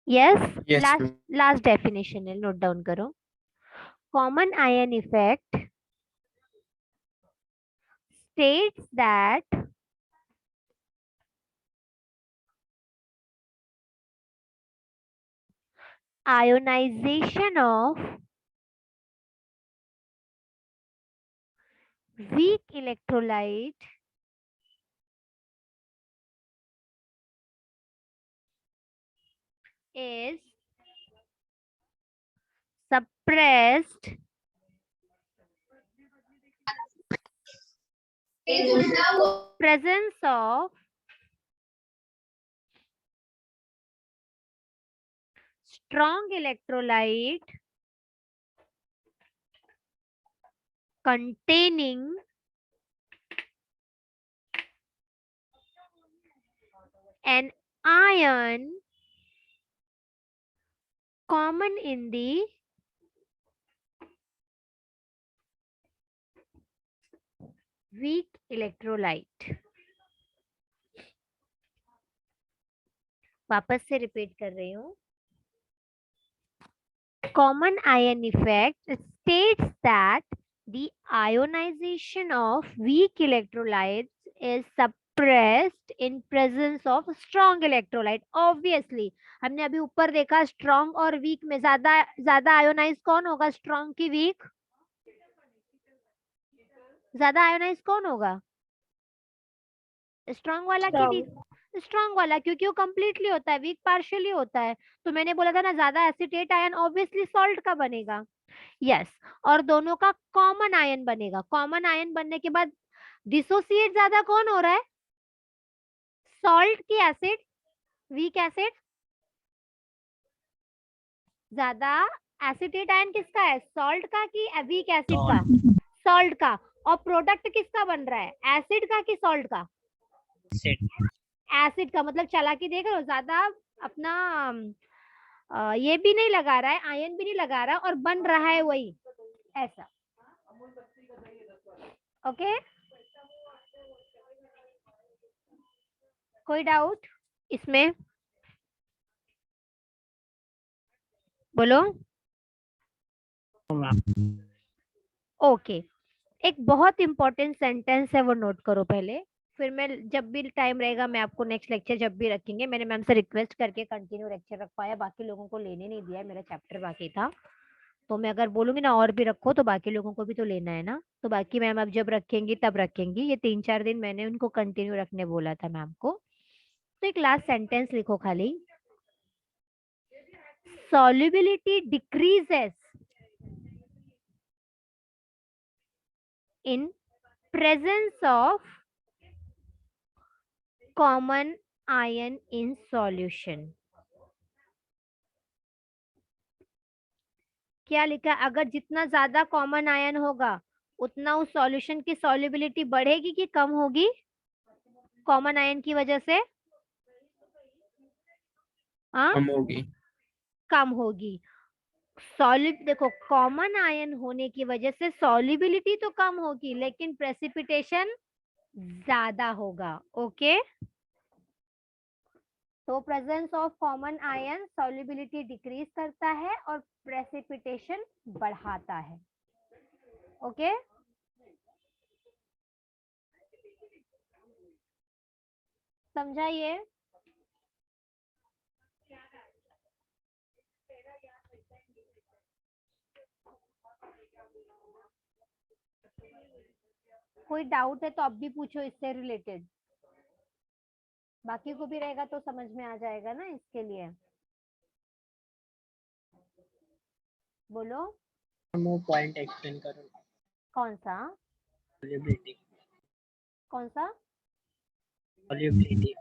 Yes. Yes, last ma'am. Last definition है, नोट डाउन करो। Common ion effect states that ionization of weak electrolyte is suppressed in presence of strong electrolyte containing an ion common in the weak electrolyte। वापस से repeat कर रही हूँ। Common ion effect states that the ionization of weak electrolytes is suppressed in presence of strong electrolyte। Obviously हमने अभी ऊपर देखा strong और weak में ज्यादा ज्यादा आयोनाइज कौन होगा, strong की weak? ज्यादा आयोनाइज कौन होगा, स्ट्रांग वाला की स्ट्रांग वाला, क्योंकि वो कंप्लीटली होता है, वीक पार्शियली होता है। तो मैंने बोला था ना ज्यादा एसिटेट आयन ऑब्वियसली सॉल्ट का बनेगा। यस, और दोनों का कॉमन आयन बनेगा। कॉमन आयन बनने के बाद डिसोसिएट ज्यादा कौन हो रहा है, सॉल्ट की एसिड, वीक एसिड। ज्यादा एसिटेट आयन किसका है, सॉल्ट का कि वीक एसिड का? सॉल्ट का। और प्रोडक्ट किसका बन रहा है, एसिड का कि सॉल्ट का? एसिड का। मतलब चालाकी देख रहे हो, ज्यादा अपना ये भी नहीं लगा रहा है, आयन भी नहीं लगा रहा, और बन रहा है वही ऐसा। ओके, कोई डाउट इसमें? बोलो। ओके, एक बहुत इंपॉर्टेंट सेंटेंस है, वो नोट करो पहले, फिर मैं जब भी टाइम रहेगा मैं आपको नेक्स्ट लेक्चर जब भी रखेंगे, मैंने मैम से रिक्वेस्ट करके कंटिन्यू लेक्चर रखवाया, बाकी लोगों को लेने नहीं दिया, मेरा चैप्टर बाकी था, तो मैं अगर बोलूंगी ना और भी रखो तो बाकी लोगों को भी तो लेना है ना, तो बाकी मैम अब जब रखेंगी तब रखेंगी, ये 3-4 दिन मैंने उनको कंटिन्यू रखने बोला था मैम को। तो एक लास्ट सेंटेंस लिखो खाली, solubility decreases in presence of common ion in solution। क्या लिखा? अगर जितना ज्यादा कॉमन आयन होगा उतना उस सॉल्यूशन की सॉल्युबिलिटी बढ़ेगी कि कम होगी कॉमन आयन की वजह से? हाँ, कम होगी। कम होगी। सॉलिड, देखो कॉमन आयन होने की वजह से सॉल्युबिलिटी तो कम होगी लेकिन प्रेसिपिटेशन ज्यादा होगा। ओके, तो presence of common ion solubility decrease करता है और प्रेसिपिटेशन बढ़ाता है। ओके, समझा ये? कोई डाउट है तो अब भी पूछो इससे रिलेटेड, बाकी को भी रहेगा तो समझ में आ जाएगा ना, इसके लिए बोलो। वो पॉइंट एक्सप्लेन करो। कौन सा? सॉल्युबिलिटी। कौन सा? सॉल्युबिलिटी।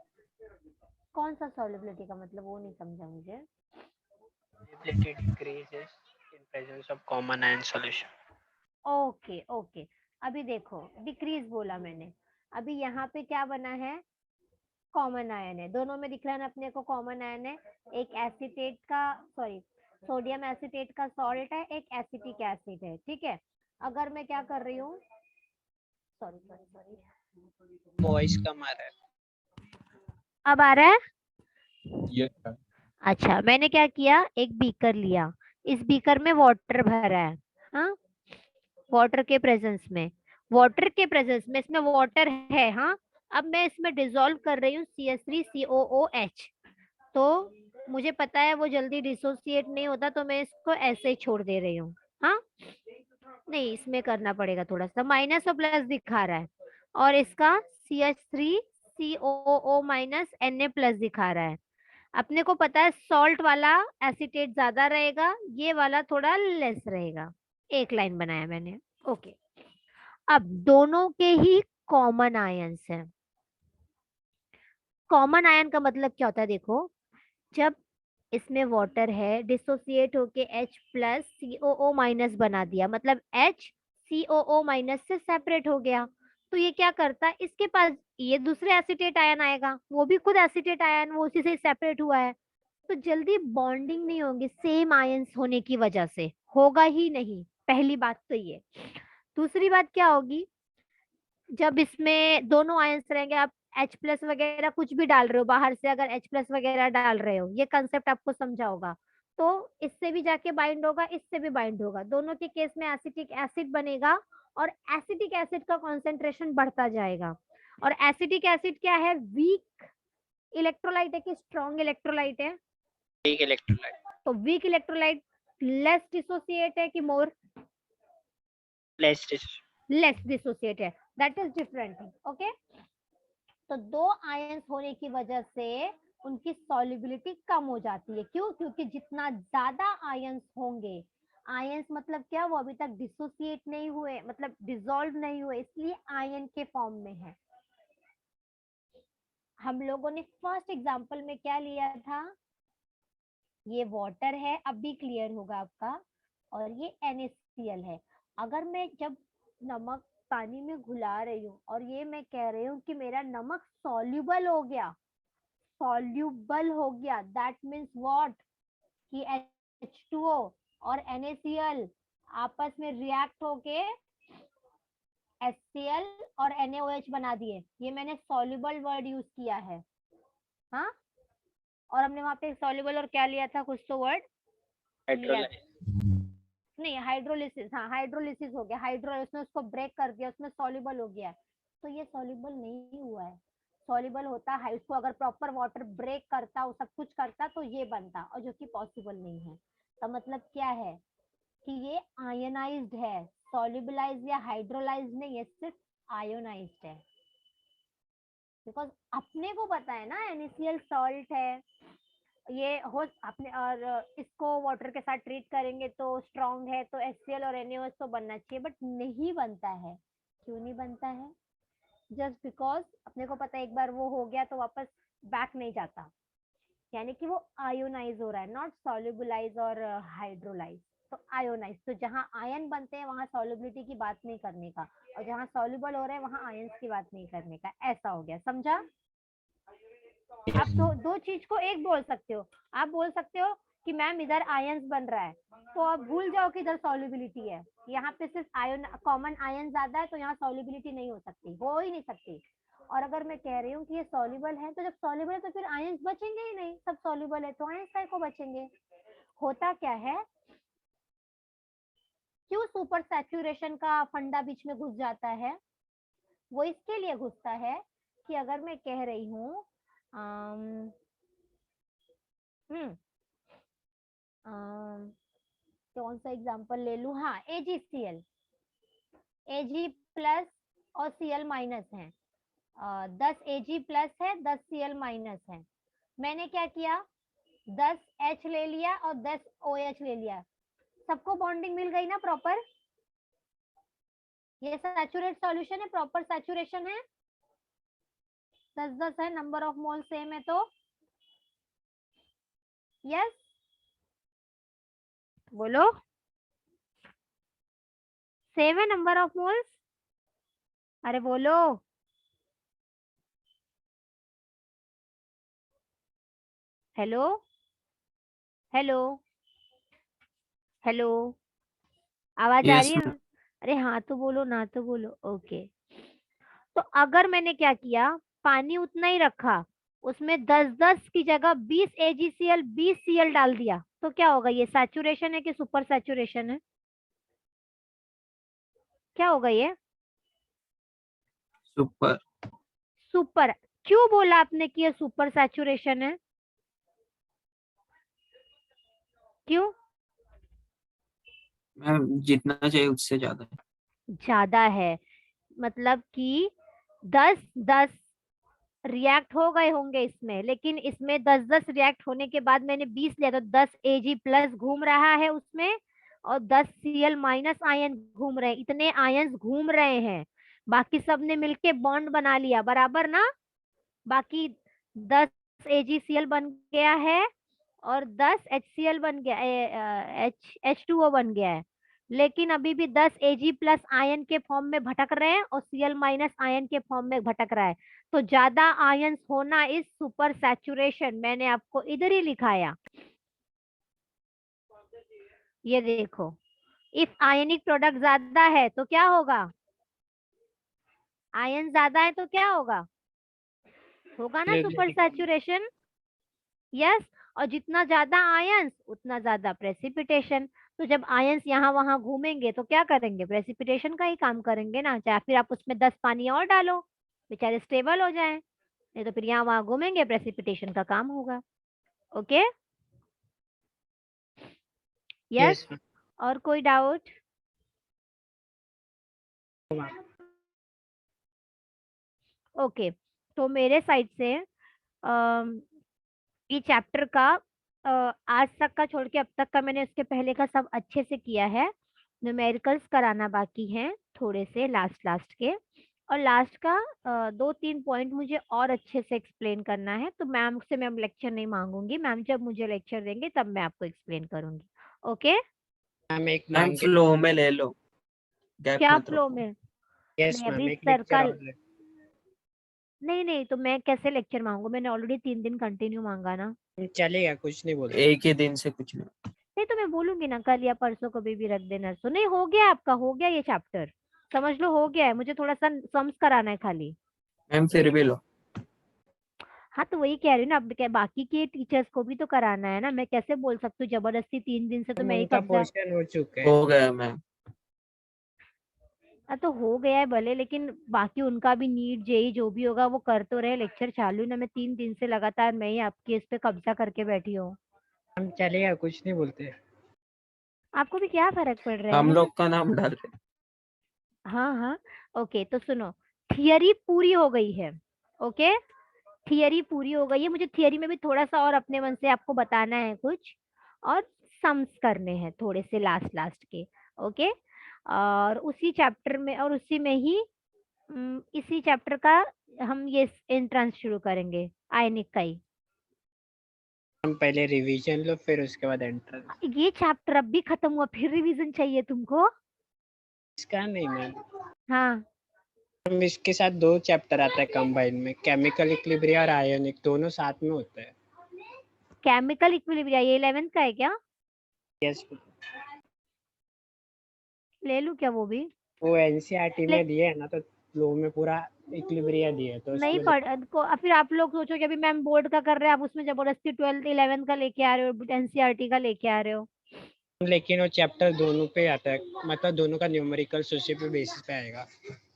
कौन सा सॉल्युबिलिटी का मतलब, वो नहीं समझा मुझे। Solubility decreases in presence of common ion solution. Okay okay, अभी देखो डिक्रीज बोला मैंने, अभी यहाँ पे क्या बना है, कॉमन आयन है, दोनों में दिख रहा है ना अपने को कॉमन आयन है, एक एसीटेट का, सॉरी सोडियम एसीटेट का सॉल्ट है, एक एसिटिक एसिड है, ठीक है। अगर मैं क्या कर रही हूँ, सॉरी सॉरी सॉरी, वॉइस कम आ रहा है। अब आ रहा है? Yes, ma'am. अच्छा, मैंने क्या किया, एक बीकर लिया, इस बीकर में वाटर भरा है, हाँ, वाटर के प्रेजेंस में, वाटर के प्रेजेंस में इसमें वाटर है, हाँ। अब मैं इसमें डिसॉल्व कर रही हूँ CH3COOH, तो मुझे पता है वो जल्दी डिसोसिएट नहीं होता, तो मैं इसको ऐसे ही छोड़ दे रही हूँ, हाँ। नहीं, इसमें करना पड़ेगा थोड़ा सा, माइनस और प्लस दिखा रहा है, और इसका CH3COO माइनस Na प्लस दिखा रहा है। अपने को पता है सॉल्ट वाला एसिटेट ज्यादा रहेगा, ये वाला थोड़ा लेस रहेगा, एक लाइन बनाया मैंने। ओके, अब दोनों के ही कॉमन आयंस हैं। कॉमन आयन का मतलब क्या होता है, देखो जब इसमें वाटर है, डिसोसिएट होके H प्लस COO माइनस बना दिया, मतलब H COO माइनस से सेपरेट हो गया, तो ये क्या करता है, इसके पास ये दूसरे एसिटेट आयन आएगा, वो भी खुद एसिटेट आयन, वो उसी से सेपरेट हुआ है, तो जल्दी बॉन्डिंग नहीं होगी सेम आयंस होने की वजह से, होगा ही नहीं, पहली बात तो ये। दूसरी बात क्या होगी, जब इसमें दोनों आयंस रहेंगे, आप H प्लस वगैरह कुछ भी डाल रहे हो बाहर से, अगर H प्लस वगैरह डाल रहे हो, ये कंसेप्ट आपको समझा होगा, तो इससे भी जाके बाइंड होगा, इससे भी बाइंड होगा, दोनों के केस में एसिटिक एसिड बनेगा, और एसिटिक एसिड का कॉन्सेंट्रेशन बढ़ता जाएगा। और एसिटिक एसिड क्या है, वीक इलेक्ट्रोलाइट है कि स्ट्रॉन्ग इलेक्ट्रोलाइट है? Weak electrolyte. तो वीक इलेक्ट्रोलाइट लेस डिसोसिएट है कि मोर? लेस डिसोसिएट है, that is different thing. Okay, तो दो आयंस होने की वजह से उनकी सॉल्युबिलिटी कम हो जाती है। क्यों? क्योंकि जितना ज्यादा आयंस होंगे, आयंस मतलब क्या, वो अभी तक डिसोसिएट नहीं हुए, मतलब डिसॉल्व नहीं हुए, इसलिए आयन के फॉर्म में है। हम लोगों ने फर्स्ट एग्जांपल में क्या लिया था, ये वाटर है, अब भी क्लियर होगा आपका, और ये NaCl है। अगर मैं जब नमक पानी में घुला रही हूँ और ये मैं कह रही हूँ कि मेरा नमक सॉल्युबल हो गया, सॉल्युबल हो गया, दैट मीन्स व्हाट कि H2O और NaCl आपस में रिएक्ट होके HCl और NaOH बना दिए। ये मैंने सॉल्युबल वर्ड यूज किया है, हाँ। और हमने वहां पे सॉल्युबल और क्या लिया था, कुछ तो वर्ड लिया, नहीं हाइड्रोलिसिस, हाँ हाइड्रोलिसिस हो गया, उसने उसको ब्रेक कर दिया, उसमें सॉल्युबल हो गया। तो ये सॉल्युबल नहीं हुआ है, सॉल्युबल होता है उसको अगर प्रॉपर वाटर ब्रेक करता, वो सब कुछ करता तो ये बनता, और जो कि पॉसिबल नहीं है। तो मतलब क्या है कि ये आयनाइज्ड है, सॉल्युबलाइज या हाइड्रोलाइज नहीं है, सिर्फ आयोनाइज्ड है। बिकॉज अपने को पता है ना NaCl सॉल्ट है, ये हो अपने, और इसको वाटर के साथ ट्रीट करेंगे तो स्ट्रॉन्ग है, तो HCl और NaOH तो बनना चाहिए, बट नहीं बनता है। क्यों नहीं बनता है? जस्ट बिकॉज अपने को पता है एक बार वो हो गया तो वापस बैक नहीं जाता, यानी कि वो आयोनाइज हो रहा है, नॉट सॉल्युबलाइज और हाइड्रोलाइज। तो आयोनाइज, तो जहाँ आयन बनते हैं वहां सॉल्युबिलिटी की बात नहीं करने का, और जहाँ सॉल्युबल हो रहे हैं वहां आयंस की बात नहीं करने का। ऐसा हो गया, समझा? आप दो चीज को एक बोल सकते हो। आप बोल सकते हो कि मैम इधर आयंस बन रहा है, तो आप भूल जाओ कि इधर सॉल्युबिलिटी है। यहाँ पे सिर्फ आयन, कॉमन आयन ज्यादा है, तो यहाँ सॉल्युबिलिटी नहीं हो सकती, हो ही नहीं सकती। और अगर मैं कह रही हूँ कि ये सॉल्युबल है, तो जब सॉल्युबल है तो फिर आयंस बचेंगे ही नहीं, सब सॉल्युबल है तो आयंस काय को बचेंगे। होता क्या है, क्यों सुपर सैचुरेशन का फंडा बीच में घुस जाता है? वो इसके लिए घुसता है कि अगर मैं कह रही हूँ कौन सा एग्जांपल ले लूं, हाँ AgCl, Ag प्लस और Cl माइनस है, 10 Ag प्लस है, 10 Cl माइनस है। मैंने क्या किया, 10 H ले लिया और 10 OH ले लिया, सबको बॉन्डिंग मिल गई ना प्रॉपर। ये सैचुरेट सॉल्यूशन है, प्रॉपर सैचुरेशन है, 10-10 है, नंबर ऑफ मोल सेम है, तो यस बोलो, सेम है नंबर ऑफ मोल्स? अरे बोलो, हेलो हेलो हेलो, आवाज आ Yes, रही है? ma'am. अरे हाँ तो बोलो, ना तो बोलो। ओके, तो अगर मैंने क्या किया, पानी उतना ही रखा, उसमें 10-10 की जगह 20 AgCl 20 Cl डाल दिया, तो क्या होगा? ये सैचुरेशन है कि सुपर सैचुरेशन है? क्या होगा ये? Super. सुपर। क्यों बोला आपने कि ये सुपर सैचुरेशन है? क्यों? मैम जितना चाहिए उससे ज्यादा है. ज्यादा है, मतलब कि 10-10 रिएक्ट हो गए होंगे इसमें, लेकिन इसमें 10-10 रिएक्ट होने के बाद मैंने 20 लिया, तो 10 Ag प्लस घूम रहा है उसमें, और 10 Cl माइनस आयन घूम रहे हैं, इतने आयंस घूम रहे हैं, बाकी सब ने मिलके बॉन्ड बना लिया, बराबर ना? बाकी 10 AgCl बन गया है और 10 HCl बन गया, H2O बन गया है, लेकिन अभी भी 10 Ag प्लस आयन के फॉर्म में भटक रहे हैं और Cl माइनस आयन के फॉर्म में भटक रहा है। तो ज्यादा आयंस होना इस सुपर सैचुरेशन, मैंने आपको इधर ही लिखाया, ये देखो, इफ आयनिक प्रोडक्ट ज्यादा है तो क्या होगा? आयन ज्यादा है तो क्या होगा? होगा ना सुपर सैचुरेशन। यस, और जितना ज्यादा आयंस उतना ज्यादा प्रेसिपिटेशन। तो जब आयंस यहाँ वहां घूमेंगे तो क्या करेंगे? प्रेसिपिटेशन का ही काम करेंगे ना, चाहे फिर आप उसमें 10 पानी और डालो, बेचारे स्टेबल हो जाएं, नहीं तो फिर यहाँ वहां घूमेंगे, प्रेसिपिटेशन का काम होगा। Okay, yes. और कोई डाउट? ओके, तो मेरे साइड से ये चैप्टर का आज तक का छोड़ के अब तक का मैंने उसके पहले का सब अच्छे से किया है। न्यूमेरिकल्स कराना बाकी हैं थोड़े से, लास्ट के, और लास्ट का 2-3 पॉइंट मुझे और अच्छे से एक्सप्लेन करना है, तो मैम से मैं लेक्चर नहीं मांगूंगी, मैम जब मुझे लेक्चर देंगे तब मैं आपको एक्सप्लेन करूंगी। ओके मैम एक मैम फ्लो में ले लो, गैप क्या मत फ्लो रखो. में? यस मैं मैम, अभी एक सर लेक्चर का और नहीं तो मैं कैसे लेक्चर मांगू, मैंने ऑलरेडी 3 दिन कंटिन्यू मांगा ना। चलेगा, कुछ नहीं बोलते। एक ही दिन से कुछ नहीं। नहीं तो मैं बोलूंगी ना कल या परसों कभी भी रख देना। सो नहीं, हो गया आपका, हो गया ये चैप्टर, समझ लो हो गया है, मुझे थोड़ा सा सम्स कराना है खाली। मैम फिर भी लो। हाँ तो वही कह रही हूँ ना, अब क्या बाकी के टीचर्स को भी तो कराना है ना, मैं कैसे बोल सकती हूँ जबरदस्ती 3 दिन से तो मैं ही उनका कब्जा। पोर्शन हो चुका है। हो गया मैम। तो हो गया है भले, लेकिन बाकी उनका भी नीट जेई जो भी होगा वो कर तो रहे, लेक्चर चालू है ना। मैं 3 दिन से लगातार मैं ही आपकी इस पे कब्जा करके बैठी हूँ। हम चलेगा, कुछ नहीं बोलते। आपको भी क्या फर्क पड़ रहा हम है? लोग का नाम डाल रहे। हाँ ओके, तो सुनो, थियरी पूरी हो गई है। ओके, थियरी पूरी हो गई है, मुझे थियरी में भी थोड़ा सा और अपने मन से आपको बताना है कुछ, और सम्स करने हैं थोड़े से लास्ट लास्ट के। ओके, और उसी चैप्टर में और उसी में ही इसी चैप्टर का हम ये एंट्रेंस शुरू करेंगे, आयनिक का ही। हम पहले रिवीजन लो, फिर उसके बाद एंट्रेंस। ये चैप्टर अब भी खत्म हुआ, फिर रिवीजन चाहिए तुमको? इसका नहीं मैम, हाँ, हम इसके साथ 2 चैप्टर आता है कंबाइन में, केमिकल इक्विलिब्रियम और आयोनिक, दोनों साथ में होता है। केमिकल इक्विलिब्रियम ये 11th का है क्या? यस, ले लूं क्या वो भी? वो एनसीईआरटी ले, में दिए है ना, तो लो में पूरा इक्विलिब्रियम दिए है, तो नहीं उसमें पढ़ को फिर आप लोग सोचो कि अभी मैम बोर्ड का कर रहे हैं, आप उसमें जबरदस्ती 12th 11th का लेके आ रहे हो, एनसीईआरटी का लेके आ रहे हो। लेकिन वो चैप्टर दोनों पे आता है, मतलब दोनों का न्यूमेरिकल उसी पे बेसिस पे आएगा,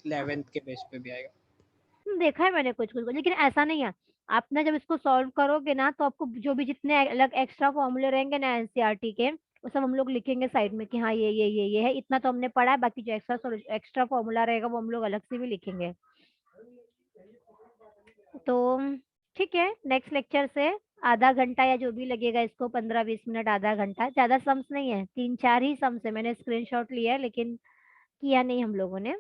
11th के बेस पे भी आएगा। देखा है मैंने कुछ कुछ, लेकिन ऐसा नहीं है। आप ना जब इसको सॉल्व करोगे ना, तो आपको जो भी जितने अलग एक्स्ट्रा फॉर्मूले रहेंगे ना एनसीईआरटी के, वो सब हम लोग लिखेंगे साइड में कि हाँ ये है, इतना तो हमने पढ़ा है, बाकी जो एक्स्ट्रा फॉर्मूला रहेगा वो हम लोग अलग से भी लिखेंगे। तो ठीक है, नेक्स्ट लेक्चर से आधा घंटा या जो भी लगेगा इसको, 15-20 मिनट, आधा घंटा, ज्यादा सम्स नहीं है, 3-4 ही सम्स है, मैंने स्क्रीनशॉट लिया है लेकिन किया नहीं हम लोगों ने।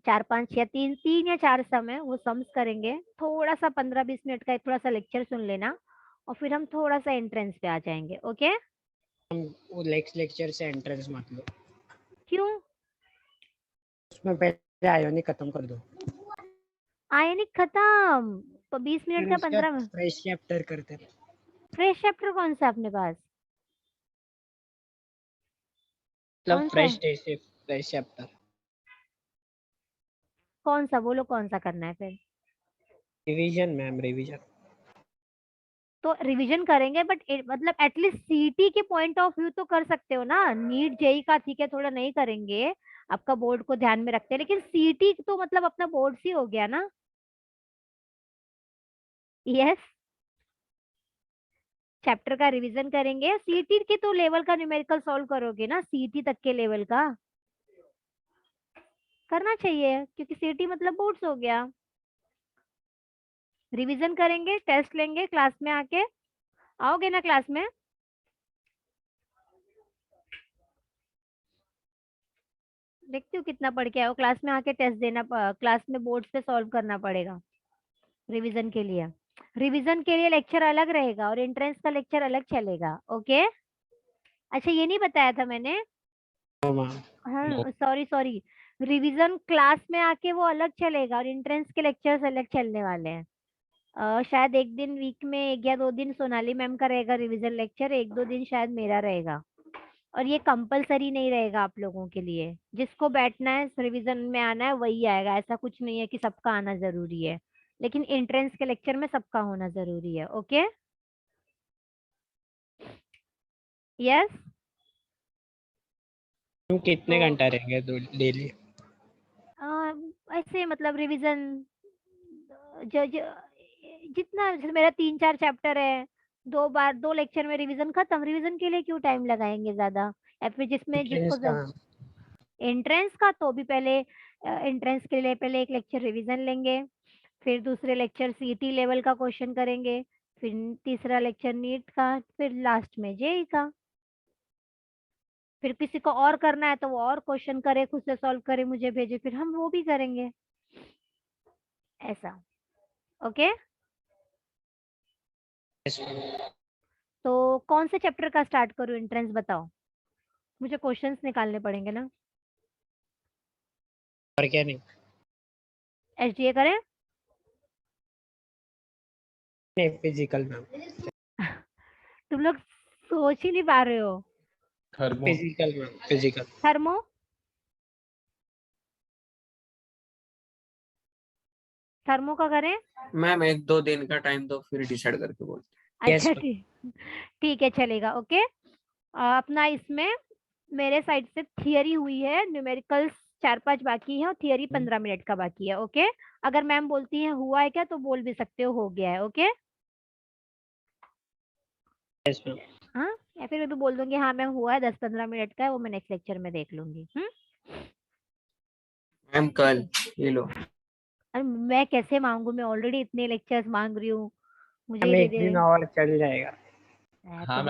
4-5 या 3 या 4 सम है, वो सम्स करेंगे। थोड़ा सा 15-20 मिनट का एक थोड़ा सा लेक्चर सुन लेना, और फिर हम थोड़ा सा एंट्रेंस पे आ जाएंगे। ओके? हम वो नेक्स्ट लेक्चर से एंट्रेंस मत लो, क्यों? उसमें पहले आयोनिक खत्म कर दो, आयनिक खत्म तो 20 मिनट फिर का उसका 15 में फ्रेश चैप्टर करते हैं। फ्रेश चैप्टर कौन सा अपने पास? मतलब कौन सा फ्रेश है? डे से फ्रेश चैप्टर। कौन सा बोलो, कौन सा करना है फिर? Revision ma'am, revision. तो रिवीजन करेंगे, बट मतलब एटलीस्ट सीटी के पॉइंट ऑफ व्यू तो कर सकते हो ना। नीट जेई का ठीक है थोड़ा नहीं करेंगे, आपका बोर्ड को ध्यान में रखते हैं, लेकिन सीटी तो मतलब अपना बोर्ड से हो गया ना। यस, चैप्टर का रिवीजन करेंगे, सीटी के तो लेवल का न्यूमेरिकल सॉल्व करोगे ना, सीटी तक के लेवल का करना चाहिए, क्योंकि सीटी मतलब बोर्ड्स हो गया। रिवीजन करेंगे, टेस्ट लेंगे क्लास में आके, आओगे ना क्लास में? देखती हूँ कितना पढ़ के आओ, क्लास में आके टेस्ट देना, क्लास में बोर्ड्स पे सॉल्व करना पड़ेगा रिवीजन के लिए। रिवीजन के लिए लेक्चर अलग रहेगा और एंट्रेंस का लेक्चर अलग चलेगा। ओके? अच्छा ये नहीं बताया था मैंने। No. हाँ सॉरी, रिवीजन क्लास में आके वो अलग चलेगा और एंट्रेंस के लेक्चर्स अलग चलने वाले हैं। शायद एक दिन वीक में 1 या 2 दिन सोनाली मैम का रहेगा रिवीजन लेक्चर, 1-2 दिन शायद मेरा रहेगा। और ये कंपलसरी नहीं रहेगा आप लोगों के लिए, जिसको बैठना है रिवीजन में आना है वही आएगा, ऐसा कुछ नहीं है कि सबका आना जरूरी है, लेकिन एंट्रेंस के लेक्चर में सबका होना जरूरी है। ओके? यस। हम कितने तो घंटा रहेंगे डेली? ऐसे मतलब रिवीजन जो जितना, जैसे मेरा 3-4 चैप्टर है, 2 लेक्चर में रिवीजन खत्म, रिवीजन के लिए क्यों टाइम लगाएंगे ज्यादा। या फिर जिसमें जिसको एंट्रेंस का एंट्रेंस का, तो भी पहले एंट्रेंस के लिए पहले एक लेक्चर रिवीजन लेंगे, फिर दूसरे लेक्चर सीटी लेवल का क्वेश्चन करेंगे, फिर तीसरा लेक्चर नीट का, फिर लास्ट में जेई का। फिर किसी को और करना है तो वो और क्वेश्चन करे, खुद से सॉल्व करे, मुझे भेजे, फिर हम वो भी करेंगे, ऐसा। ओके? तो कौन से चैप्टर का स्टार्ट करूं एंट्रेंस, बताओ, मुझे क्वेश्चंस निकालने पड़ेंगे ना। और क्या नहीं? SDA करें? नहीं, फिजिकल मैम। तुम लोग सोच ही नहीं पा रहे हो। Thermo physical ma'am, physical. Thermo thermo का करें? मैम 1-2 दिन का टाइम दो फिर डिसाइड करके बोल। Yes, अच्छा ma'am. ठीक है चलेगा। ओके अपना इसमें मेरे साइड से थियरी हुई है, न्यूमेरिकल्स 4-5 बाकी है और थियरी 15 मिनट का बाकी है। ओके अगर मैम बोलती है हुआ है क्या तो बोल भी सकते हो गया है। Okay Yes, ma'am. हाँ या फिर मैं भी बोल दूंगी हाँ मैम हुआ है 10-15 मिनट का है, वो मैं नेक्स्ट लेक्चर में देख लूंगी। मैम कल ये लो। अरे मैं कैसे मांगू, मैं ऑलरेडी इतने लेक्चर्स मांग रही हूँ, मुझे मैम ही दे एक दे। दिन और चल जाएगा। हाँ, हाँ, तो